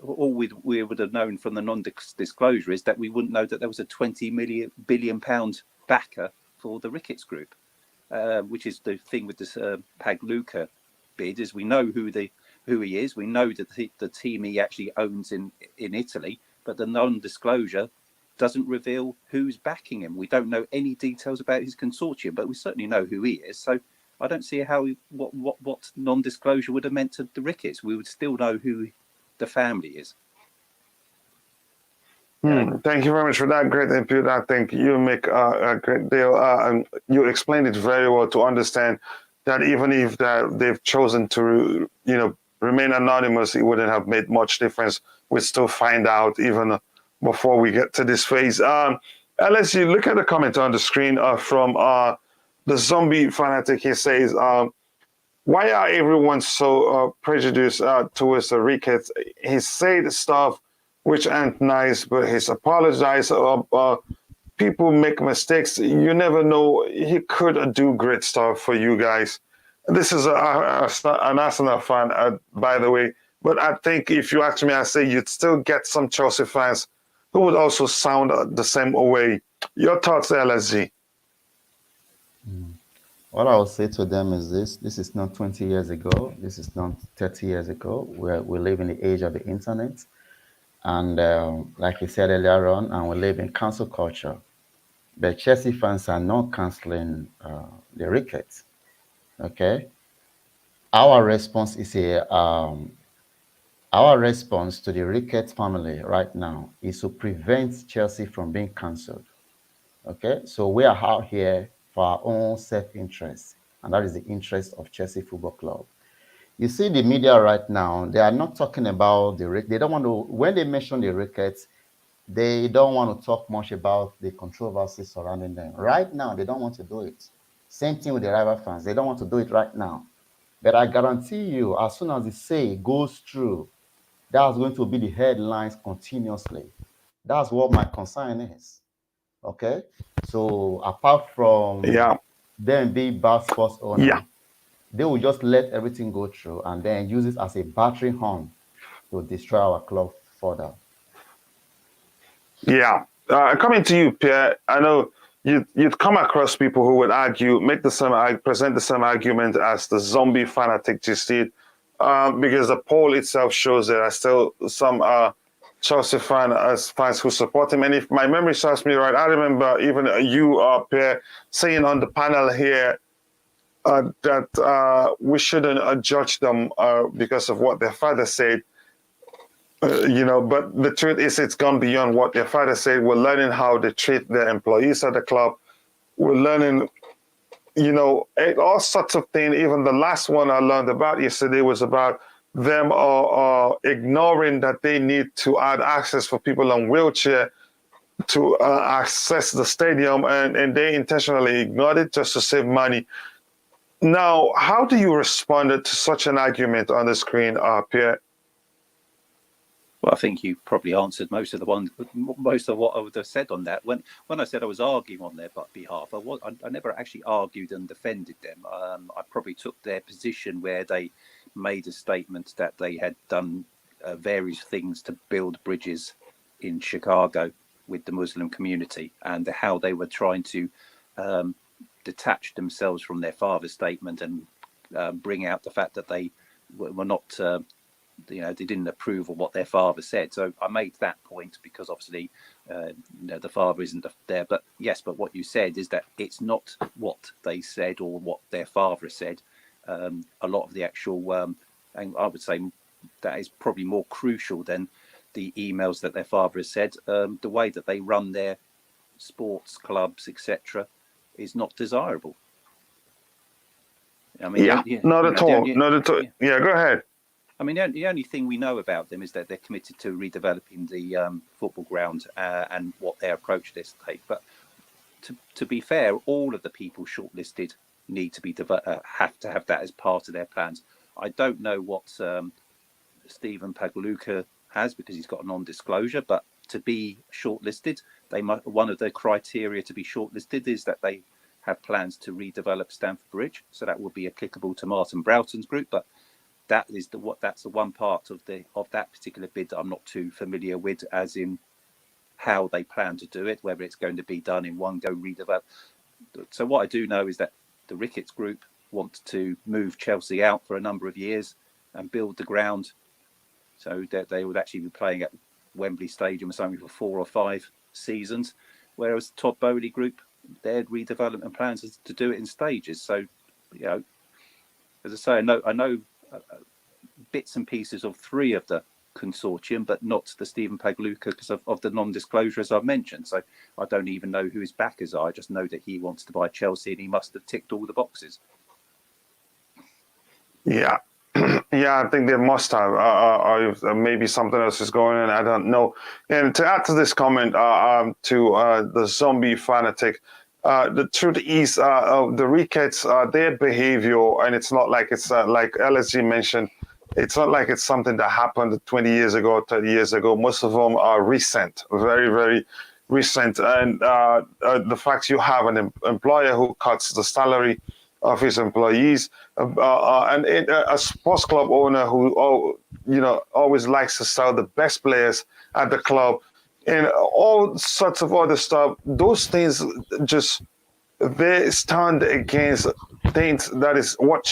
[SPEAKER 5] All we would have known from the non-disclosure is that we wouldn't know that there was a 20 billion pound backer for the Ricketts group, which is the thing with this Pagliuca bid, is we know who he is. We know that the team he actually owns in Italy, but the non-disclosure doesn't reveal who's backing him. We don't know any details about his consortium, but we certainly know who he is. So I don't see how what non-disclosure would have meant to the Ricketts. We would still know who the family is.
[SPEAKER 1] Thank you very much for that great input. I think you make a great deal, and you explained it very well to understand that even if they've chosen to, remain anonymous, it wouldn't have made much difference. We'd still find out even before we get to this phase. Unless you look at the comment on the screen from the zombie fanatic, he says, why are everyone so prejudiced towards the Ricketts? He said stuff which aren't nice, but he's apologized. People make mistakes. You never know. He could do great stuff for you guys. This is an Arsenal fan, by the way. But I think if you ask me, I say you'd still get some Chelsea fans who would also sound the same way. Your thoughts, LSG?
[SPEAKER 4] What I will say to them is this: this is not 20 years ago. This is not 30 years ago. We live in the age of the internet. And like you said earlier on, and we live in cancel culture. The Chelsea fans are not canceling the Ricketts. Okay, our response is our response to the Ricketts family right now is to prevent Chelsea from being cancelled. Okay, so we are out here for our own self-interest, and that is the interest of Chelsea Football Club. You see, the media right now, they are not talking about they don't want to, when they mention the Ricketts, they don't want to talk much about the controversy surrounding them. Right now, they don't want to do it. Same thing with the rival fans. They don't want to do it right now. But I guarantee you, as soon as the say goes through, that's going to be the headlines continuously. That's what my concern is. Okay? So apart from them being bad sports owner, they will just let everything go through and then use it as a battering horn to destroy our club further.
[SPEAKER 1] Yeah. Coming to you, Pierre, I know you'd come across people who would argue, present the same argument as the zombie fanatic just did, because the poll itself shows there are still some Chelsea fans who support him. And if my memory serves me right, I remember even you, Pierre, saying on the panel here that we shouldn't judge them because of what their father said. But the truth is it's gone beyond what their father said. We're learning how they treat their employees at the club. We're learning, all sorts of things. Even the last one I learned about yesterday was about them ignoring that they need to add access for people on wheelchair to access the stadium, and they intentionally ignored it just to save money. Now, how do you respond to such an argument on the screen, Pierre?
[SPEAKER 5] Well, I think you probably answered most of what I would have said on that. When I said I was arguing on their behalf, I never actually argued and defended them. I probably took their position where they made a statement that they had done various things to build bridges in Chicago with the Muslim community, and how they were trying to detach themselves from their father's statement and bring out the fact that they were not. They didn't approve of what their father said. So I made that point because obviously the father isn't there. But what you said is that it's not what they said or what their father said. A lot of the actual, and I would say that is probably more crucial than the emails that their father has said. The way that they run their sports clubs, etc., is not desirable. I mean,
[SPEAKER 1] not at all. Yeah, go ahead.
[SPEAKER 5] I mean, the only thing we know about them is that they're committed to redeveloping the football ground and what their approach this take. But to be fair, all of the people shortlisted need to be have to have that as part of their plans. I don't know what Stephen Pagliuca has because he's got a non-disclosure, but to be shortlisted. One of the criteria to be shortlisted is that they have plans to redevelop Stamford Bridge, so that will be applicable to Martin Broughton's group. But that's the one part of that particular bid that I'm not too familiar with, as in how they plan to do it, whether it's going to be done in one go redevelop. So what I do know is that the Ricketts group want to move Chelsea out for a number of years and build the ground so that they would actually be playing at Wembley Stadium or something for 4 or 5 seasons, whereas Todd Bowley group, their redevelopment plans is to do it in stages. So, as I say, I know bits and pieces of 3 of the consortium, but not the Stephen Pagluka because of the non-disclosure, as I've mentioned. So I don't even know who his backers are. I just know that he wants to buy Chelsea and he must have ticked all the boxes.
[SPEAKER 1] Yeah. Yeah, I think they must have. Maybe something else is going on. I don't know. And to add to this comment, to the zombie fanatic, the truth is, the Ricketts, their behavior, and it's not like it's like LSG mentioned, it's not like it's something that happened 20 years ago, 30 years ago. Most of them are recent, very, very recent. And the fact you have an employer who cuts the salary of his employees, and a sports club owner who always likes to sell the best players at the club, and all sorts of other stuff. Those things just they stand against things that is what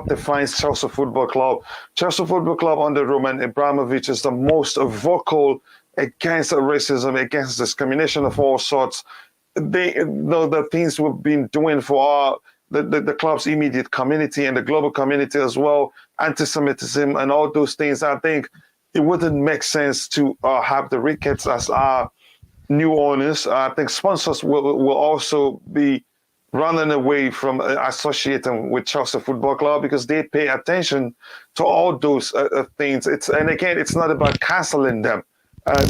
[SPEAKER 1] defines Chelsea Football Club. Chelsea Football Club under Roman Abramovich is the most vocal against racism, against discrimination of all sorts. The things we've been doing for the club's immediate community and the global community as well, anti-Semitism and all those things. I think it wouldn't make sense to have the Ricketts as our new owners. I think sponsors will also be running away from associating with Chelsea Football Club because they pay attention to all those things. And again, it's not about canceling them.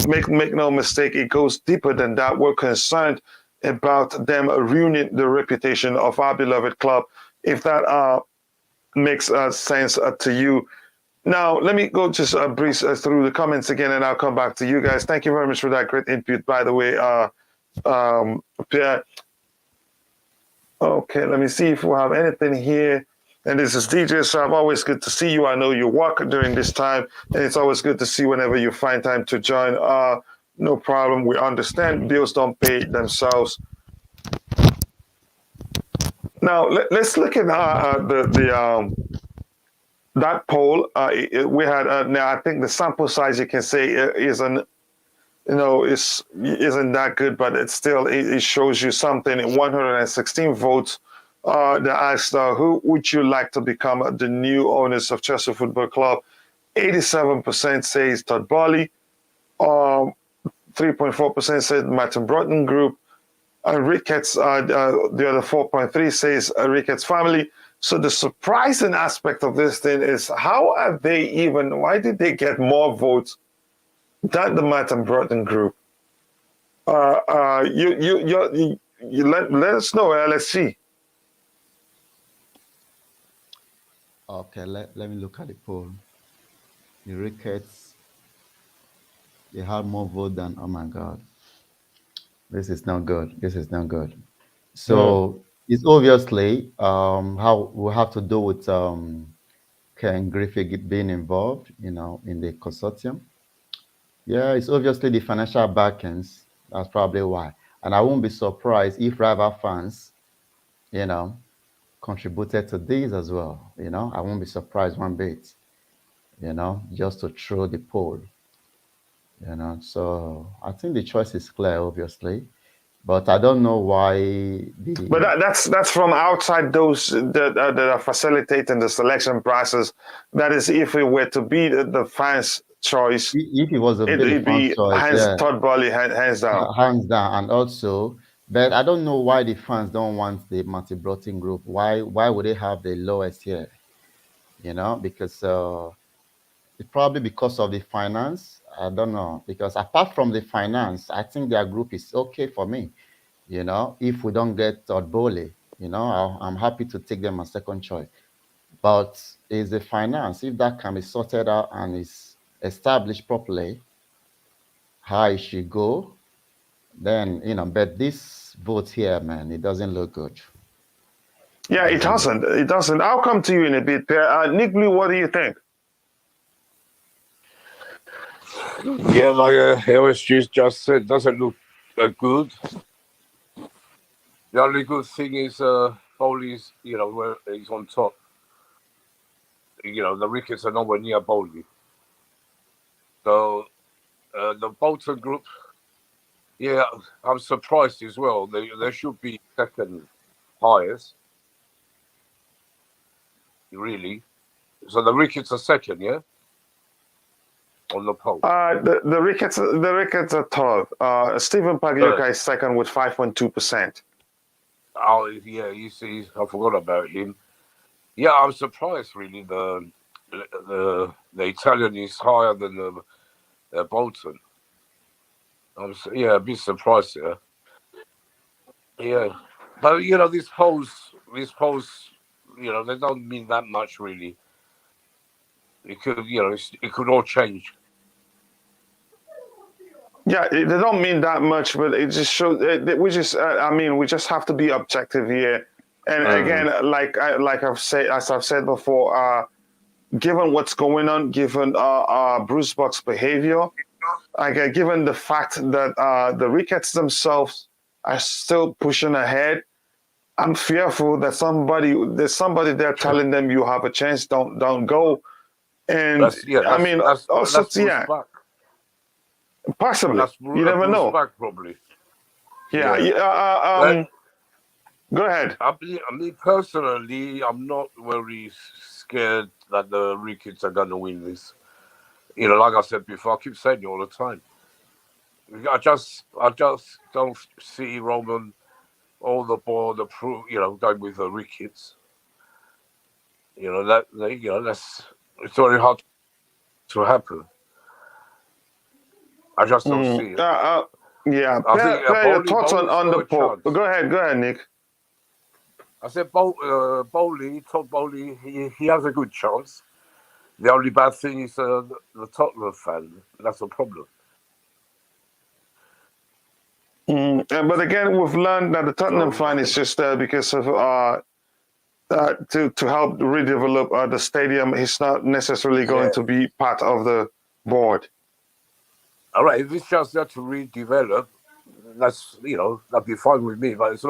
[SPEAKER 1] Make no mistake, it goes deeper than that. We're concerned about them ruining the reputation of our beloved club. If that makes sense to you. Now, let me go just breeze through the comments again, and I'll come back to you guys. Thank you very much for that great input, by the way, Pierre. Okay, let me see if we have anything here. And this is DJ Saab. Always good to see you. I know you work during this time, and it's always good to see whenever you find time to join. No problem. We understand bills don't pay themselves. Now let's look at that poll. We had now. I think the sample size you can say isn't that good, but it still it shows you something. 116 votes. They asked, who would you like to become the new owners of Chelsea Football Club? 87% says Todd Bowley. 3.4% said Martin Broughton Group. And Ricketts, the other 4.3 says Ricketts family. So the surprising aspect of this thing is why did they get more votes than the Martin Broughton Group? Let us know, LSC.
[SPEAKER 4] Okay, let me look at the poll. The Ricketts, they had more vote than, oh my God. This is not good. This is not good. So it's obviously how we have to do with Ken Griffith being involved, in the consortium. Yeah, it's obviously the financial backings. That's probably why. And I won't be surprised if rival fans, contributed to these as well. I won't be surprised one bit, just to throw the poll. So I think the choice is clear, obviously. But I don't know why.
[SPEAKER 1] But that's from outside those that are facilitating the selection process. That is, if it were to be the fans' choice,
[SPEAKER 4] if it was it'd
[SPEAKER 1] be
[SPEAKER 4] choice,
[SPEAKER 1] Todd Bowley hands down.
[SPEAKER 4] Hands down, and also, but I don't know why the fans don't want the Martin Broughton Group. Why would they have the lowest here? Because it's probably because of the finance. I don't know, because apart from the finance, I think their group is okay for me. If we don't get Todd Bowley, I'm happy to take them as second choice. But is the finance, if that can be sorted out and is established properly, how it should go, then but this vote here, man, it doesn't look good.
[SPEAKER 1] Yeah, it doesn't. It doesn't. I'll come to you in a bit. Nick Blue, what do you think?
[SPEAKER 3] Yeah, like LSG just said, doesn't look good. The only good thing is Bowley's, where he's on top. The Ricketts are nowhere near Bowley. So the Bolton group, yeah, I'm surprised as well. They should be second highest, really. So the Ricketts are second, yeah, on the poll.
[SPEAKER 1] The Ricketts are third. Stephen Pagliuca is second with 5.2%.
[SPEAKER 3] Oh yeah, you see, I forgot about him. Yeah, I'm surprised really. The Italian is higher than the Bolton. A bit surprised there. Yeah, but these polls, they don't mean that much really. It could, it could all change.
[SPEAKER 1] Yeah, they don't mean that much, but it just shows. We just have to be objective here. And again, like I've said, as I've said before, given what's going on, given Bruce Buck's behavior, given the fact that the Ricketts themselves are still pushing ahead, I'm fearful that there's somebody there telling them you have a chance, don't go. And
[SPEAKER 3] That's
[SPEAKER 1] yeah, possibly. You never know.
[SPEAKER 3] Back, probably.
[SPEAKER 1] Yeah. Go ahead.
[SPEAKER 3] Me personally, I'm not very scared that the Ricketts are going to win this. Like I said before, I keep saying it all the time. I just don't see Roman or the board approve. Going with the Ricketts. That's it's very hard to happen. I just don't see it.
[SPEAKER 1] Yeah. Your thoughts on the poll. Go ahead, Nick.
[SPEAKER 3] I said Bowley, Todd Bowley, he has a good chance. The only bad thing is the Tottenham fan. That's a problem.
[SPEAKER 1] But again, we've learned that the Tottenham fan is just there because of to help redevelop the stadium. He's not necessarily going to be part of the board.
[SPEAKER 3] All right, if it's just there to redevelop, that's that'd be fine with me. But as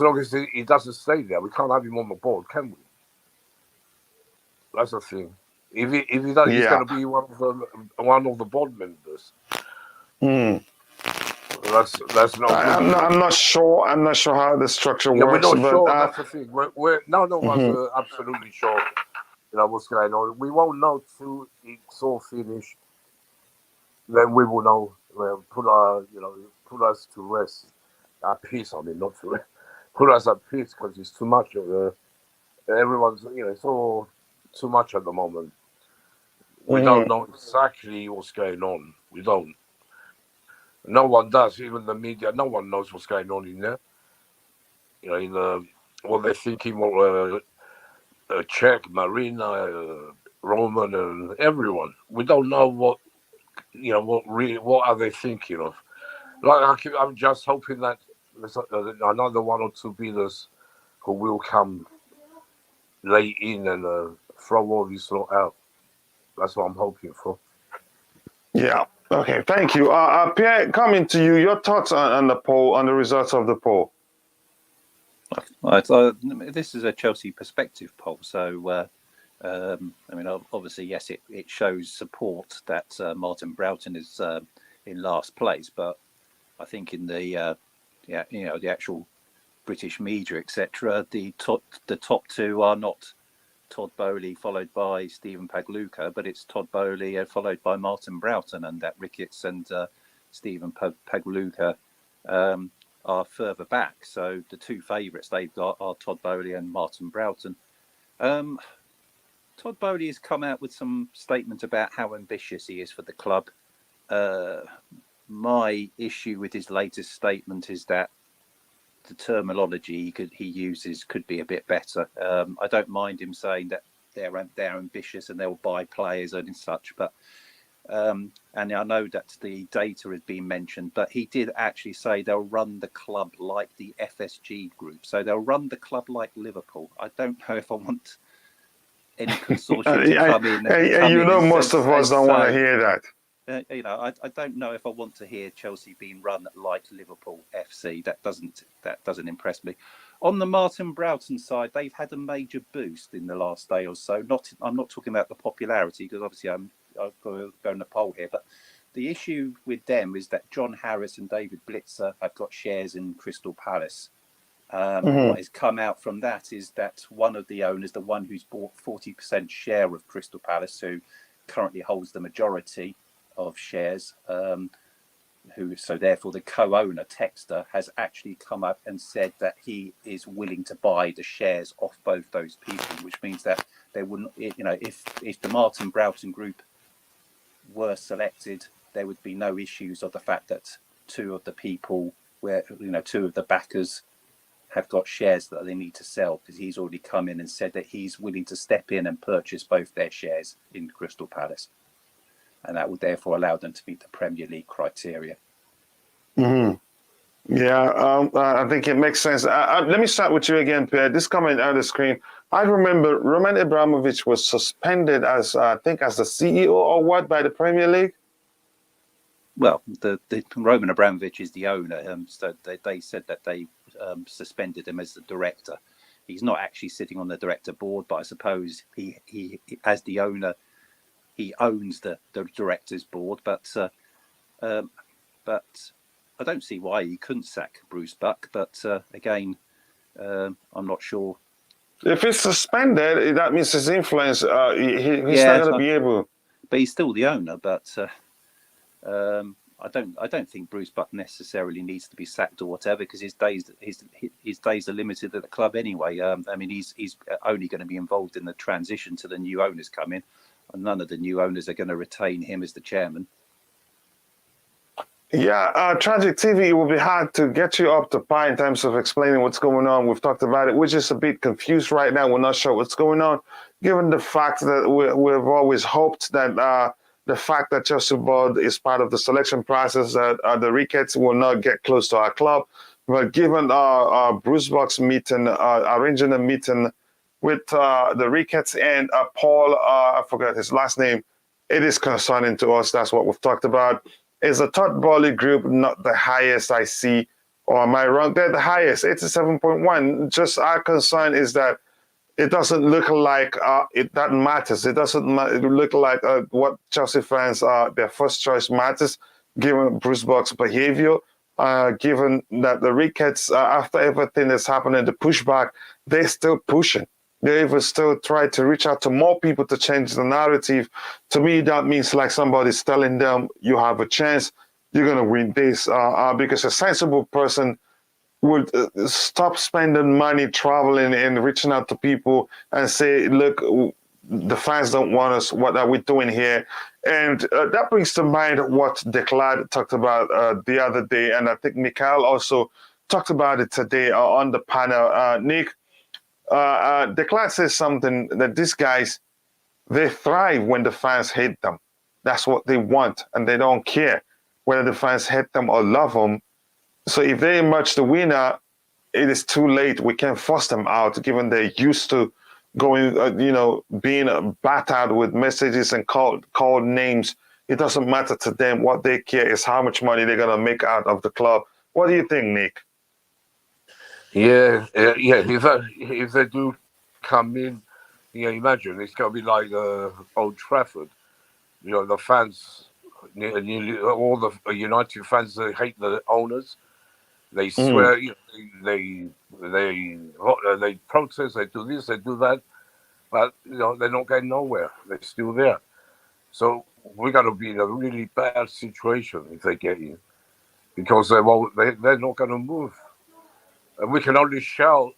[SPEAKER 3] long as he doesn't stay there, we can't have him on the board, can we? That's the thing. If he does, he's going to be one of the board members. That's not.
[SPEAKER 1] I'm not sure. I'm not sure how the structure works.
[SPEAKER 3] We're not sure. That's the thing. None of us are absolutely sure. What's going on. We won't know till it's all finished. Then we will know. Put us to rest. At peace. I mean, not to rest. Put us at peace because it's too much of everyone's. It's all too much at the moment. We don't know exactly what's going on. We don't. No one does, even the media. No one knows what's going on in there. What they're thinking. Czech, Marina, Roman, and everyone. We don't know what are they thinking of. I'm just hoping that there's another one or two bidders who will come lay in and throw all this lot out. That's what I'm hoping for. Yeah.
[SPEAKER 1] Okay. Thank you. Pierre, coming to you. Your thoughts on the poll, on the results of the poll.
[SPEAKER 5] This is a Chelsea perspective poll, so obviously, yes, it shows support that Martin Broughton is in last place, but I think in the the actual British media, etc., the top two are not Todd Bowley followed by Stephen Pagliuca, but it's Todd Bowley followed by Martin Broughton, and that Ricketts and Stephen Pagliuca are further back. So the two favourites they've got are Todd Bowley and Martin Broughton. Todd Bowley has come out with some statement about how ambitious he is for the club. My issue with his latest statement is that the terminology he uses could be a bit better. I don't mind him saying that they're ambitious and they'll buy players and such, but And I know that the data has been mentioned, but he did actually say they'll run the club like the FSG group. So they'll run the club like Liverpool. I don't know if I want any consortium to come in.
[SPEAKER 1] Most of us don't want to hear that.
[SPEAKER 5] I don't know if I want to hear Chelsea being run like Liverpool FC. That doesn't impress me. On the Martin Broughton side, they've had a major boost in the last day or so. I'm not talking about the popularity, because obviously I've got to go in the poll here. But the issue with them is that John Harris and David Blitzer have got shares in Crystal Palace. What has come out from that is that one of the owners, the one who's bought 40% share of Crystal Palace, who currently holds the majority of shares, so therefore the co-owner Texter has actually come up and said that he is willing to buy the shares off both those people, which means that they wouldn't, if the Martin Broughton group were selected, there would be no issues of the fact that two of the backers have got shares that they need to sell, because he's already come in and said that he's willing to step in and purchase both their shares in Crystal Palace. And that would therefore allow them to meet the Premier League criteria.
[SPEAKER 1] Yeah, I think it makes sense. Let me start with you again, Pierre. This comment on the screen. I remember Roman Abramovich was suspended as the CEO or what by the Premier League.
[SPEAKER 5] Well, the Roman Abramovich is the owner, so they said that they suspended him as the director. He's not actually sitting on the director board, but I suppose he as the owner, he owns the directors board. But I don't see why he couldn't sack Bruce Buck. But again, I'm not sure.
[SPEAKER 1] If he's suspended, that means his influence. He's not going to be able.
[SPEAKER 5] But he's still the owner. But I don't think Bruce Buck necessarily needs to be sacked or whatever, because his days are limited at the club anyway. I mean, he's only going to be involved in the transition to the new owners coming, and none of the new owners are going to retain him as the chairman.
[SPEAKER 1] Yeah, Tragic TV, it will be hard to get you up to par in terms of explaining what's going on. We've talked about it. We're just a bit confused right now. We're not sure what's going on, given the fact that we've always hoped that the fact that Chelsea board is part of the selection process, that the Ricketts will not get close to our club. But given Bruce Buck's meeting, arranging a meeting with the Ricketts and Paul, I forgot his last name, it is concerning to us. That's what we've talked about. Is a third Bally group not the highest I see, or am I wrong? They're the highest, 87.1. Just our concern is that it doesn't look like that matters. It doesn't look like what Chelsea fans their first choice matters, given Bruce Buck's behavior, given that the Ricketts, after everything that's happening, the pushback, they're still pushing. They even still try to reach out to more people to change the narrative. To me, that means like somebody's telling them, you have a chance, you're going to win this, because a sensible person would stop spending money traveling and reaching out to people and say, look, the fans don't want us. What are we doing here? And that brings to mind what Declan talked about the other day. And I think Mikhail also talked about it today on the panel. Nick, Declan says something that these guys, they thrive when the fans hate them. That's what they want. And they don't care whether the fans hate them or love them. So if they emerge the winner, it is too late. We can't force them out, given they're used to going, being battered with messages and called names. It doesn't matter to them. What they care is how much money they're going to make out of the club. What do you think, Nick?
[SPEAKER 3] Yeah. If they do come in, imagine it's going to be like Old Trafford. The fans, nearly all the United fans, they hate the owners. They swear, they protest, they do this, they do that, but they're not getting nowhere. They're still there. So we're going to be in a really bad situation if they get in, because they're not going to move. And we can only shout,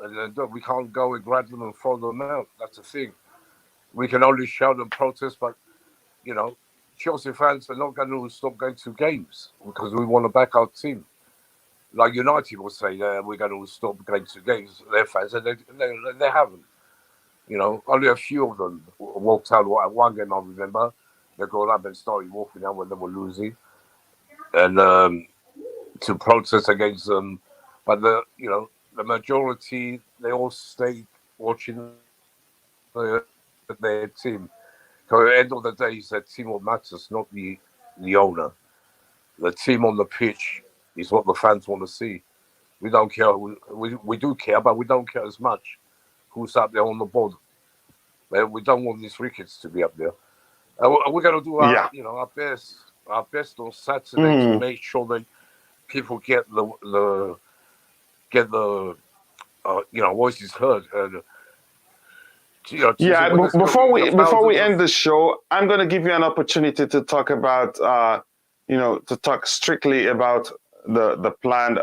[SPEAKER 3] and we can't go and grab them and throw them out. That's the thing. We can only shout and protest, but Chelsea fans are not going to stop going to games because we want to back our team. Like United will say, we're going to stop going to games. Their fans, and they haven't. Only a few of them walked out at one game, I remember, they got up and started walking out when they were losing, and to protest against them. But the majority, they all stayed watching their team. So at the end of the day, it's the team what matters, not the owner. The team on the pitch is what the fans want to see. We don't care. We do care, but we don't care as much who's up there on the board. We don't want these Ricketts to be up there. We're going to do
[SPEAKER 1] Yeah.
[SPEAKER 3] our best on Saturday to make sure that people get the voices heard. And
[SPEAKER 1] Yeah, before we end the show, I'm going to give you an opportunity to talk about, to talk strictly about the planned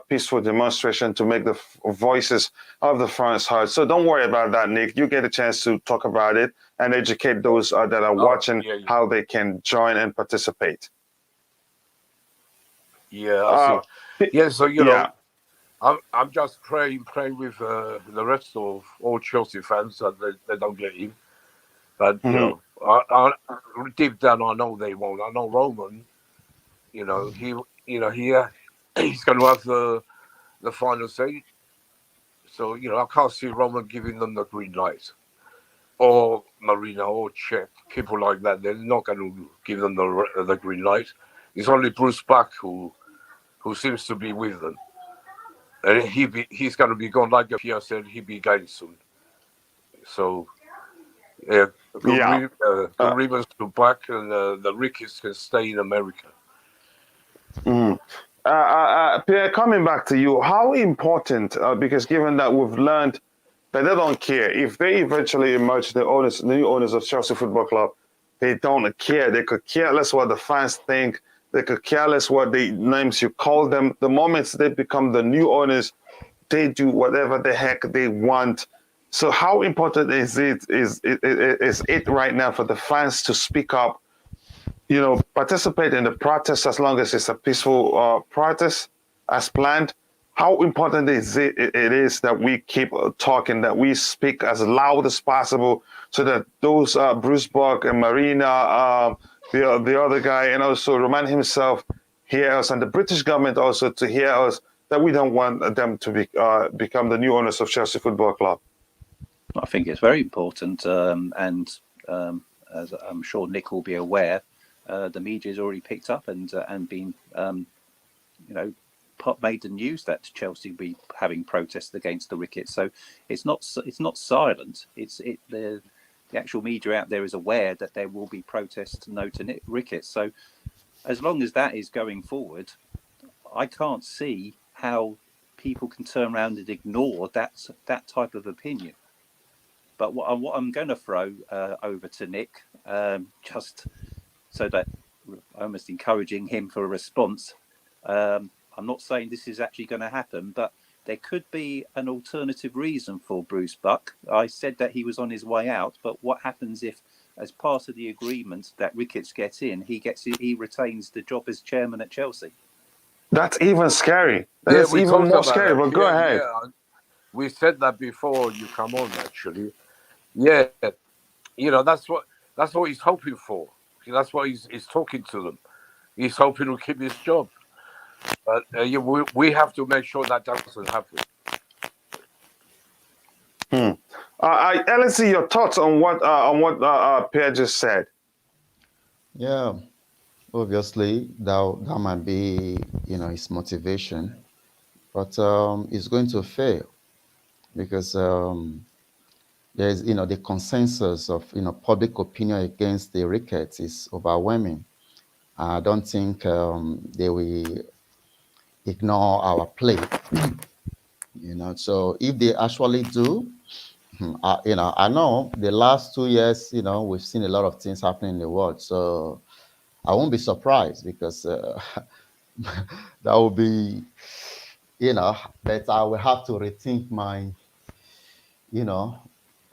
[SPEAKER 1] peaceful demonstration to make the voices of the fans heard. So don't worry about that, Nick. You get a chance to talk about it and educate those that are watching how they can join and participate.
[SPEAKER 3] Yeah, I see. Yeah, so I'm just praying with the rest of all Chelsea fans that they don't get in. But I deep down I know they won't. I know Roman. He's going to have the final say. So I can't see Roman giving them the green light, or Marina or Czech, people like that. They're not going to give them the green light. It's only Bruce Buck who seems to be with them. And he's going to be gone, like Pierre said, he'll be going soon. So, good ribbons to Buck, and the Ricketts can stay in America.
[SPEAKER 1] Pierre, coming back to you, how important, because given that we've learned that they don't care, if they eventually emerge the new owners of Chelsea Football Club, they don't care. They could care less what the fans think. They could care less what the names you call them. The moment they become the new owners, they do whatever the heck they want. So how important is it right now for the fans to speak up, participate in the protest as long as it's a peaceful protest as planned? How important is it is that we keep talking, that we speak as loud as possible so that those Bruce Buck and Marina, the other guy, and also Roman himself hear us, and the British government also to hear us, that we don't want them to become the new owners of Chelsea Football Club?
[SPEAKER 5] I think it's very important, and as I'm sure Nick will be aware, the media has already picked up and been, made the news that Chelsea will be having protests against the Ricketts. So it's not silent. The actual media out there is aware that there will be protests no to Ricketts. So as long as that is going forward, I can't see how people can turn around and ignore that type of opinion. But what I'm going to throw over to Nick, just so that almost encouraging him for a response. I'm not saying this is actually going to happen, but there could be an alternative reason for Bruce Buck. I said that he was on his way out, but what happens if, as part of the agreement that Ricketts gets in, he retains the job as chairman at Chelsea?
[SPEAKER 1] That's even scary. That's even more scary. But go ahead.
[SPEAKER 3] Yeah. We said that before you come on, actually. Yeah, that's what he's hoping for. That's why he's talking to them. He's hoping to keep his job. But we have to make sure that doesn't happen.
[SPEAKER 1] Elsie, your thoughts on what Pierre just said?
[SPEAKER 4] Yeah, obviously that might be his motivation, but it's going to fail because there's the consensus of public opinion against the Ricketts is overwhelming. I don't think they will ignore our plea. So if they actually do, I know the last 2 years, we've seen a lot of things happening in the world. So I won't be surprised because that will be, but I will have to rethink my,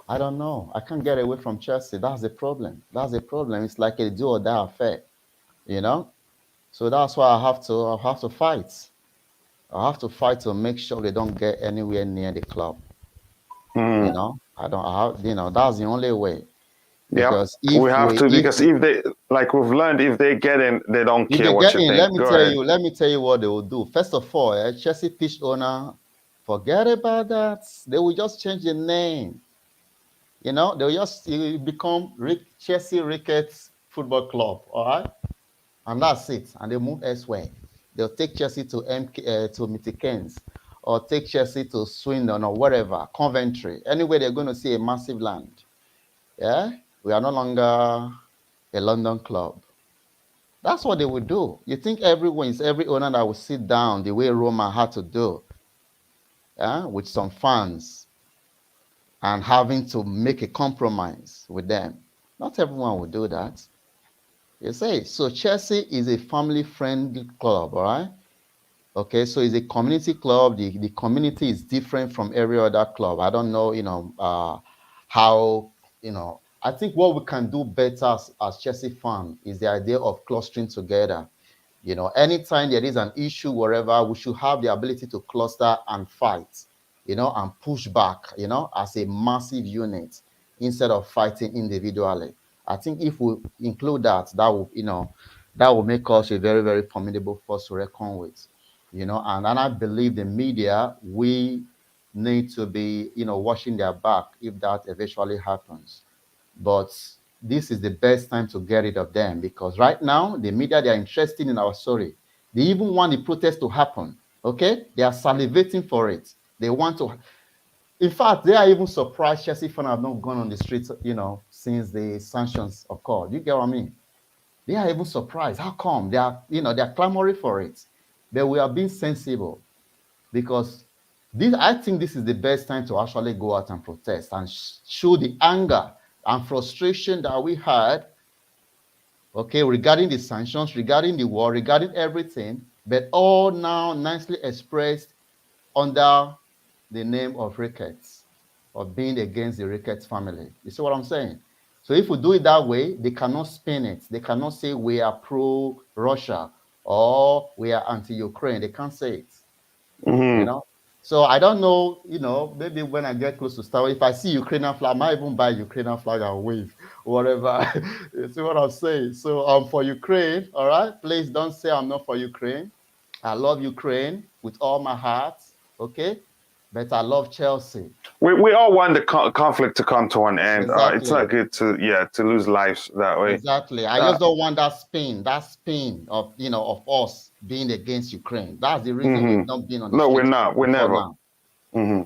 [SPEAKER 4] I don't know. I can't get away from Chelsea. That's the problem. It's like a do or die affair, So that's why I have to fight. I have to fight to make sure they don't get anywhere near the club. That's the only way.
[SPEAKER 1] Yeah,
[SPEAKER 4] Because
[SPEAKER 1] we have to, because if they, like we've learned, if they get in, they don't
[SPEAKER 4] if
[SPEAKER 1] care
[SPEAKER 4] they
[SPEAKER 1] what
[SPEAKER 4] get
[SPEAKER 1] you
[SPEAKER 4] in,
[SPEAKER 1] think.
[SPEAKER 4] let me
[SPEAKER 1] Go
[SPEAKER 4] tell
[SPEAKER 1] ahead.
[SPEAKER 4] you, what they will do. First of all, Chelsea pitch owner, forget about that. They will just change the name. You know, they'll just become Chelsea Ricketts Football Club, all right? And that's it. And they move elsewhere. They'll take Chelsea to to Milton or take Chelsea to Swindon or whatever, Coventry. Anyway, they're going to see a massive land. Yeah, we are no longer a London club. That's what they would do. You think every owner that will sit down the way Roma had to do, yeah, with some fans and having to make a compromise with them. Not everyone will do that. You say, so Chelsea is a family-friendly club, all right? Okay, so it's a community club. The community is different from every other club. I don't know, how, I think what we can do better as Chelsea fans is the idea of clustering together. Anytime there is an issue, wherever, we should have the ability to cluster and fight, and push back, as a massive unit instead of fighting individually. I think if we include that, that will make us a very, very formidable force to reckon with, and I believe the media, we need to be, watching their back if that eventually happens. But this is the best time to get rid of them, because right now the media, they are interested in our story. They even want the protest to happen. Okay, they are salivating for it. They want to. In fact, they are even surprised Chelsea fans have not gone on the streets, since the sanctions occurred. You get what I mean? They are even surprised. How come? They are clamoring for it. But we are being sensible, because I think this is the best time to actually go out and protest and show the anger and frustration that we had, okay, regarding the sanctions, regarding the war, regarding everything, but all now nicely expressed under the name of Ricketts, of being against the Ricketts family. You see what I'm saying? So if we do it that way, they cannot spin it. They cannot say we are pro-Russia or we are anti-Ukraine. They can't say it.
[SPEAKER 1] Mm-hmm.
[SPEAKER 4] So I don't know, maybe when I get close to Star Wars, if I see Ukrainian flag, I might even buy Ukrainian flag and wave, whatever. You see what I'm saying? So I'm for Ukraine, all right? Please don't say I'm not for Ukraine. I love Ukraine with all my heart, okay? But I love Chelsea.
[SPEAKER 1] We all want the conflict to come to an end. It's
[SPEAKER 4] Exactly.
[SPEAKER 1] not good to lose lives that way.
[SPEAKER 4] Exactly. I just don't want that spin of us being against Ukraine. That's the reason we've not been on the
[SPEAKER 1] No, we're
[SPEAKER 4] street
[SPEAKER 1] not. We're
[SPEAKER 4] before
[SPEAKER 1] never.
[SPEAKER 4] now.
[SPEAKER 1] Mm-hmm.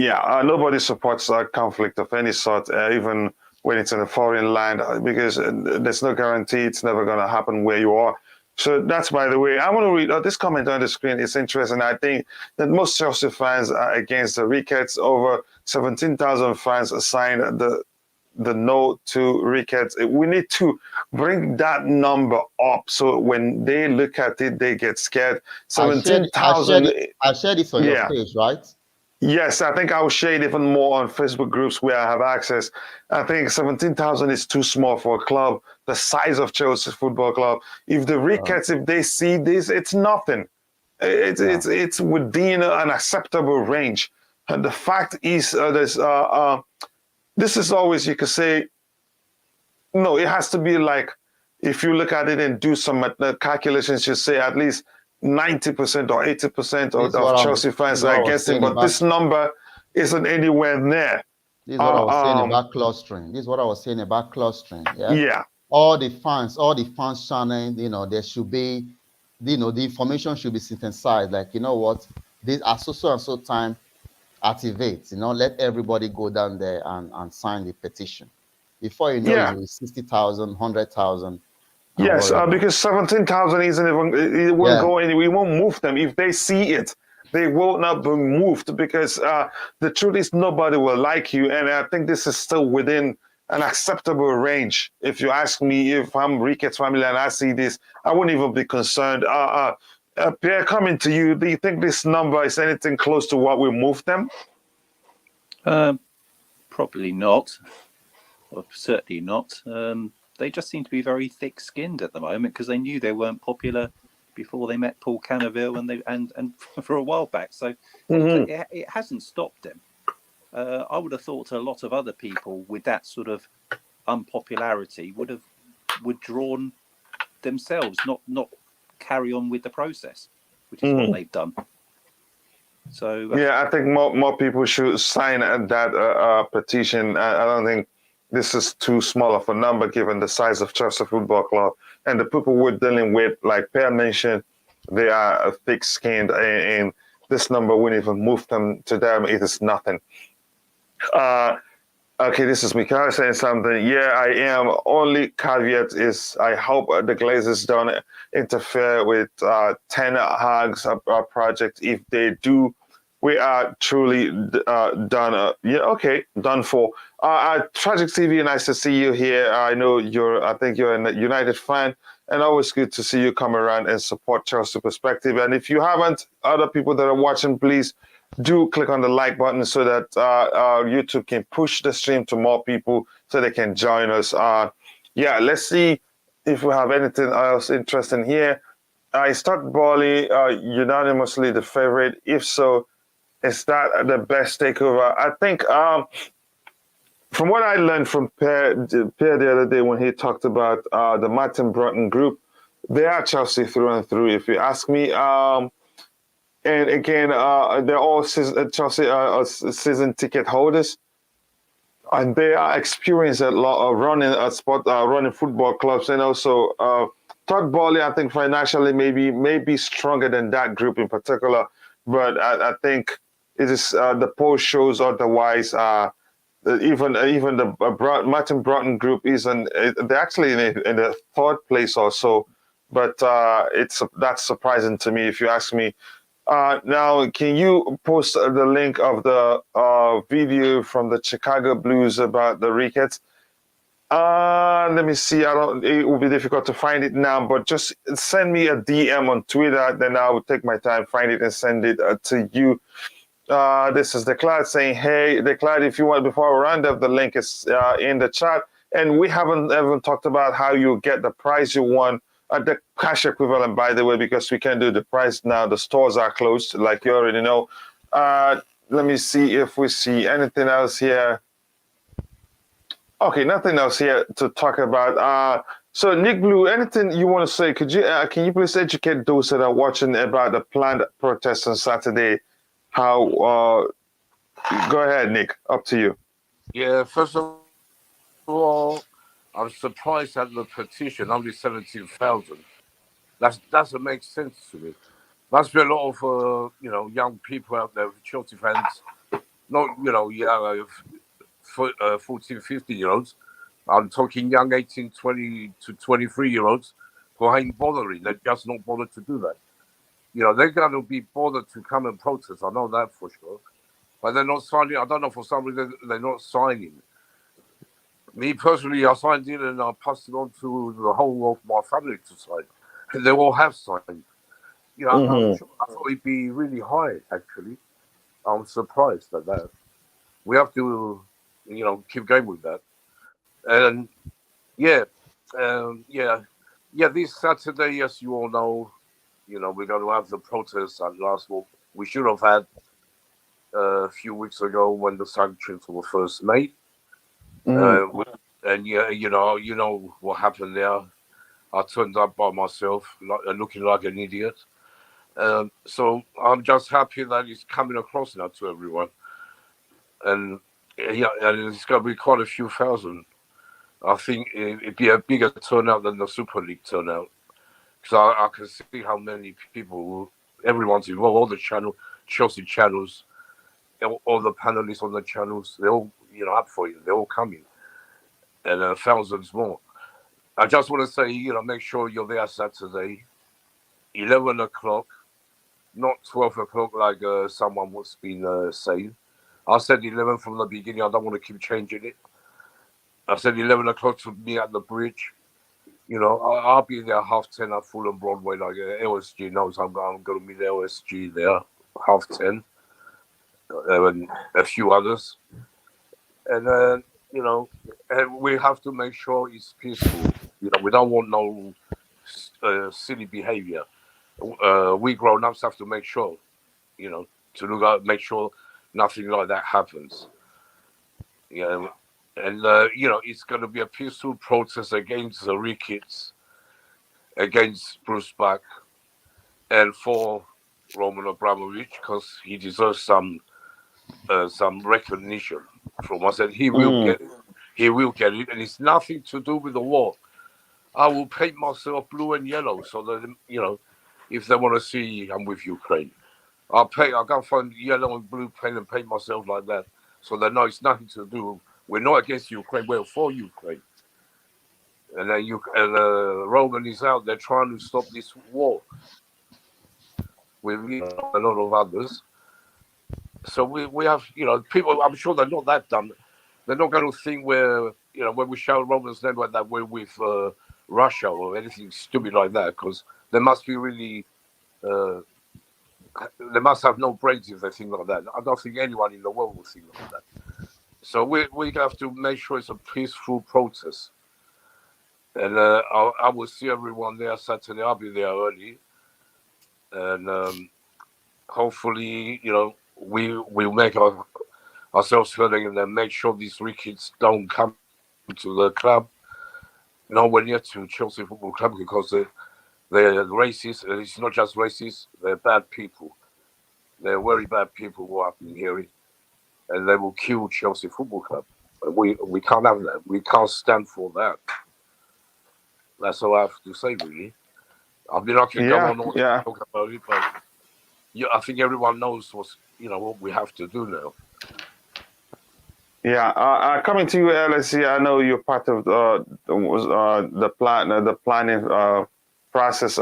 [SPEAKER 1] Yeah, nobody supports conflict of any sort, even when it's in a foreign land, because there's no guarantee it's never going to happen where you are. So that's, by the way, I want to read this comment on the screen. It's interesting. I think that most Chelsea fans are against the Ricketts. Over 17,000 fans signed the no to Ricketts. We need to bring that number up so when they look at it, they get scared. 17,000.
[SPEAKER 4] I shared it on your
[SPEAKER 1] Yeah.
[SPEAKER 4] page, right?
[SPEAKER 1] Yes, I think I'll share it even more on Facebook groups where I have access. I think 17,000 is too small for a club the size of Chelsea Football Club. If the Ricketts, if they see this, it's nothing. It's within an acceptable range. And the fact is, this is always, you could say, no, it has to be like, if you look at it and do some calculations, you say at least 90% or 80% of Chelsea fans are against him, but this number isn't anywhere near.
[SPEAKER 4] This is what I was saying about clustering. This is what I was saying about clustering. Yeah.
[SPEAKER 1] Yeah.
[SPEAKER 4] All the fans channeling, there should be, the information should be synthesized. Like, you know what, this at so and so time, activate. Let everybody go down there and sign the petition. Before you know, it will be 60,000, 100,000.
[SPEAKER 1] Yes, because 17,000 isn't even, it won't go anywhere. We won't move them. If they see it, they will not be moved, because the truth is nobody will like you. And I think this is still within an acceptable range. If you ask me, if I'm Ricketts family and I see this, I wouldn't even be concerned. Pierre, coming to you, do you think this number is anything close to what we moved them?
[SPEAKER 5] Probably not. Or certainly not. They just seem to be very thick-skinned at the moment, because they knew they weren't popular before they met Paul Canoville and for a while back. So it hasn't stopped them. I would have thought a lot of other people with that sort of unpopularity would have withdrawn themselves, not carry on with the process, which is what they've done. So
[SPEAKER 1] yeah, I think more people should sign that petition. I don't think this is too small of a number given the size of Chelsea Football Club and the people we're dealing with. Like Per mentioned, they are thick-skinned, and this number wouldn't even move them. To them, it is nothing. Okay, this is Mikhail saying something. Yeah, I am. Only caveat is I hope the Glazers don't interfere with Ten Hag's project. If they do, we are truly done. Yeah, okay, done for. Tragic TV, nice to see you here. I know I think you're a United fan, and always good to see you come around and support Chelsea Perspective. And if you haven't, other people that are watching, please do click on the like button so that YouTube can push the stream to more people so they can join us. Yeah, let's see if we have anything else interesting here. Is Todd Boehly unanimously the favorite? If so, is that the best takeover? I think from what I learned from Per the other day when he talked about the Martin Broughton group, they are Chelsea through and through, if you ask me. And again, they're all Chelsea season ticket holders, and they are experienced a lot of running football clubs, and also Todd Boehly, I think financially may be stronger than that group in particular, but I think it is the poll shows otherwise. Even the Martin Broughton group they're actually in the third place or so, but that's surprising to me if you ask me. Now, can you post the link of the video from the Chicago Blues about the Ricketts? Let me see. It will be difficult to find it now, but just send me a DM on Twitter. Then I will take my time, find it, and send it to you. This is Declare saying, hey, Declare, if you want, before we round up, the link is in the chat. And we haven't even talked about how you get the prize you won. The cash equivalent, by the way, because we can't do the price now. The stores are closed, like you already know. Let me see if we see anything else here. Okay, nothing else here to talk about. So, Nick Blue, anything you want to say? Can you please educate those that are watching about the planned protest on Saturday? How? Go ahead, Nick. Up to you.
[SPEAKER 3] Yeah, first of all, I'm surprised at the petition, only 17,000. That doesn't make sense to me. Must be a lot of young people out there, Chelsea fans, not 14, 15-year-olds. I'm talking young 18, 20 to 23-year-olds who ain't bothering. They're just not bothered to do that. They're going to be bothered to come and protest. I know that for sure. But they're not signing. I don't know, for some reason they're not signing. Me personally, I signed in and I passed it on to the whole of my family to sign. And they all have signed. I thought it'd be really high, actually. I'm surprised at that. We have to, keep going with that. And this Saturday, as you all know, we're going to have the protest at last walk. We should have had a few weeks ago when the sanctions were first made. And you know what happened there. I turned up by myself, looking like an idiot. So I'm just happy that it's coming across now to everyone. And and it's going to be quite a few thousand. I think it'd be a bigger turnout than the Super League turnout. Because I can see how many people, everyone's involved, all the Chelsea channels, all the panelists on the channels, they're all up for it. They're all coming. And thousands more. I just want to say, make sure you're there Saturday, 11 o'clock, not 12 o'clock like someone was been saying. I said 11 from the beginning. I don't want to keep changing it. I said 11 o'clock to be at the bridge. I'll be there 10:30 at Fulham Broadway, like LSG knows I'm going to meet LSG there, 10:30, and a few others. And and we have to make sure it's peaceful. We don't want no silly behavior. We grown-ups have to make sure, to look out, make sure nothing like that happens. And it's going to be a peaceful protest against the Ricketts, against Bruce Buck, and for Roman Abramovich, because he deserves some recognition from us, and he will
[SPEAKER 1] Mm.
[SPEAKER 3] get it. He will get it, and it's nothing to do with the war. I will paint myself blue and yellow so that if they want to see I'm with Ukraine, I'll go find yellow and blue paint and paint myself like that, so they know it's nothing to do. We're not against Ukraine. We're for Ukraine. And then Roman is out there trying to stop this war with a lot of others. So we have people. I'm sure they're not that dumb. They're not going to think when we show Roman's name like that we're with Russia or anything stupid like that, because they must be really they must have no brains if they think like that. I don't think anyone in the world will think like that. So we have to make sure it's a peaceful protest. And I will see everyone there Saturday. I'll be there early, and hopefully, we'll make ourselves heard and then make sure these Ricketts don't come to the club, nowhere near to Chelsea Football Club, because they're racist. And it's not just racist; they're bad people. They're very bad people who I've been hearing, and they will kill Chelsea Football Club. We can't have that. We can't stand for that. That's all I have to say, really. I mean, I can go on and talk about it, but I think everyone knows what we have to do now.
[SPEAKER 1] Yeah, coming to you, LSE. I know you're part of the planning process.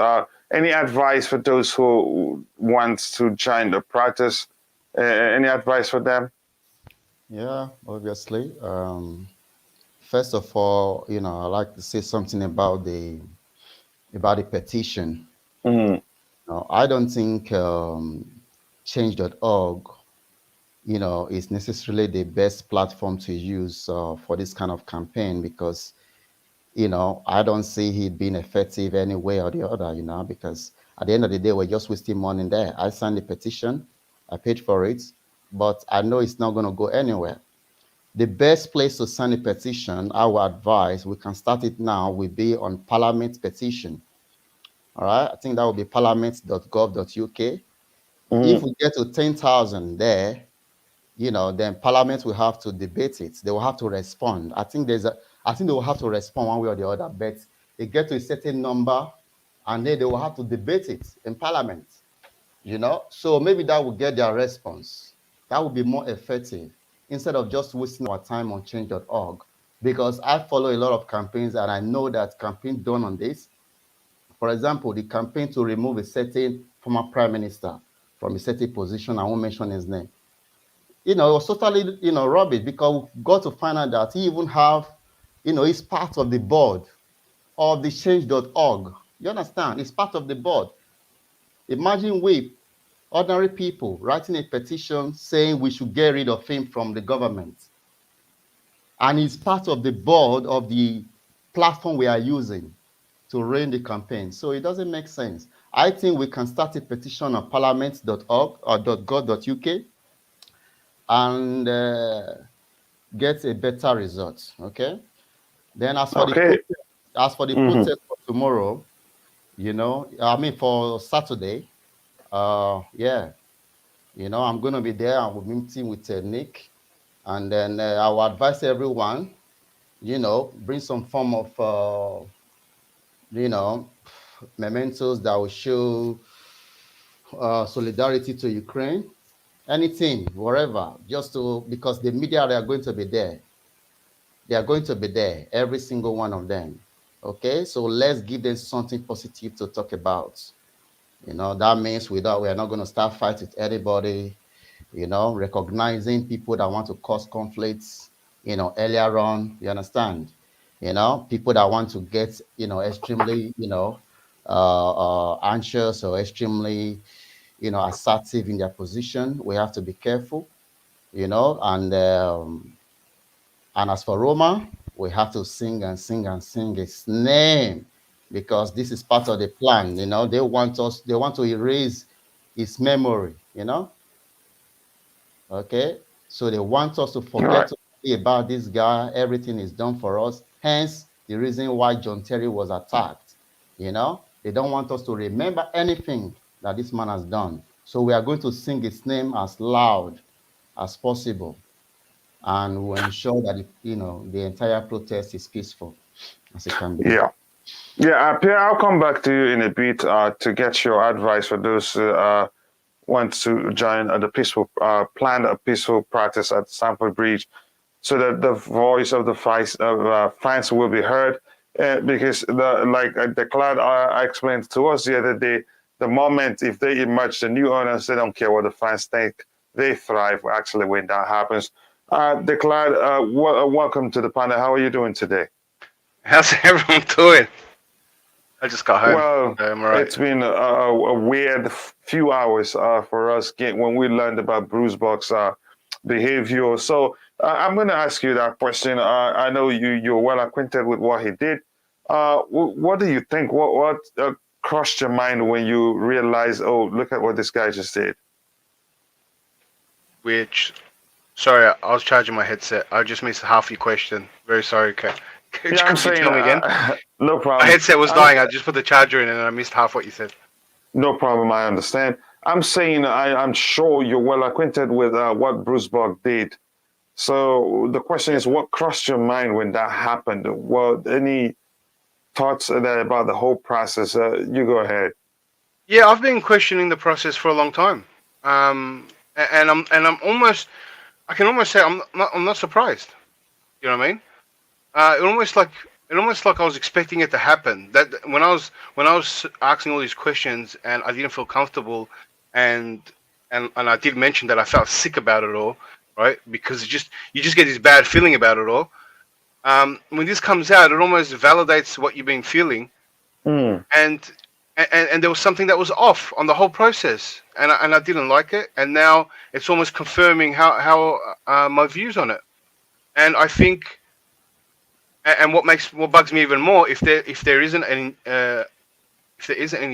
[SPEAKER 1] Any advice for those who want to join the protest? Any advice for them?
[SPEAKER 4] Yeah, obviously. First of all, I'd like to say something about the petition.
[SPEAKER 1] Mm.
[SPEAKER 4] I don't think change.org, is necessarily the best platform to use for this kind of campaign, because, I don't see it being effective any way or the other, because at the end of the day, we're just wasting money there. I signed the petition, I paid for it, but I know it's not going to go anywhere. The best place to sign a petition, I would advise, we can start it now, will be on Parliament petition. All right, I think that will be parliament.gov.uk. If we get to 10,000 there, then Parliament will have to debate it. They will have to respond. I think they will have to respond one way or the other, but they get to a certain number and then they will have to debate it in Parliament, So maybe that will get their response. That would be more effective instead of just wasting our time on change.org, because I follow a lot of campaigns and I know that campaigns done on this. For example, the campaign to remove a certain former prime minister from a certain position, I won't mention his name. It was totally, rubbish, because we got to find out that he even have, he's part of the board of the change.org. You understand? He's part of the board. Imagine we, ordinary people, writing a petition saying we should get rid of him from the government. And he's part of the board of the platform we are using to run the campaign. So it doesn't make sense. I think we can start a petition on parliament.org or .gov.uk and get a better result. Okay. Then as for the protest for tomorrow, for Saturday, yeah, I'm going to be there. I will be meeting with Nick, and then I will advise everyone, bring some form of, mementos that will show solidarity to Ukraine, anything, whatever, because the media, they are going to be there. They are going to be there, every single one of them. Okay, so let's give them something positive to talk about. That means we are not going to start fighting with anybody, recognizing people that want to cause conflicts, earlier on, you understand? People that want to get, extremely, anxious or extremely, assertive in their position. We have to be careful, and as for Roma, we have to sing and sing and sing his name, because this is part of the plan. They want to erase his memory, Okay. So they want us to forget happy about this guy. Everything is done for us. Hence, the reason why John Terry was attacked. You know, they don't want us to remember anything that this man has done. So we are going to sing his name as loud as possible, and we'll ensure that the entire protest is peaceful as it can be.
[SPEAKER 1] Yeah. Yeah, Pierre, I'll come back to you in a bit to get your advice for those who want to join the peaceful, plan a peaceful practice at Stamford Bridge, so that the voice of the fans will be heard. Because, the cloud I explained to us the other day, the moment if they emerge, the new owners, they don't care what the fans think. They thrive actually when that happens. The cloud, welcome to the panel. How are you doing today?
[SPEAKER 6] How's everyone doing? I just got home.
[SPEAKER 1] Well,
[SPEAKER 6] I'm all right.
[SPEAKER 1] it's been a weird few hours for us when we learned about Bruce Buck's behavior. So I'm going to ask you that question. I know you're well acquainted with what he did. What do you think? What crossed your mind when you realized, oh, look at what this guy just did?
[SPEAKER 6] Sorry, I was charging my headset. I just missed half your question. Very sorry. Okay. Could
[SPEAKER 1] I'm
[SPEAKER 6] you
[SPEAKER 1] saying,
[SPEAKER 6] tell me again?
[SPEAKER 1] No problem.
[SPEAKER 6] My headset was dying. I just put the charger in and I missed half what you said.
[SPEAKER 1] No problem. I understand. I'm saying I'm sure you're well acquainted with what Bruce Buck did. So the question is, what crossed your mind when that happened? What any thoughts there about the whole process? You go ahead.
[SPEAKER 6] Yeah, I've been questioning the process for a long time, and I'm almost, I can almost say I'm not surprised. You know what I mean? It almost like I was expecting it to happen. That when I was asking all these questions and I didn't feel comfortable, and I did mention that I felt sick about it all, right? Because you just get this bad feeling about it all. When this comes out, it almost validates what you've been feeling, and there was something that was off on the whole process, and I didn't like it, and now it's almost confirming how my views on it, and I think. And what bugs me even more, if there isn't any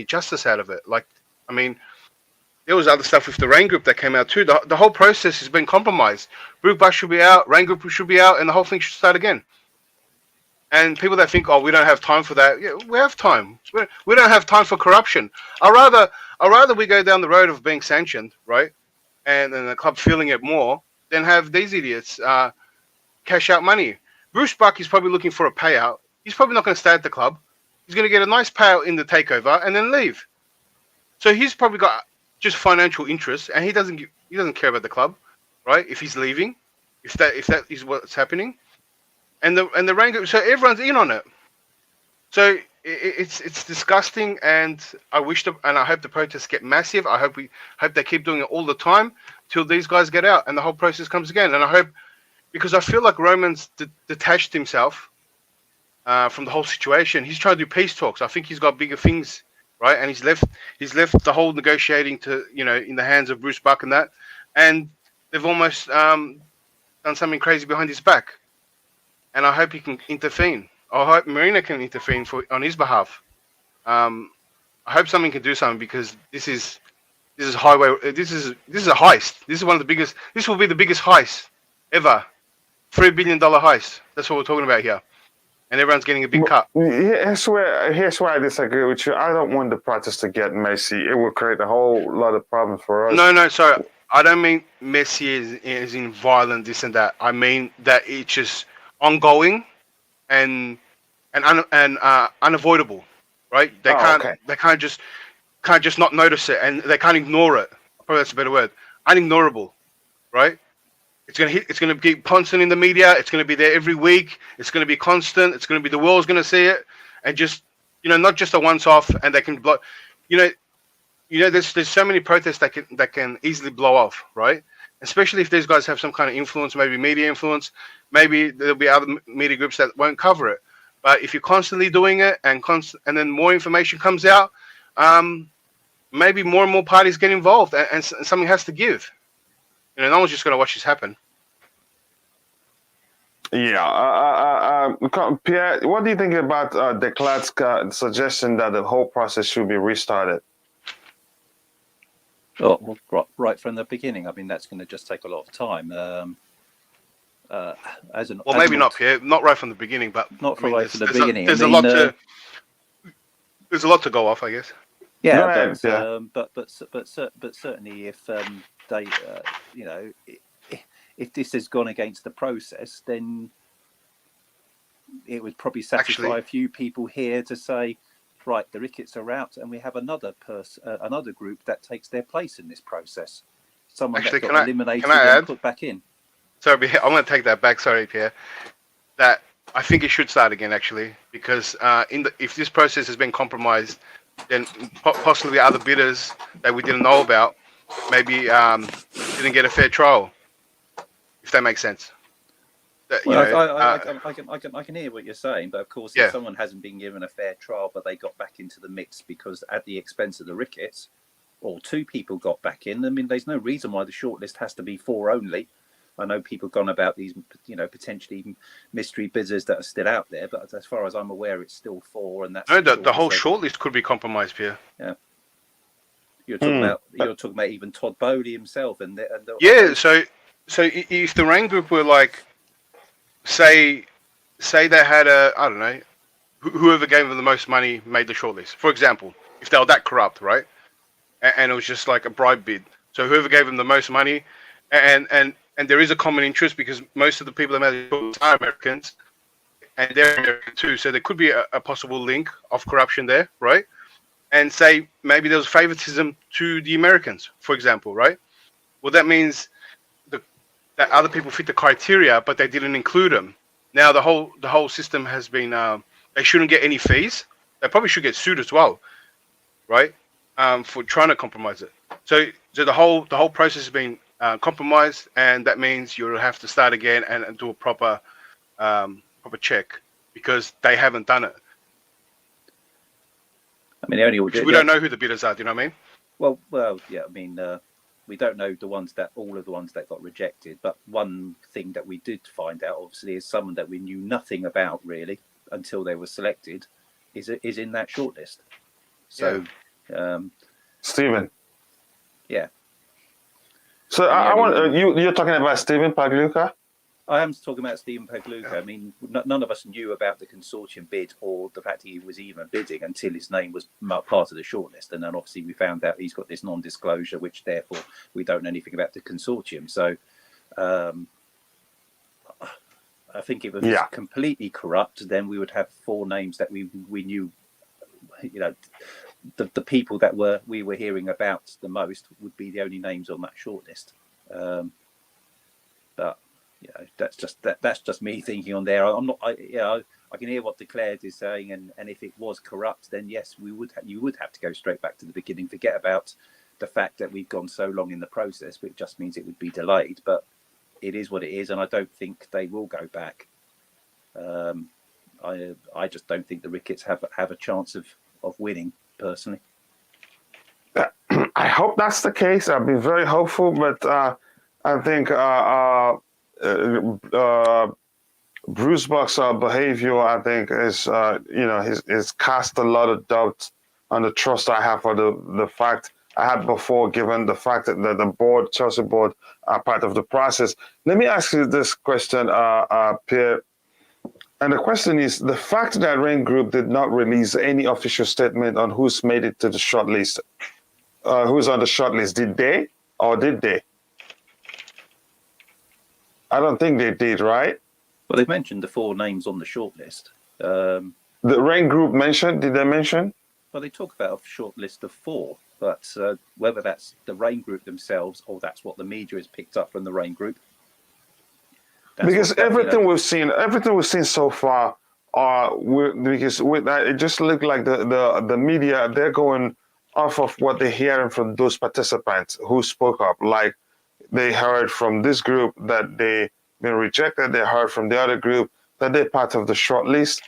[SPEAKER 6] justice out of it. Like, I mean, there was other stuff with the Raine group that came out too. The whole process has been compromised. Bruce Buck should be out, Raine group should be out, and the whole thing should start again. And people that think, oh, we don't have time for that. Yeah, we have time. We don't have time for corruption. I'd rather we go down the road of being sanctioned, right, and the club feeling it more, than have these idiots cash out money. Bruce Buck is probably looking for a payout. He's probably not going to stay at the club. He's going to get a nice payout in the takeover and then leave. So he's probably got just financial interests, and he doesn't care about the club, right? If he's leaving, if that is what's happening, and the Raine group, so everyone's in on it. So it's disgusting, and I hope the protests get massive. I hope they keep doing it all the time till these guys get out and the whole process comes again. And I hope. Because I feel like Roman's detached himself from the whole situation. He's trying to do peace talks. I think he's got bigger things, right? And he's left the whole negotiating to in the hands of Bruce Buck and that. And they've almost done something crazy behind his back. And I hope he can intervene. I hope Marina can intervene on his behalf. I hope someone can do something, because this is highway. This is a heist. This is one of the biggest. This will be the biggest heist ever. $3 billion heist. That's what we're talking about here, and everyone's getting a big cut.
[SPEAKER 1] Here's where I disagree with you. I don't want the protest to get messy. It will create a whole lot of problems for us.
[SPEAKER 6] No, sorry. I don't mean messy as in violent, this and that. I mean that it's just ongoing and unavoidable, right? They can't just not notice it, and they can't ignore it. Probably that's a better word. Unignorable, right? It's going to be constant in the media. It's going to be there every week. It's going to be constant. It's going to be, the world's going to see it, and just not just a once off, and they can block. There's so many protests that can easily blow off, right? Especially if these guys have some kind of influence, maybe media influence. Maybe there'll be other media groups that won't cover it. But if you're constantly doing it and then more information comes out, maybe more and more parties get involved, and something has to give. No one's just going to watch this happen.
[SPEAKER 1] Yeah. Pierre, what do you think about Declat's suggestion that the whole process should be restarted?
[SPEAKER 5] Oh, well, right from the beginning. I mean, that's going to just take a lot of time. as an
[SPEAKER 6] Well, maybe not, Pierre. Not right from the beginning, but
[SPEAKER 5] not
[SPEAKER 6] I mean,
[SPEAKER 5] right from the beginning.
[SPEAKER 6] There's
[SPEAKER 5] I
[SPEAKER 6] a
[SPEAKER 5] mean,
[SPEAKER 6] there's a lot to go off, I guess.
[SPEAKER 5] yeah,
[SPEAKER 1] Right,
[SPEAKER 5] but certainly if they, you know, if this has gone against the process, then it would probably satisfy
[SPEAKER 6] Actually-
[SPEAKER 5] a few people here to say, right, the Ricketts are out, and we have another another group that takes their place in this process. Someone
[SPEAKER 6] Actually,
[SPEAKER 5] that
[SPEAKER 6] can
[SPEAKER 5] got
[SPEAKER 6] I-
[SPEAKER 5] eliminated
[SPEAKER 6] can I
[SPEAKER 5] and
[SPEAKER 6] add?
[SPEAKER 5] put back in.
[SPEAKER 6] Sorry, I'm going to take that back. Sorry, Pierre. That I think it should start again, actually, because if this process has been compromised, then possibly other bidders that we didn't know about maybe didn't get a fair trial, if that makes sense. That, you
[SPEAKER 5] Well,
[SPEAKER 6] know,
[SPEAKER 5] I can hear what you're saying, but of course,
[SPEAKER 6] Yeah.
[SPEAKER 5] if someone hasn't been given a fair trial, but they got back into the mix because at the expense of the Ricketts, or two people got back in. I mean, there's no reason why the shortlist has to be 4 only. I know people gone about these, you know, potentially mystery bidders that are still out there, but as far as I'm aware, it's still 4, and that's
[SPEAKER 6] no, the whole
[SPEAKER 5] so
[SPEAKER 6] shortlist could be compromised, Pierre.
[SPEAKER 5] you're talking about even Todd Bowley himself, and
[SPEAKER 6] Yeah. So if the Raine group were like, say they had I don't know, whoever gave them the most money made the shortlist. For example, if they were that corrupt, right? And it was just like a bribe bid. So whoever gave them the most money, and there is a common interest because most of the people that made the shortlist are Americans, and they're American too. So there could be a possible link of corruption there, right? And say maybe there was favoritism to the Americans, for example, right? Well, that means that other people fit the criteria, but they didn't include them. Now the whole system has been. They shouldn't get any fees. They probably should get sued as well, right? For trying to compromise it. So the whole process has been compromised, and that means you'll have to start again and do a proper check because they haven't done it.
[SPEAKER 5] I mean,
[SPEAKER 6] We don't know who the bidders are. Do you know what I mean?
[SPEAKER 5] Well, yeah. I mean, we don't know all of the ones that got rejected. But one thing that we did find out, obviously, is someone that we knew nothing about really until they were selected, is in that shortlist. So,
[SPEAKER 1] Stephen.
[SPEAKER 5] Yeah.
[SPEAKER 1] So I want you're talking about Stephen Pagliuca?
[SPEAKER 5] I am talking about Stephen Pagliuca. I mean, none of us knew about the consortium bid or the fact he was even bidding until his name was part of the shortlist. And then obviously we found out he's got this non-disclosure, which therefore we don't know anything about the consortium. So I think if it was completely corrupt, then we would have 4 names that we knew, you know, the people that we were hearing about the most would be the only names on that shortlist. But you know, that's just me thinking on there. I'm not. I can hear what Declared is saying, and if it was corrupt, then yes, you would have to go straight back to the beginning. Forget about the fact that we've gone so long in the process, but it just means it would be delayed. But it is what it is, and I don't think they will go back. I just don't think the Ricketts have a chance of winning, personally.
[SPEAKER 1] I hope that's the case. I've been very hopeful, but I think Bruce Buck's behavior, I think, is he's cast a lot of doubt on the trust I have for the fact I had before, given the fact that the Chelsea board, are part of the process. Let me ask you this question, Pierre. And the question is, the fact that Raine Group did not release any official statement on who's made it to the shortlist, who's on the shortlist, did they? I don't think they did, right?
[SPEAKER 5] Well, they've mentioned the 4 names on the shortlist.
[SPEAKER 1] The Raine Group did they mention?
[SPEAKER 5] Well, they talk about a short list of 4, but whether that's the Raine Group themselves or that's what the media has picked up from the Raine Group.
[SPEAKER 1] Because everything we've seen so far, it just looked like the media, they're going off of what they're hearing from those participants who spoke up. Like they heard from this group that they've been rejected. They heard from the other group that they're part of the short list.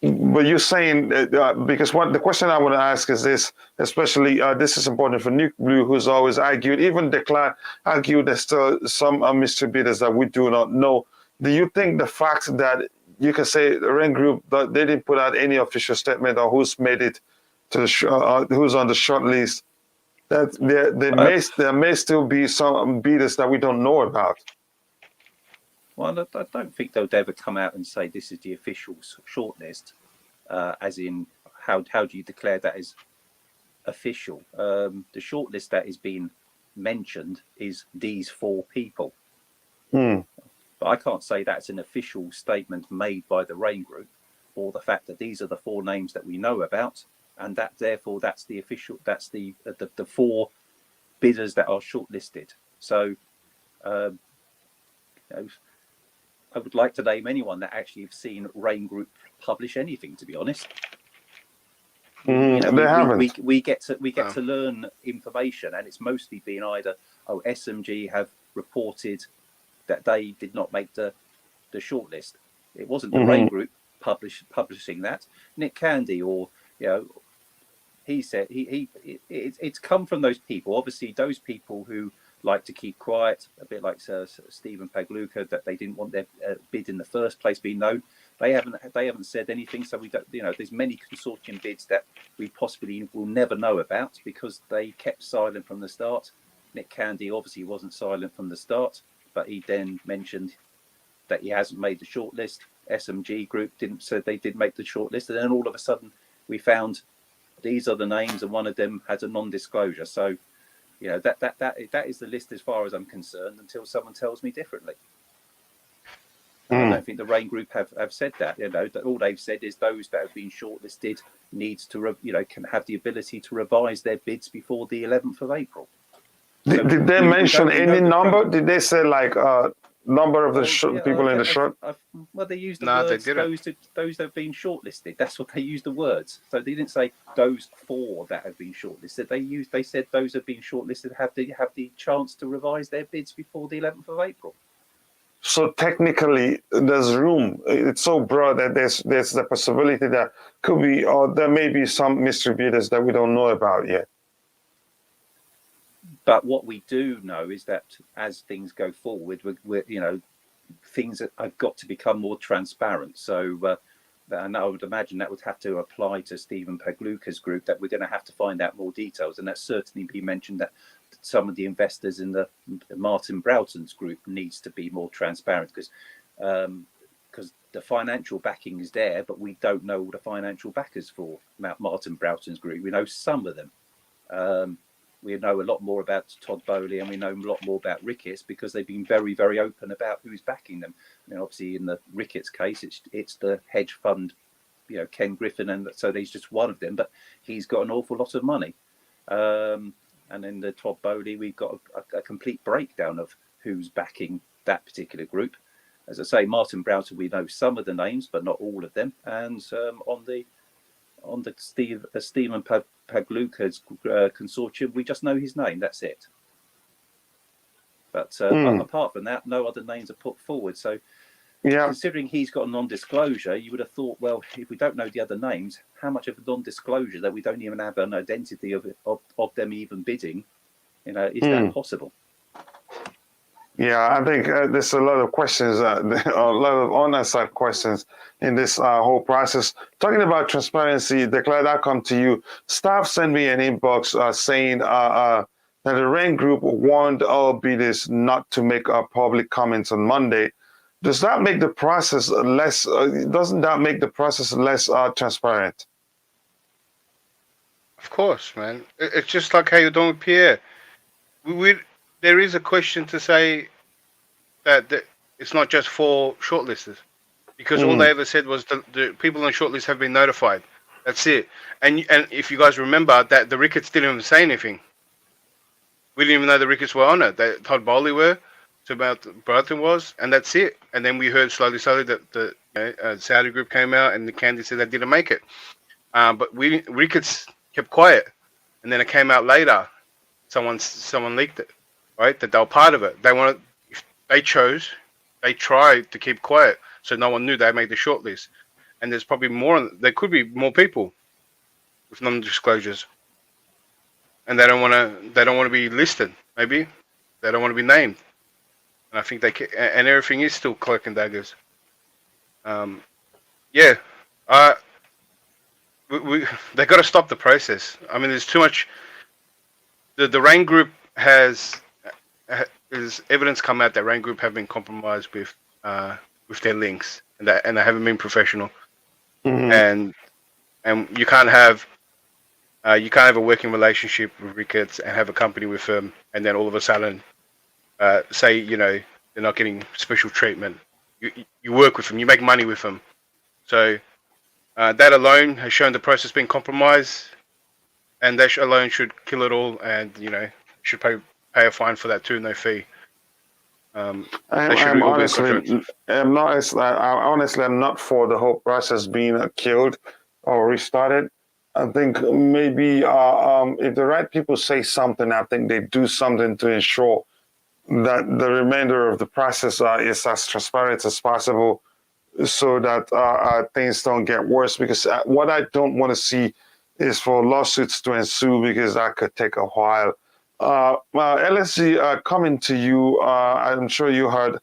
[SPEAKER 1] But you're saying, because the question I want to ask is this, especially this is important for Nuke Blue, who's always argued, even Declan argued there's still some mystery bidders that we do not know. Do you think the fact that you can say the Raine Group, that they didn't put out any official statement on who's made it to the who's on the short list, that there may still be some bidders that we don't know about?
[SPEAKER 5] Well, I don't think they'll ever come out and say this is the official shortlist, as in how do you declare that as official? The shortlist that is being mentioned is these 4 people.
[SPEAKER 1] Hmm.
[SPEAKER 5] But I can't say that's an official statement made by the Raine Group, or the fact that these are the 4 names that we know about, and that therefore that's the official, that's the 4 bidders that are shortlisted. So, you know, I would like to name anyone that actually have seen Raine Group publish anything. To be honest, you know,
[SPEAKER 1] They haven't.
[SPEAKER 5] we get to learn information, and it's mostly been either SMG have reported that they did not make the shortlist. It wasn't the Raine Group publishing that. Nick Candy, or you know, he said it's come from those people. Obviously, those people who like to keep quiet, a bit like Stephen Pagluka, that they didn't want their bid in the first place being known. They haven't said anything. So we don't, you know, there's many consortium bids that we possibly will never know about because they kept silent from the start. Nick Candy obviously wasn't silent from the start, but he then mentioned that he hasn't made the shortlist. SMG Group said they did make the shortlist, and then all of a sudden we found these are the names, and one of them has a non-disclosure. So, you know, that is the list as far as I'm concerned, until someone tells me differently. I don't think the Raine Group have said that. You know, that all they've said is those that have been shortlisted needs to, can have the ability to revise their bids before the 11th of April. So
[SPEAKER 1] Did they mention any number? Did they say like number of the people in the short?
[SPEAKER 5] Well, they used the words those that have been shortlisted. That's what they used, the words. So they didn't say those 4 that have been shortlisted. They said those have been shortlisted have the chance to revise their bids before the 11th of April.
[SPEAKER 1] So technically, there's room. It's so broad that there's the possibility that could be, or there may be some mystery bidders that we don't know about yet.
[SPEAKER 5] But what we do know is that as things go forward, we're you know, things have got to become more transparent. So, and I would imagine that would have to apply to Stephen Pagluka's group, that we're going to have to find out more details. And that's certainly been mentioned that some of the investors in the Martin Broughton's group needs to be more transparent, because the financial backing is there, but we don't know all the financial backers for Martin Broughton's group. We know some of them. We know a lot more about Todd Bowley, and we know a lot more about Ricketts, because they've been very, very open about who's backing them. I mean, obviously, in the Ricketts case, it's the hedge fund, you know, Ken Griffin, and so he's just one of them, but he's got an awful lot of money. And in the Todd Bowley, we've got a complete breakdown of who's backing that particular group. As I say, Martin Broughton, we know some of the names, but not all of them. And on the Stephen Pagluka's consortium, we just know his name. That's it. But apart from that, no other names are put forward. So, considering he's got a non-disclosure, you would have thought, well, if we don't know the other names, how much of a non-disclosure that we don't even have an identity of them even bidding? You know, is that possible?
[SPEAKER 1] Yeah, I think there's a lot of questions, a lot of unanswered questions in this whole process. Talking about transparency, Declare, I come to you. Staff sent me an inbox saying that the Raine Group warned all bidders not to make public comments on Monday. Does that make the process less? Doesn't that make the process less transparent?
[SPEAKER 6] Of course, man. It's just like how you're doing with Pierre. There is a question to say that it's not just for shortlisters, because all they ever said was the people on the shortlist have been notified. That's it. And if you guys remember that the Ricketts didn't even say anything. We didn't even know the Ricketts were on it. Todd Bowley were, so about Broughton was, and that's it. And then we heard slowly that the Saudi group came out and the Candy said they didn't make it. But Ricketts kept quiet, and then it came out later. Someone leaked it, right? That they were part of it. They tried to keep quiet, so no one knew they made the shortlist. And there's probably more. There could be more people with non-disclosures, and they don't want to be listed. Maybe they don't want to be named. And I think and everything is still cloak and daggers. They got to stop the process. I mean, there's too much. The Raine Group has evidence come out that Raine Group have been compromised with with their links, and they haven't been professional.
[SPEAKER 1] Mhm.
[SPEAKER 6] And you can't have a working relationship with Ricketts and have a company with them, and then all of a sudden say they're not getting special treatment. You work with them, you make money with them, so that alone has shown the process being compromised, and that alone should kill it all, and should pay a fine for that too, no fee. They should
[SPEAKER 1] I'm
[SPEAKER 6] all be in
[SPEAKER 1] honestly,
[SPEAKER 6] contract.
[SPEAKER 1] I'm not. Honestly, I'm not for the whole process being killed or restarted. I think maybe if the right people say something, I think they do something to ensure that the remainder of the process is as transparent as possible, so that things don't get worse. Because what I don't want to see is for lawsuits to ensue, because that could take a while. LSG, coming to you, I'm sure you heard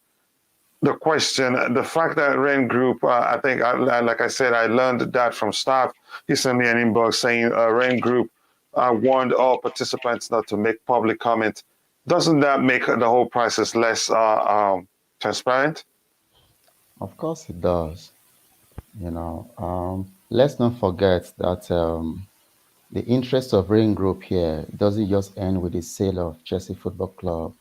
[SPEAKER 1] the question. The fact that Raine Group, I think, like I said, I learned that from staff. He sent me an inbox saying Raine Group warned all participants not to make public comment. Doesn't that make the whole process less transparent?
[SPEAKER 4] Of course it does. Let's not forget that the interest of Rain Group here doesn't just end with the sale of Chelsea Football Club.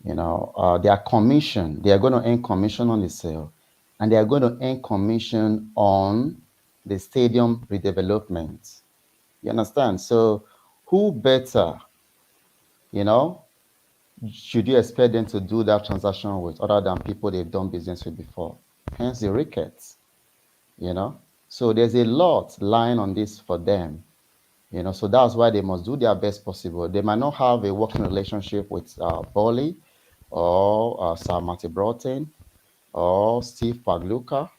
[SPEAKER 4] They are commission. They are going to earn commission on the sale, and they are going to earn commission on the stadium redevelopment. You understand? So, who better, you know, should you expect them to do that transaction with other than people they've done business with before? Hence the Ricketts, you know. So there's a lot lying on this for them, so that's why they must do their best possible. They might not have a working relationship with Bolly or Sir Marty Broughton or Steve Pagluka.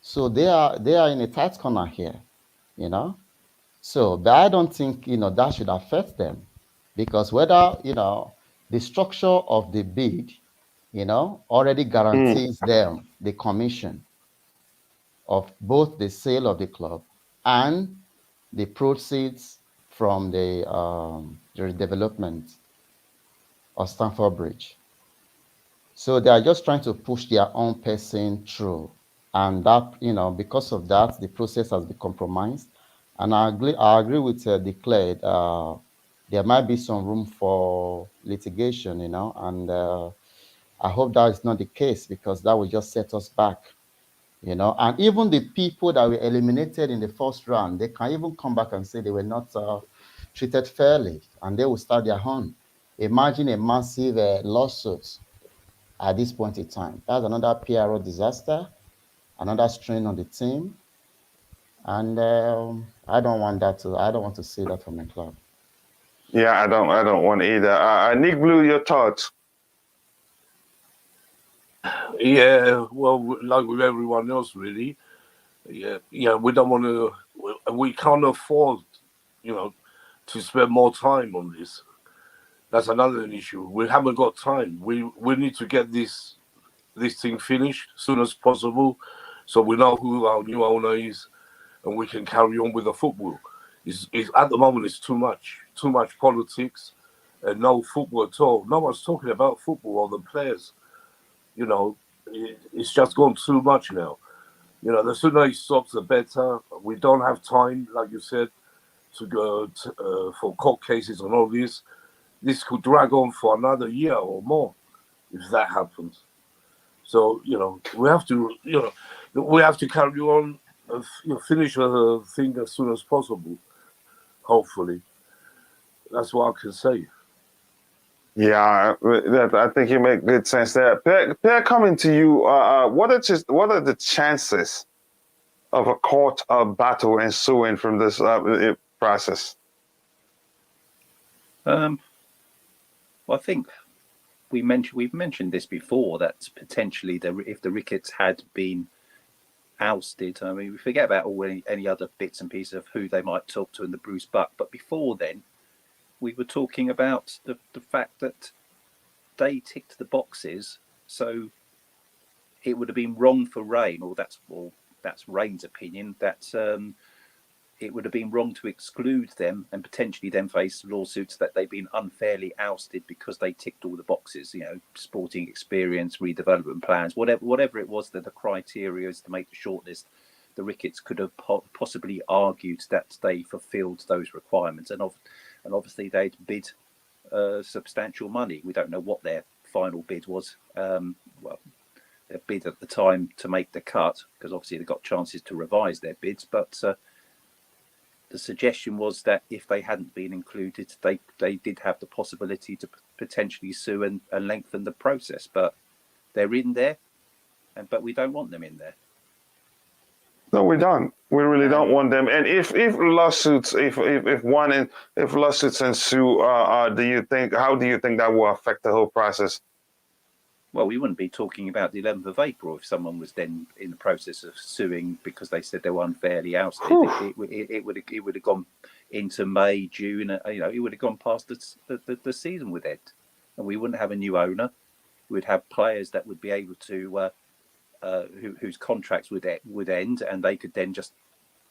[SPEAKER 4] So they are in a tight corner here, you know. So, but I don't think that should affect them, because whether the structure of the bid, already
[SPEAKER 1] Mm.
[SPEAKER 4] guarantees them the commission of both the sale of the club and the proceeds from the development of Stamford Bridge. So they are just trying to push their own person through. And that, because of that, the process has been compromised. And I agree with Declared. There might be some room for litigation, and I hope that is not the case, because that will just set us back. And even the people that were eliminated in the first round, they can even come back and say they were not treated fairly, and they will start their own. Imagine a massive lawsuit at this point in time. That's another PRO disaster, another strain on the team, and I don't want to see that from my club.
[SPEAKER 1] Yeah, I don't want either. Nick Blue, your thoughts?
[SPEAKER 3] Yeah, well, like with everyone else, really. Yeah, we don't want to. We can't afford, to spend more time on this. That's another issue. We haven't got time. We need to get this thing finished as soon as possible, so we know who our new owner is, and we can carry on with the football. It's at the moment it's too much politics, and no football at all. No one's talking about football or the players. It's just gone too much now. The sooner it stops, the better. We don't have time, like you said, to go for court cases and all this. This could drag on for another year or more if that happens. So we have to carry on and finish the thing as soon as possible. Hopefully, that's what I can say.
[SPEAKER 1] Yeah, I think you make good sense there. Per, coming to you, what are the chances of a court battle ensuing from this process?
[SPEAKER 5] Well, I think we've mentioned this before, that potentially if the Ricketts had been ousted, I mean, we forget about any other bits and pieces of who they might talk to in the Bruce Buck, but before then, we were talking about the fact that they ticked the boxes, so it would have been wrong for Raine, or that's Raine's opinion, that it would have been wrong to exclude them and potentially then face lawsuits that they've been unfairly ousted because they ticked all the boxes, sporting experience, redevelopment plans, whatever it was that the criteria is to make the shortlist. The Ricketts could have possibly argued that they fulfilled those requirements, and obviously they'd bid substantial money. We don't know what their final bid was. Their bid at the time to make the cut, because obviously they got chances to revise their bids, but the suggestion was that if they hadn't been included, they did have the possibility to potentially sue and lengthen the process. But they're in there, but we don't want them in there.
[SPEAKER 1] No, we don't. We really don't want them. And if lawsuits ensue, how do you think that will affect the whole process?
[SPEAKER 5] Well, we wouldn't be talking about the 11th of April if someone was then in the process of suing because they said they were unfairly ousted. It would have gone into May, June. It would have gone past the season would end, and we wouldn't have a new owner. We'd have players that would be able to whose contracts would end, and they could then just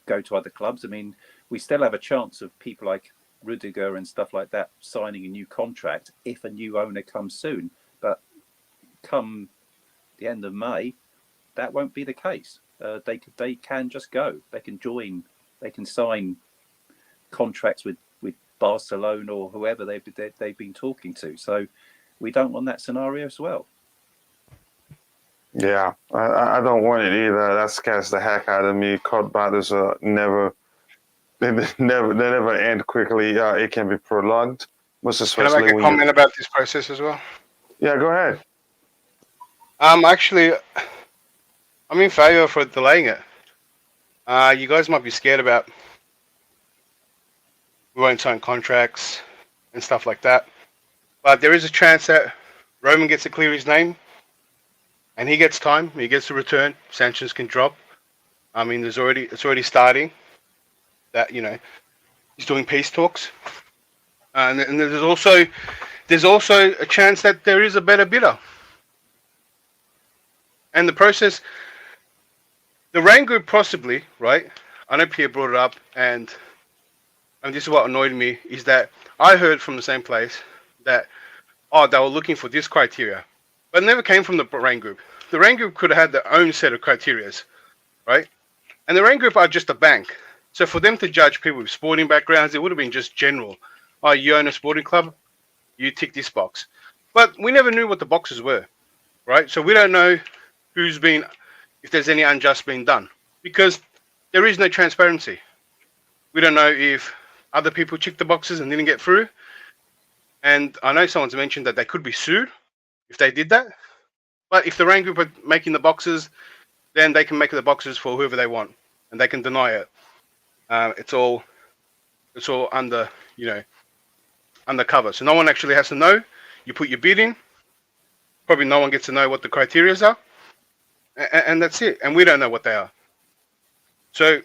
[SPEAKER 5] go to other clubs. I mean, we still have a chance of people like Rudiger and stuff like that signing a new contract if a new owner comes soon, but come the end of May, that won't be the case. They can just go. They can join. They can sign contracts with Barcelona or whoever they've been talking to. So we don't want that scenario as well.
[SPEAKER 1] Yeah, I don't want it either. That scares the heck out of me. Court battles never end quickly. It can be prolonged, most especially.
[SPEAKER 6] Can I make a comment about this process as well?
[SPEAKER 1] Yeah, go ahead.
[SPEAKER 6] Actually, I'm in favor for delaying it. You guys might be scared about we won't sign contracts and stuff like that, but there is a chance that Roman gets to clear his name, and he gets time. He gets to return. Sanctions can drop. I mean, it's already starting. That he's doing peace talks, and there's also a chance that there is a better bidder. And the process, the Raine group possibly, right? I know Pierre brought it up, and this is what annoyed me, is that I heard from the same place that, they were looking for this criteria, but it never came from the Raine group. The Raine group could have had their own set of criterias, right? And the Raine group are just a bank. So for them to judge people with sporting backgrounds, it would have been just general. You own a sporting club, you tick this box. But we never knew what the boxes were, right? So we don't know if there's any unjust being done, because there is no transparency. We don't know if other people ticked the boxes and didn't get through. And I know someone's mentioned that they could be sued if they did that. But if the Raine group are making the boxes, then they can make the boxes for whoever they want, and they can deny it. It's all undercover. So no one actually has to know. You put your bid in. Probably no one gets to know what the criteria are. And that's it. And we don't know what they are. So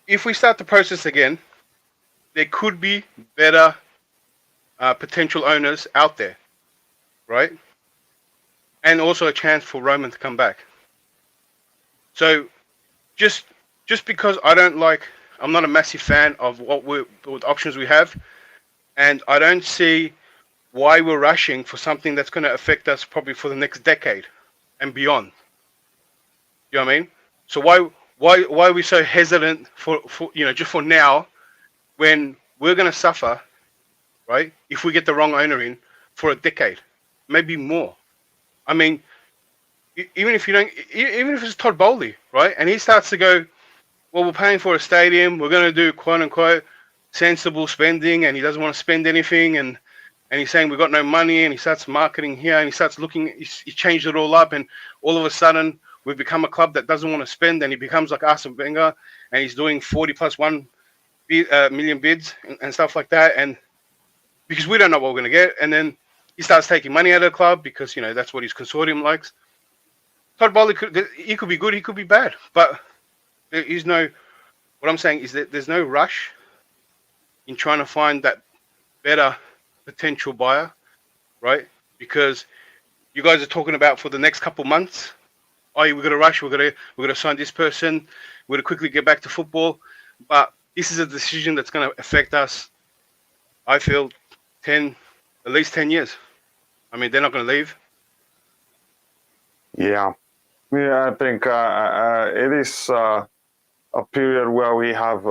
[SPEAKER 6] if we start the process again, there could be better potential owners out there, right? And also a chance for Roman to come back. So just because I'm not a massive fan of what options we have, and I don't see why we're rushing for something that's going to affect us probably for the next decade and beyond. You know what I mean? So why are we so hesitant for just for now, when we're going to suffer, right? If we get the wrong owner in for a decade, maybe more. I mean, even if it's Todd Bowley, right? And he starts to go, well, we're paying for a stadium, we're going to do quote unquote sensible spending, and he doesn't want to spend anything, and he's saying we've got no money, and he starts marketing here, and he starts looking, he changed it all up, and all of a sudden we've become a club that doesn't want to spend, and he becomes like Arsene Wenger, and he's doing 40+1 million bids and stuff like that, and because we don't know what we're going to get, and then he starts taking money out of the club because that's what his consortium likes. Todd Bowley could be good, he could be bad, but there is no. What I'm saying is that there's no rush in trying to find that better potential buyer, right? Because you guys are talking about for the next couple months. We're gonna rush. We're gonna sign this person. We're gonna quickly get back to football. But this is a decision that's going to affect us, I feel, at least 10 years. I mean, they're not going to leave.
[SPEAKER 1] Yeah. Yeah, I think it is a period where we have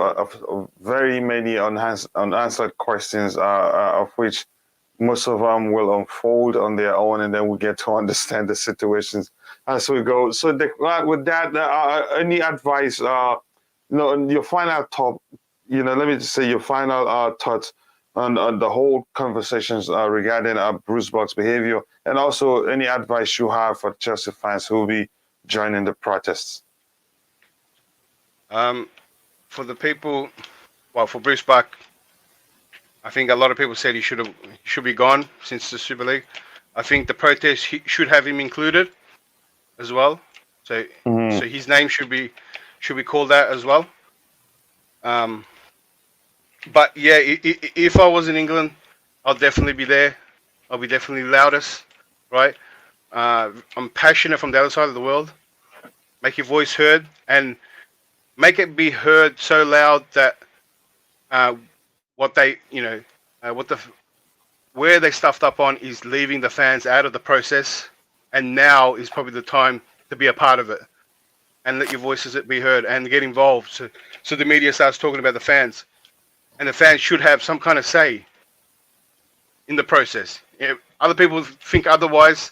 [SPEAKER 1] very many unanswered questions, of which most of them will unfold on their own, and then we get to understand the situations as we go. So, with that, any advice? Your final thought. Let me just say your final thoughts on the whole conversations regarding Bruce Buck's behavior, and also any advice you have for Chelsea fans who will be joining the protests.
[SPEAKER 6] For the people, for Bruce Buck, I think a lot of people said he should be gone since the Super League. I think the protest should have him included as well. So his name should be called out as well. But yeah, if I was in England, I'll definitely be there. I'll be definitely loudest, right? I'm passionate from the other side of the world. Make your voice heard and make it be heard so loud that where they stuffed up on is leaving the fans out of the process, and now is probably the time to be a part of it and let your voices be heard and get involved. So the media starts talking about the fans, and the fans should have some kind of say in the process. If other people think otherwise,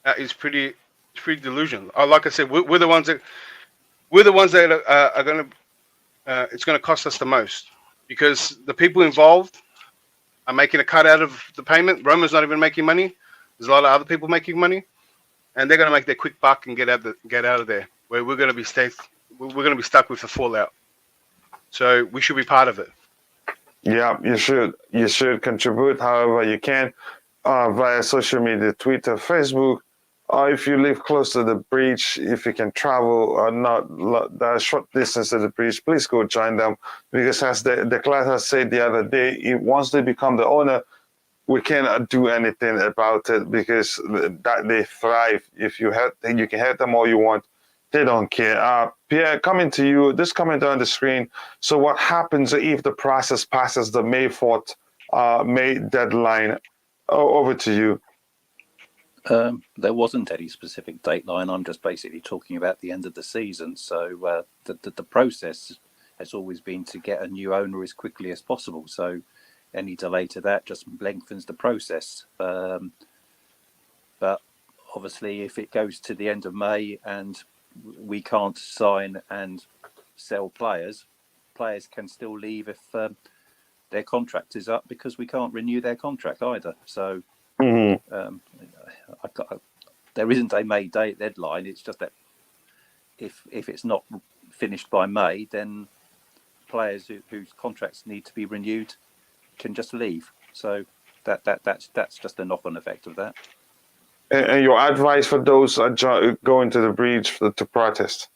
[SPEAKER 6] it's pretty delusional. Like I said, we're the ones that are going to. It's going to cost us the most because the people involved are making a cut out of the payment. Roman's not even making money. There's a lot of other people making money, and they're going to make their quick buck and get out of there. Where we're going to be stuck with the fallout. So we should be part of it.
[SPEAKER 1] Yeah, you should. You should contribute however you can via social media, Twitter, Facebook. If you live close to the breach, if you can travel or not the short distance to the breach, please go join them. Because as the class has said the other day, once they become the owner, we cannot do anything about it because that they thrive. If you can help them all you want. They don't care. Pierre, coming to you, this comment on the screen. So what happens if the process passes the May 4th May deadline? Over to you.
[SPEAKER 5] There wasn't any specific dateline. I'm just basically talking about the end of the season. So the process has always been to get a new owner as quickly as possible. So any delay to that just lengthens the process. But obviously, if it goes to the end of May and we can't sign and sell players can still leave if their contract is up because we can't renew their contract either. So there isn't a May deadline. It's just that if it's not finished by May, then players whose contracts need to be renewed can just leave. So that's just a knock-on effect of that.
[SPEAKER 1] And your advice for those going to the breach to protest?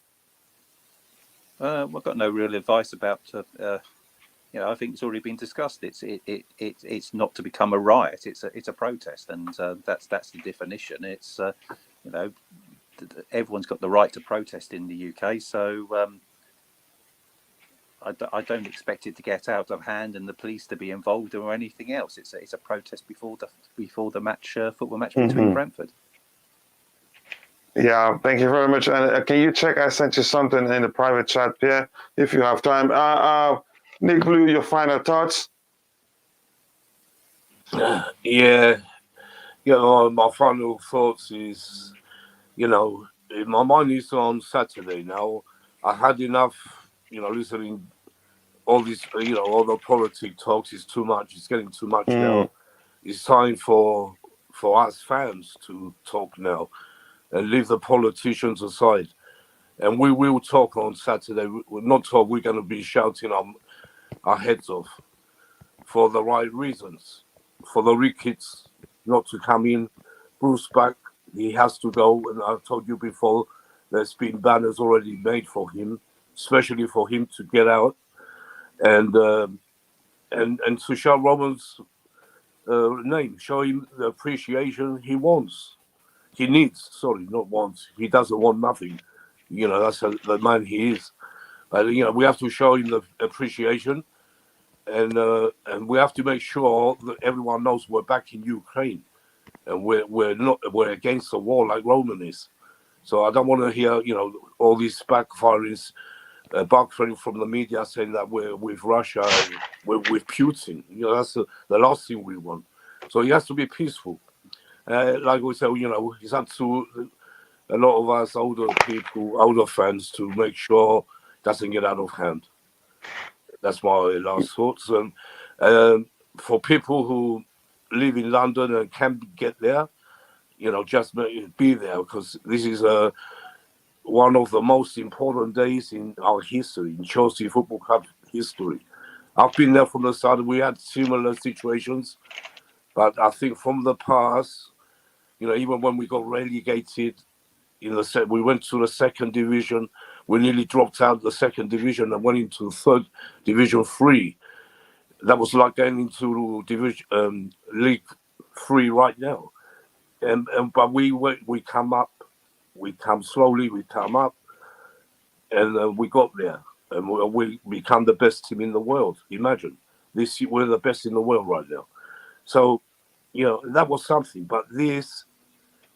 [SPEAKER 5] I've got no real advice about. I think it's already been discussed. It's not to become a riot. It's a protest, and that's the definition. It's everyone's got the right to protest in the UK. So I don't expect it to get out of hand and the police to be involved or anything else. It's a protest before the match, football match between Brentford.
[SPEAKER 1] Yeah, thank you very much. And can you check? I sent you something in the private chat, Pierre, if you have time. Nick Blue, your final thoughts?
[SPEAKER 3] Yeah, my final thoughts is, my mind is on Saturday now. I had enough, listening all this, all the politics talks is too much. It's getting too much now. It's time for us fans to talk now and leave the politicians aside. And we will talk on Saturday. We're not talk. We're going to be shouting our heads off for the right reasons. For the Ricketts not to come in, Bruce Buck, he has to go. And I've told you before, there's been banners already made for him, especially for him to get out and to show Roman's name, show him the appreciation he wants. He needs, not wants. He doesn't want nothing. That's the man he is. But we have to show him the appreciation, and we have to make sure that everyone knows we're back in Ukraine, and we're against the war like Roman is. So I don't want to hear all these backfiring from the media saying that we're with Russia, we're with Putin. That's the last thing we want. So he has to be peaceful. Like we said, it's up to a lot of us older people, older fans, to make sure it doesn't get out of hand. That's my last thoughts. And for people who live in London and can get there, just be there, because this is one of the most important days in our history, in Chelsea Football Club history. I've been there from the start. We had similar situations, but I think from the past, even when we got relegated we went to the second division. We nearly dropped out the second division and went into third division 3. That was like going into division League 3 right now. But we come up, we come slowly, we come up, and we got there, and we become the best team in the world. Imagine this, we're the best in the world right now. So, that was something. But this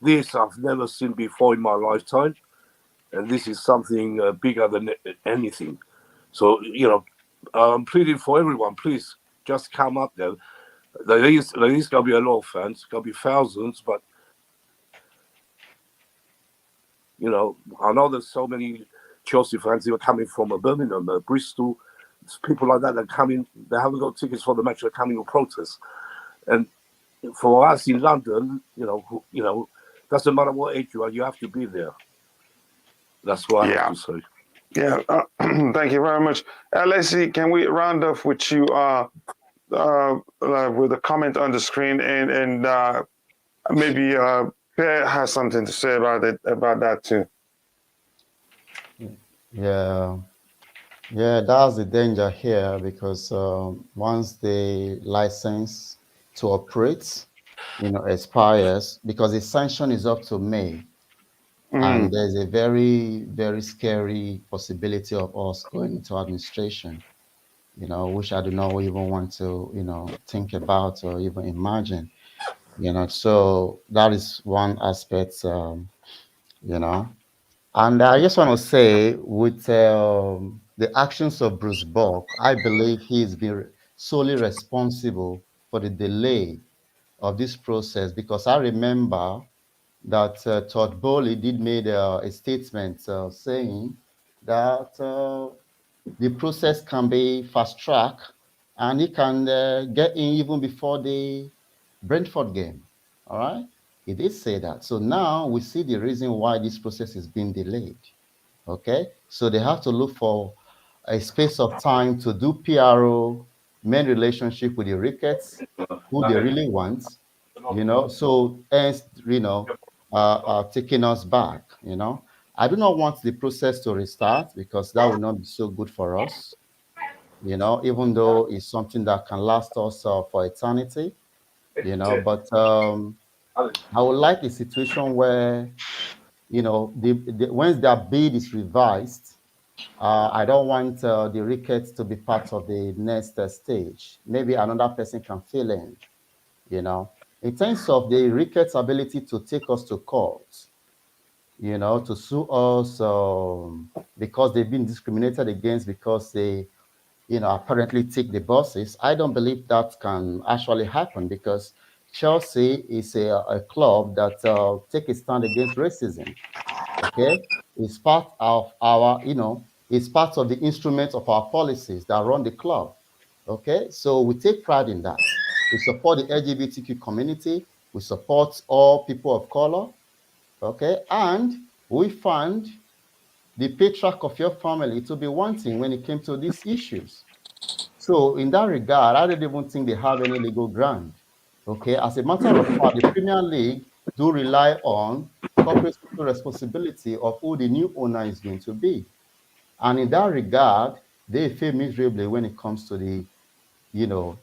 [SPEAKER 3] I've never seen before in my lifetime, and this is something bigger than anything. So, I'm pleading for everyone. Please just come up there. There is going to be a lot of fans, going to be thousands, but I know there's so many Chelsea fans who are coming from Birmingham, Bristol, people like that. They're coming. They haven't got tickets for the match. They're coming to protest. And for us in London, doesn't matter what age you are, you have to be there. That's what I have to say.
[SPEAKER 1] Yeah. Thank you very much, Leslie. Can we round off with you with a comment on the screen, and maybe Pierre has something to say about that too.
[SPEAKER 4] Yeah, that's the danger here, because once the license to operate, expires, because the sanction is up to May, and there's a very, very scary possibility of us going into administration, which I do not even want to, think about or even imagine, So that is one aspect, And I just want to say, with the actions of Bruce Buck, I believe he's been solely responsible for the delay of this process, because I remember that Todd Bowley did made a statement saying that the process can be fast-tracked and he can get in even before the Brentford game. All right? He did say that. So now we see the reason why this process is being delayed. Okay? So they have to look for a space of time to do PRO, main relationship with the Ricketts, who they really want, so as, taking us back, I do not want the process to restart, because that would not be so good for us, even though it's something that can last us for eternity, but I would like a situation where, once their bid is revised, I don't want the Ricketts to be part of the next stage. Maybe another person can fill in, In terms of the Ricketts' ability to take us to court, to sue us because they've been discriminated against because they, apparently take the buses, I don't believe that can actually happen, because Chelsea is a club that take a stand against racism. Okay, it's part of our, it's part of the instruments of our policies that run the club. Okay, so we take pride in that. We support the LGBTQ community. We support all people of color. Okay, and we find the patriarch of your family to be wanting when it came to these issues. So in that regard, I don't even think they have any legal ground. Okay, as a matter of fact, the Premier League do rely on corporate social responsibility of who the new owner is going to be. And in that regard, they fail miserably when it comes to the,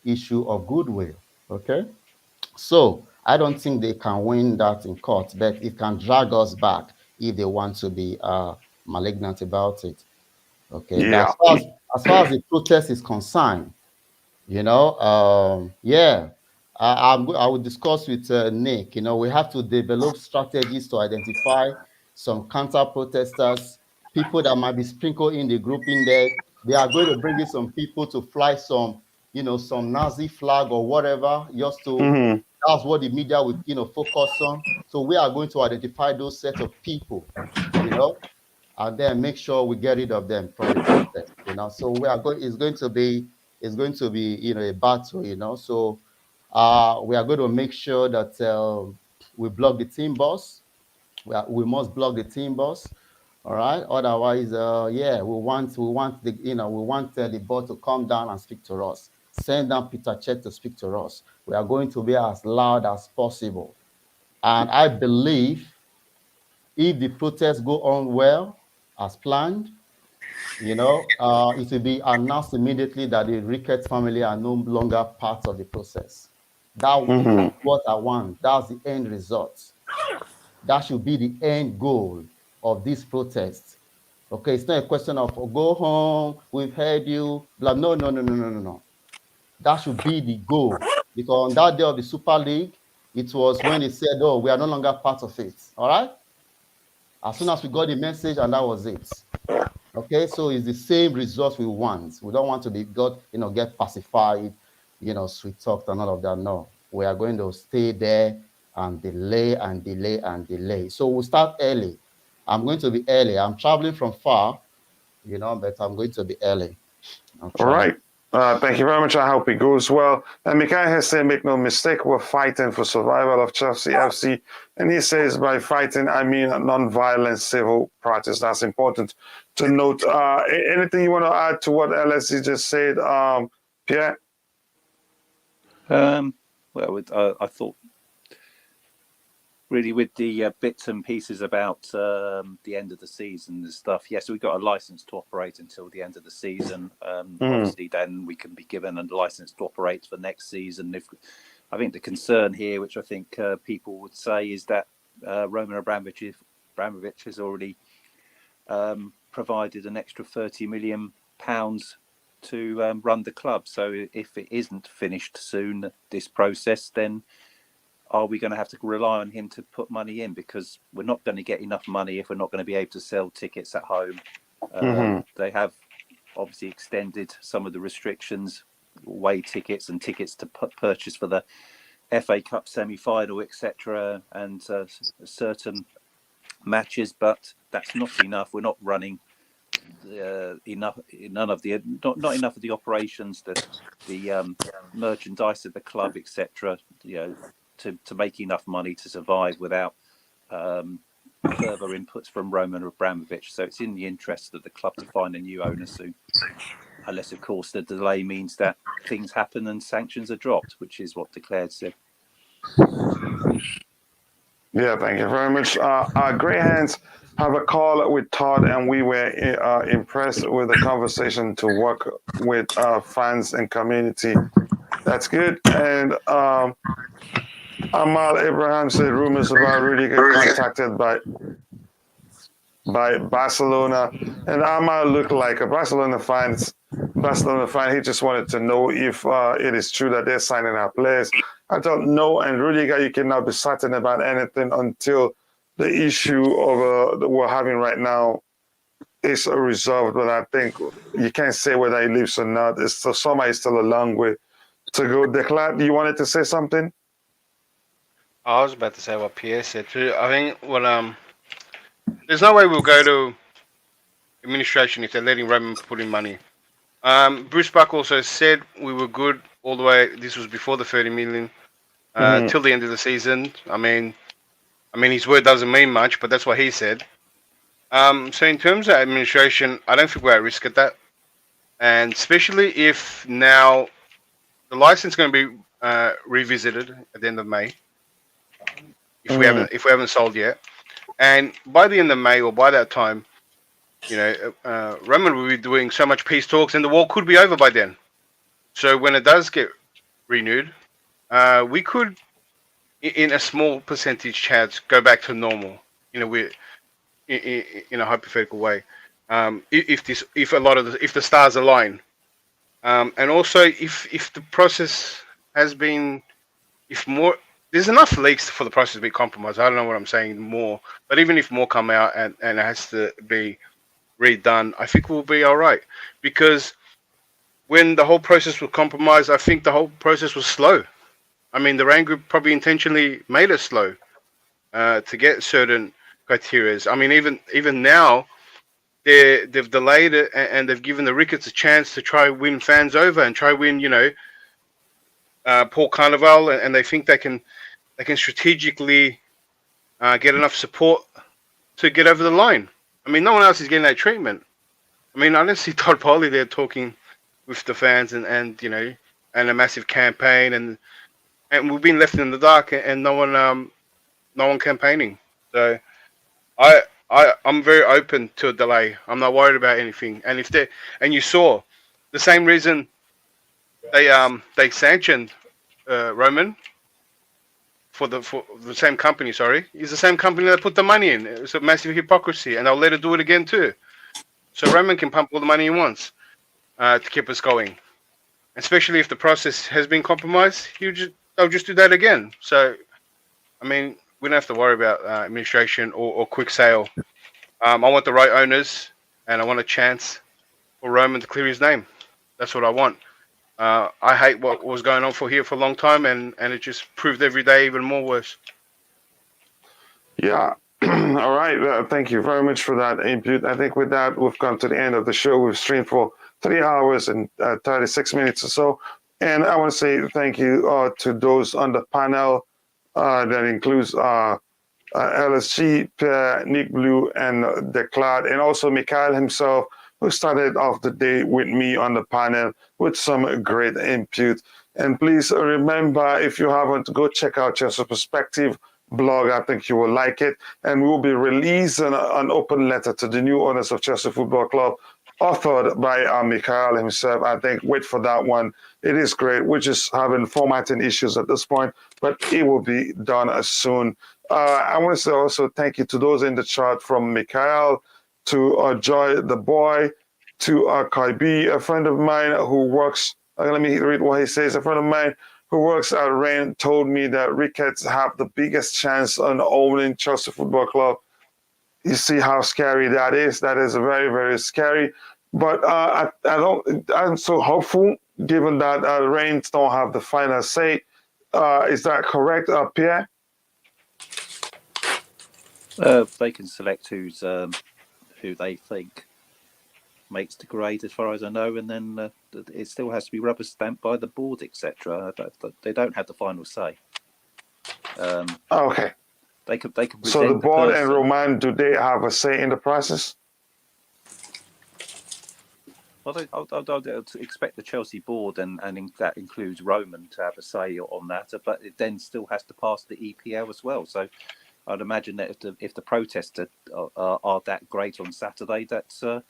[SPEAKER 4] issue of goodwill. Okay, so I don't think they can win that in court, but it can drag us back if they want to be malignant about it. Okay, but
[SPEAKER 1] Yeah.
[SPEAKER 4] as far as the protest is concerned, yeah, I will discuss with Nick. We have to develop strategies to identify some counter protesters, people that might be sprinkled in the group in there. They are going to bring in some people to fly some, some Nazi flag or whatever, just to.
[SPEAKER 1] Mm-hmm.
[SPEAKER 4] That's what the media will, focus on. So we are going to identify those set of people, you know, and then make sure we get rid of them from the protest. So we are going. It's going to be a battle. So we are going to make sure that we block the team bus. We must block the team bus. All right. Otherwise, yeah, we want the board to come down and speak to us. Send down Peter Cech to speak to us. We are going to be as loud as possible. And I believe if the protests go on well as planned, it will be announced immediately that the Ricketts family are no longer part of the process.
[SPEAKER 1] Mm-hmm.
[SPEAKER 4] That's what I want. That's the end result. That should be the end goal of this protest. Okay, it's not a question of go home, we've heard you, blah. No, no, no, no, no, no, no. That should be the goal. Because on that day of the Super League, it was when they said, oh, we are no longer part of it. All right? As soon as we got the message, and that was it. Okay, so it's the same result we want. We don't want to get pacified, sweet talked and all of that. No, we are going to stay there and delay and delay and delay. So we'll start early. I'm going to be early. I'm traveling from far, but I'm going to be early. I'll
[SPEAKER 1] All
[SPEAKER 4] travel.
[SPEAKER 1] right. Thank you very much. I hope it goes well. And Mikhail has said, make no mistake, we're fighting for survival of Chelsea FC. And he says, by fighting, I mean non-violent civil protest. That's important to note. Anything you want to add to what LSE just said, Pierre?
[SPEAKER 5] Well, I thought really with the bits and pieces about the end of the season and stuff. Yes, we've got a license to operate until the end of the season. Obviously, then we can be given a license to operate for next season. I think the concern here, which I think people would say, is that Roman Abramovich has already provided an extra £30 million to run the club. So if it isn't finished soon, this process, then are we going to have to rely on him to put money in? Because we're not going to get enough money if we're not going to be able to sell tickets at home. They have obviously extended some of the restrictions, away tickets and tickets to purchase for the FA Cup semi-final, etc., and certain matches, but that's not enough. We're not running not enough of the operations, the merchandise of the club, etc., to make enough money to survive without further inputs from Roman Abramovich. So it's in the interest of the club to find a new owner soon, unless of course the delay means that things happen and sanctions are dropped, which is what Declared said.
[SPEAKER 1] Yeah, thank you very much. Greyhounds have a call with Todd, and we were impressed with the conversation to work with fans and community. That's good. And Amal Abraham said rumors about Rudy get contacted by Barcelona, and Amal looked like a Barcelona fan. He just wanted to know if it is true that they're signing our players. I don't know, and Rudiger, you cannot be certain about anything until the issue of that we're having right now is resolved. But I think you can't say whether he leaves or not. It's still, somebody's still a long way to go. Declan, you wanted to say something?
[SPEAKER 6] I was about to say what Pierre said too. I think there's no way we'll go to administration if they're letting Roman put in money. Bruce Buck also said we were good all the way. This was before the 30 million till the end of the season. I mean, his word doesn't mean much, but that's what he said. So in terms of administration, I don't think we're at risk at that, and especially if now the license is going to be revisited at the end of May. If we haven't sold yet, and by the end of May or by that time, Roman will be doing so much peace talks, and the war could be over by then. So when it does get renewed, we could, in a small percentage chance, go back to normal. In a hypothetical way. if the stars align, and also if the process has been, if more, there's enough leaks for the process to be compromised. I don't know what I'm saying more, but even if more come out and it has to be redone, I think we'll be all right. Because when the whole process was compromised, I think the whole process was slow. I mean, the Raine Group probably intentionally made it slow to get certain criterias. I mean, even now, they've delayed it and they've given the Ricketts a chance to try win fans over and try win, Paul Canoville, and they think they can strategically get enough support to get over the line. I mean, no one else is getting that treatment. I mean, I don't see Todd Polly there talking with the fans and a massive campaign, and we've been left in the dark and no one campaigning. So I'm very open to a delay. I'm not worried about anything. And you saw the same reason they sanctioned Roman for the same company. Sorry, it's the same company that put the money in. It's a massive hypocrisy, and they'll let it do it again too. So Roman can pump all the money he wants to keep us going, especially if the process has been compromised. They'll just do that again. So, I mean, we don't have to worry about administration or quick sale. I want the right owners, and I want a chance for Roman to clear his name. That's what I want. I hate what was going on for a long time, and it just proved every day even more worse.
[SPEAKER 1] Yeah. All right. Thank you very much for that input. I think with that, we've come to the end of the show. We've streamed for 3 hours and 36 minutes or so. And I want to say thank you to those on the panel. That includes LSG, Pierre, Nick Blue, and Declad, and also Mikhail himself, who started off the day with me on the panel with some great input. And please remember, if you haven't, go check out Chelsea Perspective blog. I think you will like it. And we will be releasing an open letter to the new owners of Chelsea Football Club, authored by Mikhail himself. I think wait for that one. It is great. We're just having formatting issues at this point, but it will be done soon. I want to say also thank you to those in the chat, from Mikhail to Joy the Boy, to Kaibi, a friend of mine who works, let me read what he says. A friend of mine who works at Raine told me that Ricketts have the biggest chance on owning Chelsea Football Club. You see how scary that is. That is very, very scary. But I'm so hopeful, given that Raine don't have the final say. Is that correct, Pierre?
[SPEAKER 5] They can select who they think makes the grade, as far as I know, and then it still has to be rubber stamped by the board, etc. They don't have the final say.
[SPEAKER 1] Okay.
[SPEAKER 5] They can.
[SPEAKER 1] So the board and Roman, do they have a say in the process?
[SPEAKER 5] Well, I'll expect the Chelsea board, and that includes Roman, to have a say on that. But it then still has to pass the EPL as well. So I'd imagine that if the protests are that great on Saturday, that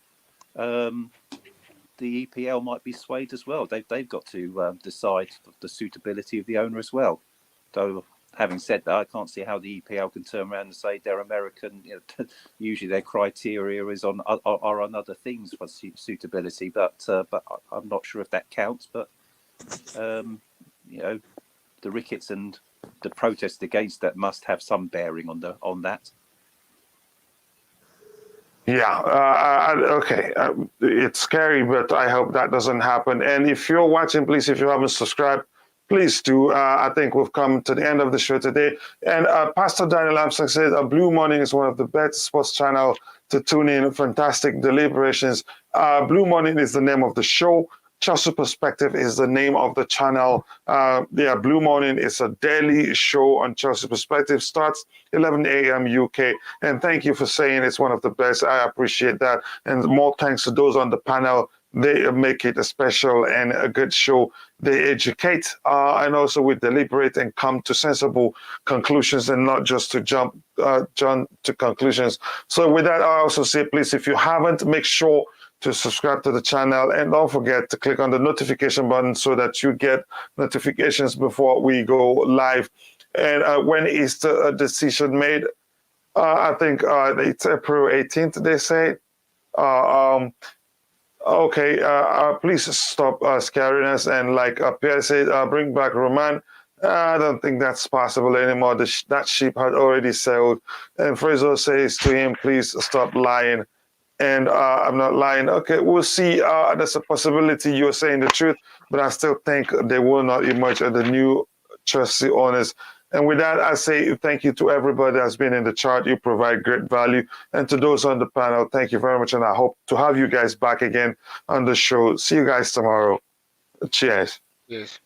[SPEAKER 5] the EPL might be swayed as well. They've got to decide the suitability of the owner as well. So, having said that, I can't see how the EPL can turn around and say they're American. Usually, their criteria are on other things for suitability, but I'm not sure if that counts. But the Ricketts and the protest against that must have some bearing on that.
[SPEAKER 1] Yeah, okay. It's scary, but I hope that doesn't happen. And if you're watching, please, if you haven't subscribed, please do. I think we've come to the end of the show today. And Pastor Daniel Armstrong says, Blue Morning is one of the best sports channel to tune in. Fantastic deliberations. Blue Morning is the name of the show. Chelsea Perspective is the name of the channel. Blue Morning is a daily show on Chelsea Perspective. Starts 11 a.m. UK. And thank you for saying it's one of the best. I appreciate that. And more thanks to those on the panel. They make it a special and a good show. They educate and also we deliberate and come to sensible conclusions, and not just to jump to conclusions. So with that, I also say, please, if you haven't, make sure to subscribe to the channel, and don't forget to click on the notification button so that you get notifications before we go live. And when is the decision made? I think it's April 18th, they say. Okay, please stop scaring us. And like Pierre said, bring back Roman. I don't think that's possible anymore. That ship had already sailed. And Fraser says to him, please stop lying. And I'm not lying. Okay, we'll see. That's a possibility. You're saying the truth, but I still think they will not emerge as the new Chelsea owners. And with that, I say thank you to everybody that's been in the chat. You provide great value. And to those on the panel, thank you very much. And I hope to have you guys back again on the show. See you guys tomorrow. Cheers.
[SPEAKER 6] Yes.